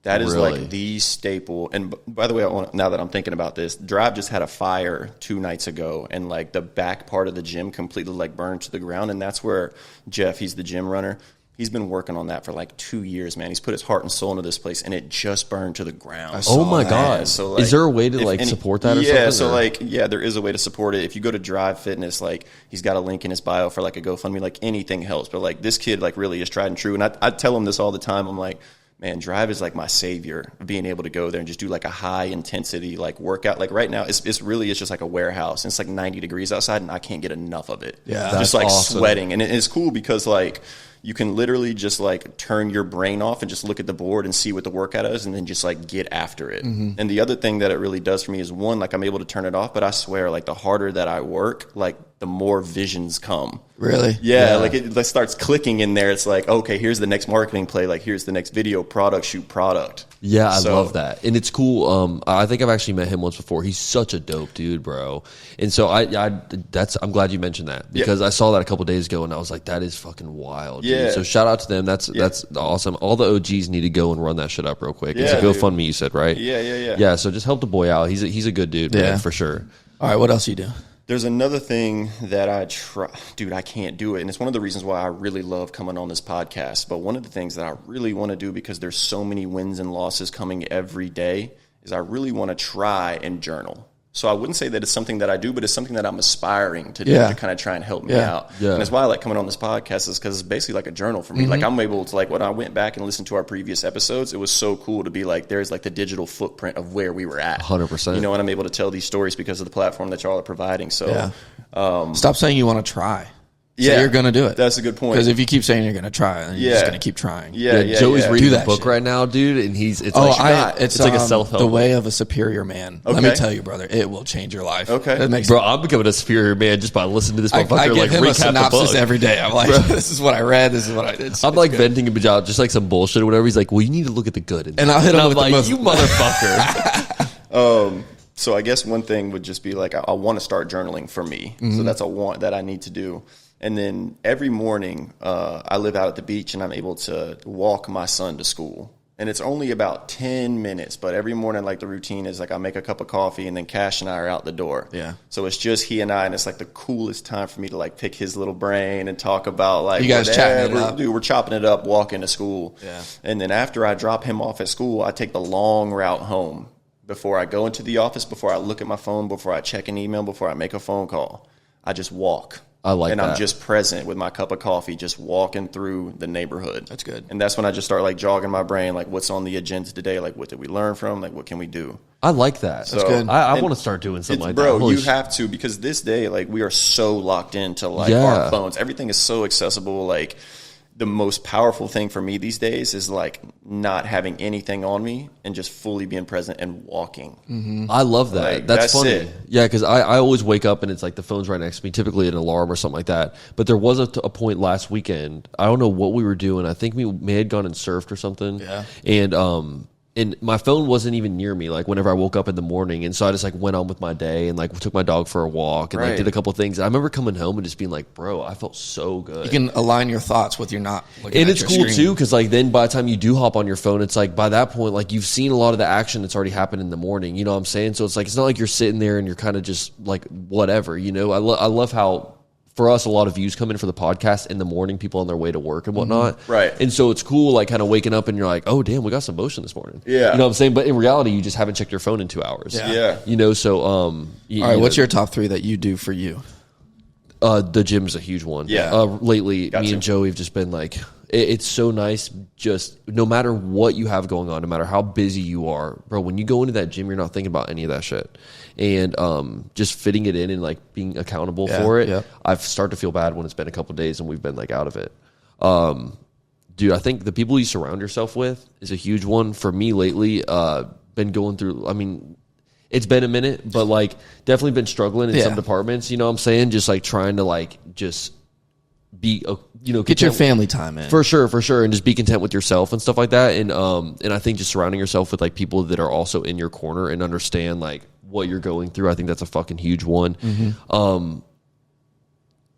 That is Really? like the staple. And by the way, now that I'm thinking about this, Drive just had a fire 2 nights ago, and like the back part of the gym completely like burned to the ground. And that's where Jeff, he's the gym runner, he's been working on that for like 2 years, man. He's put his heart and soul into this place, and it just burned to the ground. Oh my God. So like, is there a way to like support that or something? Yeah, so or? like, yeah, there is a way to support it. If you go to Drive Fitness, like he's got a link in his bio for like a GoFundMe, like anything helps. But like this kid like really is tried and true. And I tell him this all the time. I'm like, man, Drive is like my savior of being able to go there and just do like a high intensity like workout. Like right now, it's just like a warehouse. And it's like 90 degrees outside, and I can't get enough of it. Yeah, just that's like awesome. sweating, and it's cool because like you can literally just like turn your brain off and just look at the board and see what the workout is, and then just like get after it. Mm-hmm. And the other thing that it really does for me is, one, like I'm able to turn it off. But I swear, like the harder that I work, like the more visions come. Really? Yeah, like it starts clicking in there. It's like, okay, here's the next marketing play. Like, here's the next video, product, shoot product. Yeah, I So- love that. And it's cool. I think I've actually met him once before. He's such a dope dude, bro. And so I'm glad you mentioned that, because I saw that a couple days ago and I was like, that is fucking wild. Dude. Yeah. So shout out to them. That's awesome. All the OGs need to go and run that shit up real quick. It's a Yeah, dude. GoFundMe, you said, right? Yeah. Yeah, so just help the boy out. He's a good dude, man, Yeah. for sure. All right, what else you do? There's another thing that I try, dude, I can't do it. And it's one of the reasons why I really love coming on this podcast. But one of the things that I really want to do, because there's so many wins and losses coming every day, is I really want to try and journal. So I wouldn't say that it's something that I do, but it's something that I'm aspiring to do to kind of try and help me out. Yeah. And that's why I like coming on this podcast, is because it's basically like a journal for me. Like I'm able to, like when I went back and listened to our previous episodes, it was so cool to be like, there's like the digital footprint of where we were at. 100%. You know, and I'm able to tell these stories because of the platform that y'all are providing. So Stop saying you want to try. Say Yeah, you're going to do it. That's a good point. Because if you keep saying you're going to try, then you're just Yeah. going to keep trying. Joey's Do reading the that book shit. right now, dude, and it's Oh, like it's like a self-help The book. Way of a Superior Man. Let me Okay. tell you, brother, it will change your life. Okay. It makes Bro, I'm becoming a superior man just by listening to this I motherfucker give like him a recap the synopsis book. every day. I'm like, this is what I read. This is what I did. I'm like venting about just like some bullshit or whatever. He's like, well, you need to look at the good. In And I'll hit him I'm with the like, most- you motherfucker. So I guess one thing would just be like, I want to start journaling for me. So that's a want that I need to do. And then every morning, I live out at the beach, and I'm able to walk my son to school. And it's only about 10 minutes, but every morning, like, the routine is, like, I make a cup of coffee, and then Cash and I are out the door. Yeah. So it's just he and I, and it's, like, the coolest time for me to, like, pick his little brain and talk about, like, you guys chatting it up. Dude, we're chopping it up, walking to school. Yeah. And then after I drop him off at school, I take the long route home before I go into the office, before I look at my phone, before I check an email, before I make a phone call. I just walk. I like that. And I'm just present with my cup of coffee, just walking through the neighborhood. That's good. And that's when I just start, like, jogging my brain, like, what's on the agenda today? Like, what did we learn from? Like, what can we do? I like that. That's good. I want to start doing something like that. Bro, you have to, because this day, like, we are so locked into, like, our phones. Everything is so accessible. Like, the most powerful thing for me these days is, like, not having anything on me and just fully being present and walking. Mm-hmm. I love that. Like, that's funny. it. Yeah, because I always wake up and it's like the phone's right next to me, typically an alarm or something like that. But there was a point last weekend. I don't know what we were doing. I think we may have gone and surfed or something. Yeah. And my phone wasn't even near me, like, whenever I woke up in the morning. And so I just, like, went on with my day and, like, took my dog for a walk and, like, did a couple things. I remember coming home and just being like, bro, I felt so good. You can align your thoughts with you're not looking and at it's your cool, screen. too, because, like, then by the time you do hop on your phone, it's like, by that point, like, you've seen a lot of the action that's already happened in the morning. You know what I'm saying? So it's like, it's not like you're sitting there and you're kind of just, like, whatever, you know? I love how, for us, a lot of views come in for the podcast in the morning, people on their way to work and whatnot. Right. And so it's cool, like, kind of waking up and you're like, oh, damn, we got some motion this morning. Yeah. You know what I'm saying? But in reality, you just haven't checked your phone in 2 hours. Yeah. You know, so, All right, what's your top 3 that you do for you? the gym is a huge one. Yeah. Lately, Gotcha. me and Joey have just been like, it's so nice. Just no matter what you have going on, no matter how busy you are, bro, when you go into that gym, you're not thinking about any of that shit. And just fitting it in and like being accountable for it. Yeah. I've started to feel bad when it's been a couple of days and we've been like out of it. Dude, I think the people you surround yourself with is a huge one for me lately. Been going through, I mean, it's been a minute, but like definitely been struggling in some departments, you know what I'm saying? Just like trying to like just be, you know, get your family time in. For sure. And just be content with yourself and stuff like that. And I think just surrounding yourself with like people that are also in your corner and understand like what you're going through. I think that's a fucking huge one. Mm-hmm.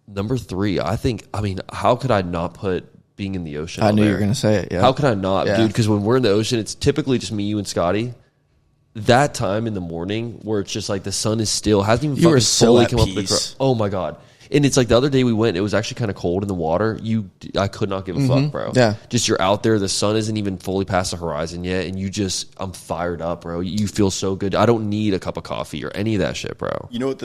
Number 3, I mean, how could I not put being in the ocean? I knew you were going to say it. Yeah. How could I not, dude? Because when we're in the ocean, it's typically just me, you, and Scotty. That time in the morning where it's just like the sun is still, hasn't even fucking fully come up the crowd. Oh my God. And it's like the other day we went, it was actually kind of cold in the water. I could not give a fuck, bro. Yeah. Just you're out there, the sun isn't even fully past the horizon yet, and I'm fired up, bro. You feel so good. I don't need a cup of coffee or any of that shit, bro. You know what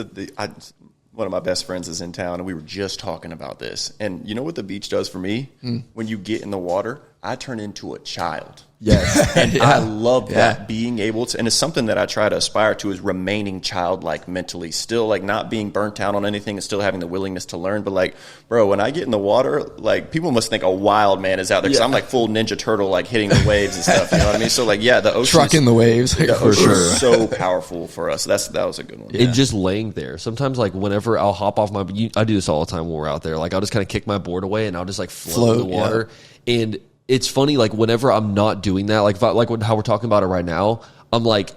one of my best friends is in town, and we were just talking about this. And you know what the beach does for me? When you get in the water, I turn into a child. Yes. And I love that, being able to, and it's something that I try to aspire to, is remaining childlike mentally, still like not being burnt out on anything and still having the willingness to learn. But like, bro, when I get in the water, like people must think a wild man is out there because I'm like full Ninja Turtle, like hitting the waves and stuff. You know what I mean? So like, yeah, the ocean, trucking the waves, the ocean is so powerful for us. That was a good one. And just laying there. Sometimes like whenever I'll hop off I do this all the time when we're out there. Like I'll just kind of kick my board away and I'll just like float in the water. And it's funny, like whenever I'm not doing that, like how we're talking about it right now, I'm like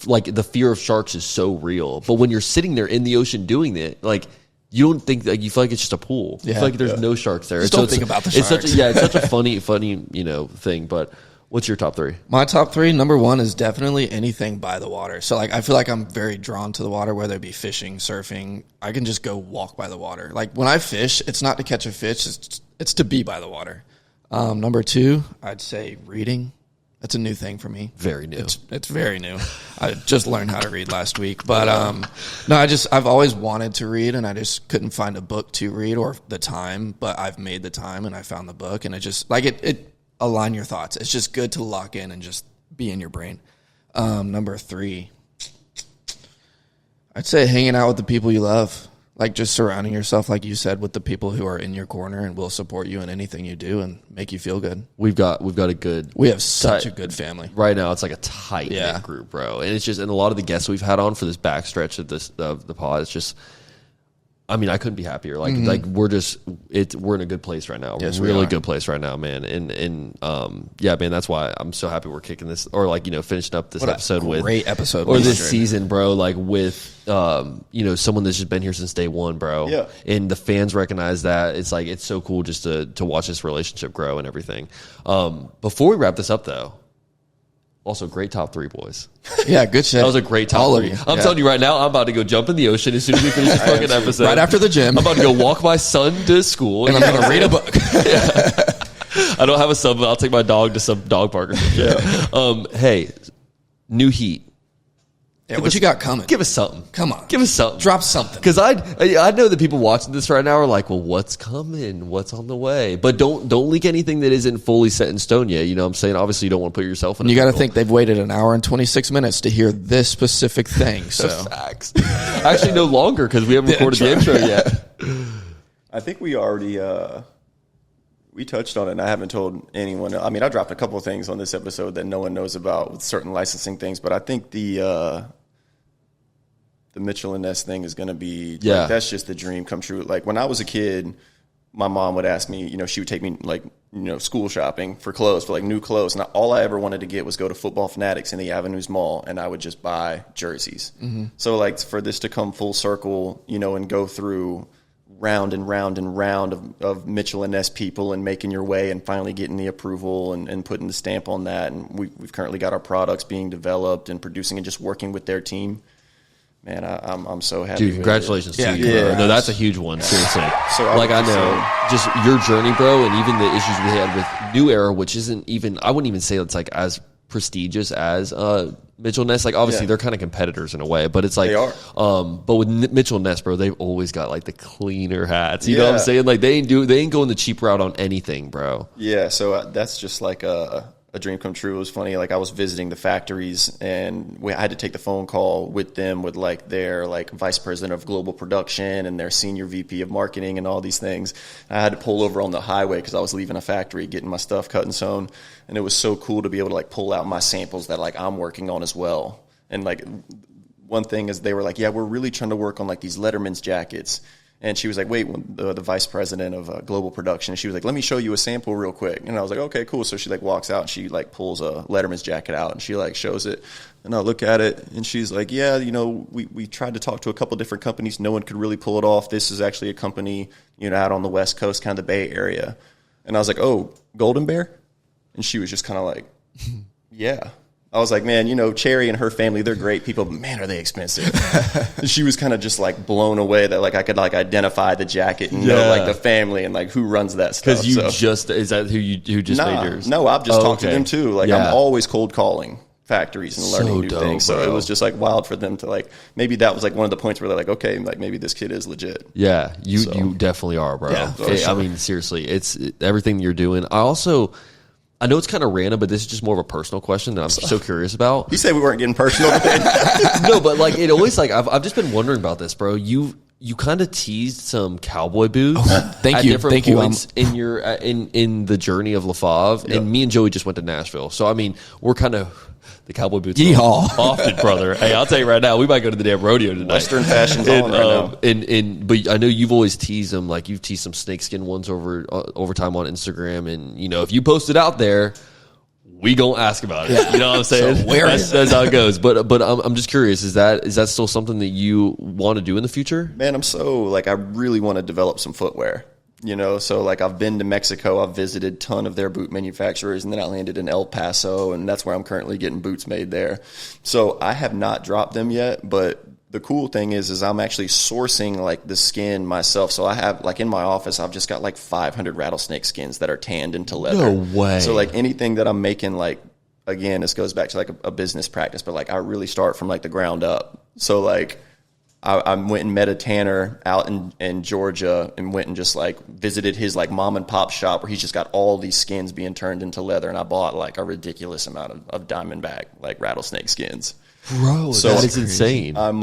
the fear of sharks is so real. But when you're sitting there in the ocean doing it, like you don't think that, you feel like it's just a pool. You feel like there's no sharks there. Just don't think about the sharks. It's such a funny, you know, thing. But what's your top 3? My top 3, number 1 is definitely anything by the water. So like I feel like I'm very drawn to the water, whether it be fishing, surfing. I can just go walk by the water. Like when I fish, it's not to catch a fish, it's to be by the water. Number 2, I'd say reading. That's a new thing for me. Very new. It's very new. I just learned how to read last week. But no, I've always wanted to read, and I just couldn't find a book to read or the time. But I've made the time, and I found the book, and it just like it align your thoughts. It's just good to lock in and just be in your brain. Number 3, I'd say hanging out with the people you love. Like just surrounding yourself, like you said, with the people who are in your corner and will support you in anything you do and make you feel good. We have such a good family right now. It's like a tight knit group, bro. And it's just, and a lot of the guests we've had on for this backstretch of the pod, it's just, I mean, I couldn't be happier. Like we're in a good place right now. Yes, We're in a we really are. good place right now, man. And yeah, man, that's why I'm so happy we're kicking this, or like, finishing up this episode with great episode, or this 100. season, bro. Like with someone that's just been here since day one, bro. Yeah. And the fans recognize that. It's like it's so cool just to watch this relationship grow and everything. Before we wrap this up, though. Also, great top 3, boys. Yeah, good shit. That was a great top All of 3. you. I'm telling you right now, I'm about to go jump in the ocean as soon as we finish this fucking episode. Right after the gym. I'm about to go walk my son to school. And I'm going to read a book. I don't have a son, but I'll take my dog to some dog park or some shit. Hey, new heat. Yeah, what you got coming? Give us something. Come on. Give us something. Drop something. Because I know that people watching this right now are like, well, what's coming? What's on the way? But don't leak anything that isn't fully set in stone yet. You know what I'm saying? Obviously, you don't want to put yourself in a You got to pickle. think they've waited an hour and 26 minutes to hear this specific thing. So Facts. Actually, no longer because we haven't recorded the intro yet. I think we already we touched on it, and I haven't told anyone. I mean, I dropped a couple of things on this episode that no one knows about with certain licensing things, but I think the Mitchell and Ness thing is going to be like, that's just the dream come true. Like when I was a kid, my mom would ask me, she would take me like, school shopping for clothes, for like new clothes. And all I ever wanted to get was go to Football Fanatics in the Avenues Mall, and I would just buy jerseys. Mm-hmm. So like for this to come full circle, and go through round and round and round of Mitchell and Ness people and making your way and finally getting the approval and putting the stamp on that. And we've currently got our products being developed and producing and just working with their team. Man, I'm so happy. Dude, congratulations to you, bro. Yeah. No, that's a huge one, seriously. So I know, just your journey, bro, and even the issues we had with New Era, which isn't even, I wouldn't even say it's like as prestigious as Mitchell Ness. Like, obviously, they're kind of competitors in a way, but it's like, They are. But with Mitchell Ness, bro, they've always got like the cleaner hats. You know what I'm saying? Like, they ain't going the cheap route on anything, bro. Yeah, so that's just like a dream come true. It was funny. Like I was visiting the factories, and I had to take the phone call with them, with like their like vice president of global production and their senior VP of marketing and all these things. I had to pull over on the highway because I was leaving a factory, getting my stuff cut and sewn, and it was so cool to be able to like pull out my samples that like I'm working on as well. And like one thing is they were like, yeah, we're really trying to work on like these Letterman's jackets. And she was like, wait, the vice president of global production, she was like, let me show you a sample real quick. And I was like, okay, cool. So she like walks out and she like pulls a Letterman's jacket out and she like shows it. And I look at it and she's like, yeah, we tried to talk to a couple different companies. No one could really pull it off. This is actually a company, out on the West Coast, kind of the Bay Area. And I was like, oh, Golden Bear? And she was just kind of like, yeah. I was like, man, Cherry and her family, they're great people, but man, are they expensive. She was kind of just like blown away that like I could like identify the jacket and know like the family and like who runs that stuff. Because is that who just made yours? No, I've just talked to them too. Like I'm always cold calling factories and learning new things. So it was just like wild for them to like, maybe that was like one of the points where they're like, okay, like maybe this kid is legit. Yeah, you definitely are, bro. Yeah, for sure. I mean, seriously, it's everything you're doing. I know it's kind of random, but this is just more of a personal question that I'm so curious about. You said we weren't getting personal. No, but like it always like I've just been wondering about this, bro. You kind of teased some cowboy boots. Thank you. Points in your in the journey of LaFave, and me and Joey just went to Nashville. So I mean, we're kind of the cowboy boots. Yeehaw. Often, brother. Hey, I'll tell you right now, we might go to the damn rodeo tonight. Western fashion's on right now. But I know you've always teased them, like you've teased some snakeskin ones over time on Instagram, and if you post it out there, we gonna ask about it. Yeah. You know what I'm saying? So where that's how it goes. But I'm just curious, is that still something that you want to do in the future? Man, I'm so like I really want to develop some footwear. So like I've been to Mexico, I've visited a ton of their boot manufacturers, and then I landed in El Paso, and that's where I'm currently getting boots made there. So I have not dropped them yet, but the cool thing is I'm actually sourcing like the skin myself. So I have like in my office, I've just got like 500 rattlesnake skins that are tanned into leather. No way. So like anything that I'm making, like, again, this goes back to like a business practice, but like I really start from like the ground up. So like I went and met a tanner out in Georgia and went and just like visited his like mom and pop shop where he's just got all these skins being turned into leather. And I bought like a ridiculous amount of diamondback, like rattlesnake skins. Bro, So that is insane. I'm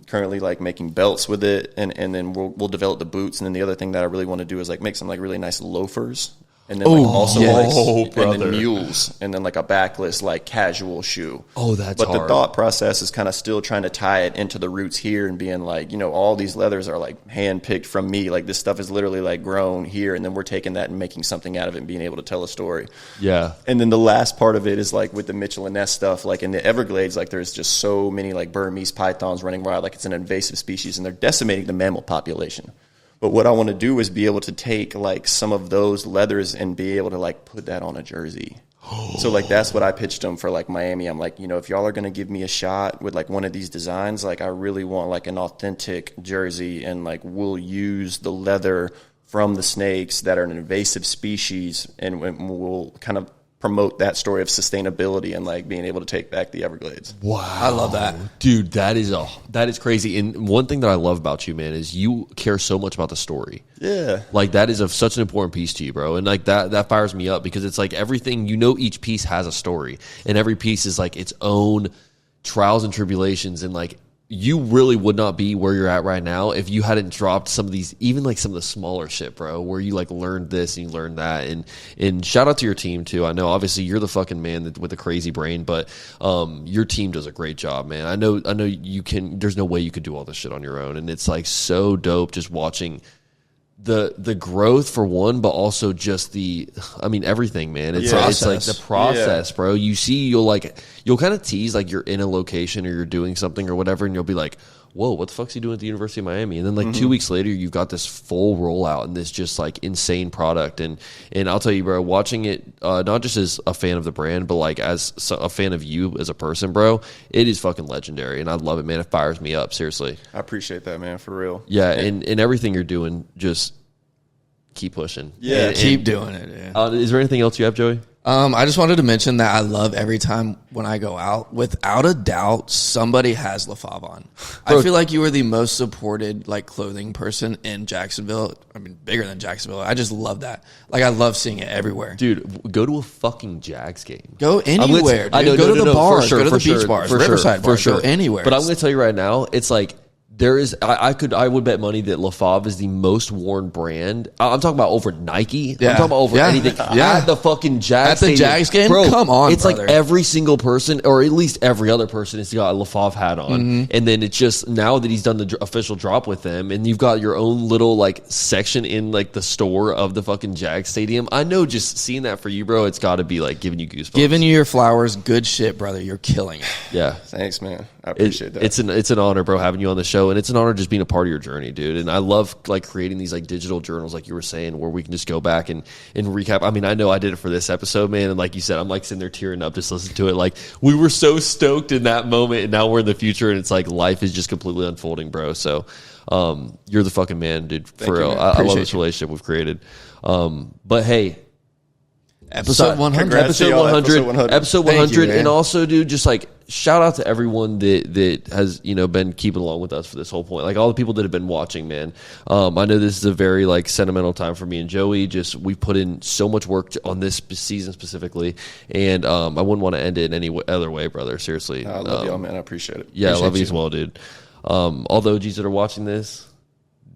currently like making belts with it, and then we'll develop the boots. And then the other thing that I really want to do is like make some like really nice loafers. And then like also yes. like, and brother. then mules, and then like a backless like casual shoe. Oh, that's But hard. the thought process is kind of still trying to tie it into the roots here and being like, you know, all these leathers are like hand picked from me. Like this stuff is literally like grown here, and then we're taking that and making something out of it and being able to tell a story. Yeah. And then the last part of it is like with the Mitchell and Ness stuff, like in the Everglades, like there's just so many like Burmese pythons running wild, like it's an invasive species, and they're decimating the mammal population. But what I want to do is be able to take like some of those leathers and be able to like put that on a jersey. So like that's what I pitched them for like Miami. I'm like, you know, if y'all are going to give me a shot with like one of these designs, like I really want like an authentic jersey, and like we'll use the leather from the snakes that are an invasive species, and we'll kind of promote that story of sustainability and like being able to take back the Everglades. Wow. I love that. Dude, that is crazy. And one thing that I love about you, man, is you care so much about the story. Yeah. Like that is such an important piece to you, bro. And like that fires me up, because it's like everything, you know, each piece has a story, and every piece is like its own trials and tribulations, and like you really would not be where you're at right now if you hadn't dropped some of these, even like some of the smaller shit, bro, where you like learned this and you learned that. And shout out to your team too. I know obviously you're the fucking man with the crazy brain, but your team does a great job, man. I know you can, there's no way you could do all this shit on your own. And it's like so dope just watching the growth for one, but also just everything, man. It's Process. like the process, bro. You see, you'll kind of tease like you're in a location or you're doing something or whatever, and you'll be like, whoa, what the fuck's he doing at the University of Miami? And then like 2 weeks later, you've got this full rollout and this just like insane product. And I'll tell you, bro, watching it, not just as a fan of the brand, but like as a fan of you as a person, bro, it is fucking legendary. And I love it, man. It fires me up, seriously. I appreciate that, man, for real. Yeah, and everything you're doing, just keep pushing. Yeah, Keep doing it. Yeah. Is there anything else you have, Joey? I just wanted to mention that I love every time when I go out, without a doubt, somebody has LaFave on. Bro, I feel like you are the most supported like clothing person in Jacksonville. I mean, bigger than Jacksonville. I just love that. Like I love seeing it everywhere. Dude, go to a fucking Jags game. Go anywhere. Dude. Go to the bars. Go to the beach bars. Riverside bars. Go anywhere. But I'm going to tell you right now, it's like there is. I would bet money that LaFave is the most worn brand. I'm talking about over Nike. Yeah. I'm talking about over anything. Yeah. At the fucking Jags. At the Jags game? Bro, Come on, it's brother. like every single person, or at least every other person, has got a LaFave hat on. And then it's just now that he's done the official drop with them, and you've got your own little like section in like the store of the fucking Jags stadium. I know, just seeing that for you, bro, it's got to be like giving you goosebumps. Giving you your flowers. Good shit, brother. You're killing it. Yeah. Thanks, man. I appreciate that. It's an honor, bro, having you on the show, and it's an honor just being a part of your journey, dude. And I love like creating these like digital journals, like you were saying, where we can just go back and recap. I mean, I know I did it for this episode, man, and like you said, I'm like sitting there tearing up just listening to it. Like we were so stoked in that moment, and now we're in the future, and it's like life is just completely unfolding, bro. So you're the fucking man, dude. For real, I love this relationship we've created. But hey. Episode 100. Episode 100. Episode 100. You, and also, dude, just like shout out to everyone that has, you know, been keeping along with us for this whole point. Like all the people that have been watching, man. I know this is a very like sentimental time for me and Joey. Just we put in so much work on this season specifically, and I wouldn't want to end it in any other way, brother. Seriously. I love y'all, man. I appreciate it. Yeah, Appreciate I love you as well, dude. All the OGs that are watching this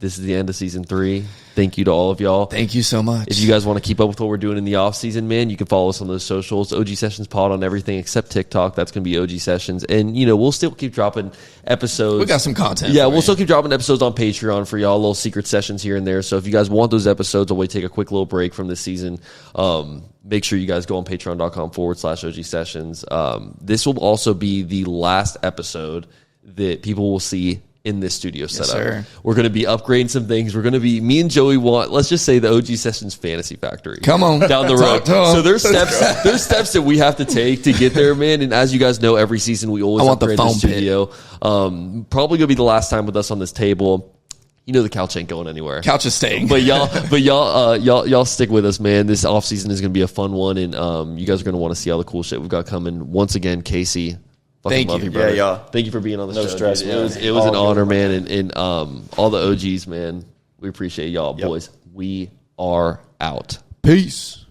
is the end of season 3. Thank you to all of y'all. Thank you so much. If you guys want to keep up with what we're doing in the off season, man, you can follow us on those socials. OG Sessions Pod on everything except TikTok. That's going to be OG Sessions. And, you know, we'll still keep dropping episodes. We got some content. Yeah, we'll still keep dropping episodes on Patreon for y'all, little secret sessions here and there. So if you guys want those episodes, while we take a quick little break from this season, make sure you guys go on patreon.com/OG Sessions. This will also be the last episode that people will see in this studio setup. Sir. We're going to be upgrading some things. We're going to be, me and Joey want, let's just say the OG Sessions Fantasy Factory. Come on. Down the road. Talk. So there's steps that we have to take to get there, man. And as you guys know, every season we always upgrade the studio. Probably going to be the last time with us on this table. You know the couch ain't going anywhere. Couch is staying. But y'all stick with us, man. This off season is going to be a fun one, and you guys are going to want to see all the cool shit we've got coming. Once again, Kasey, Thank love you. brother. Yeah, y'all. Thank you for being on the show. stress, dude. man. It was an honor, man. And all the OGs, man. We appreciate y'all, boys. We are out. Peace.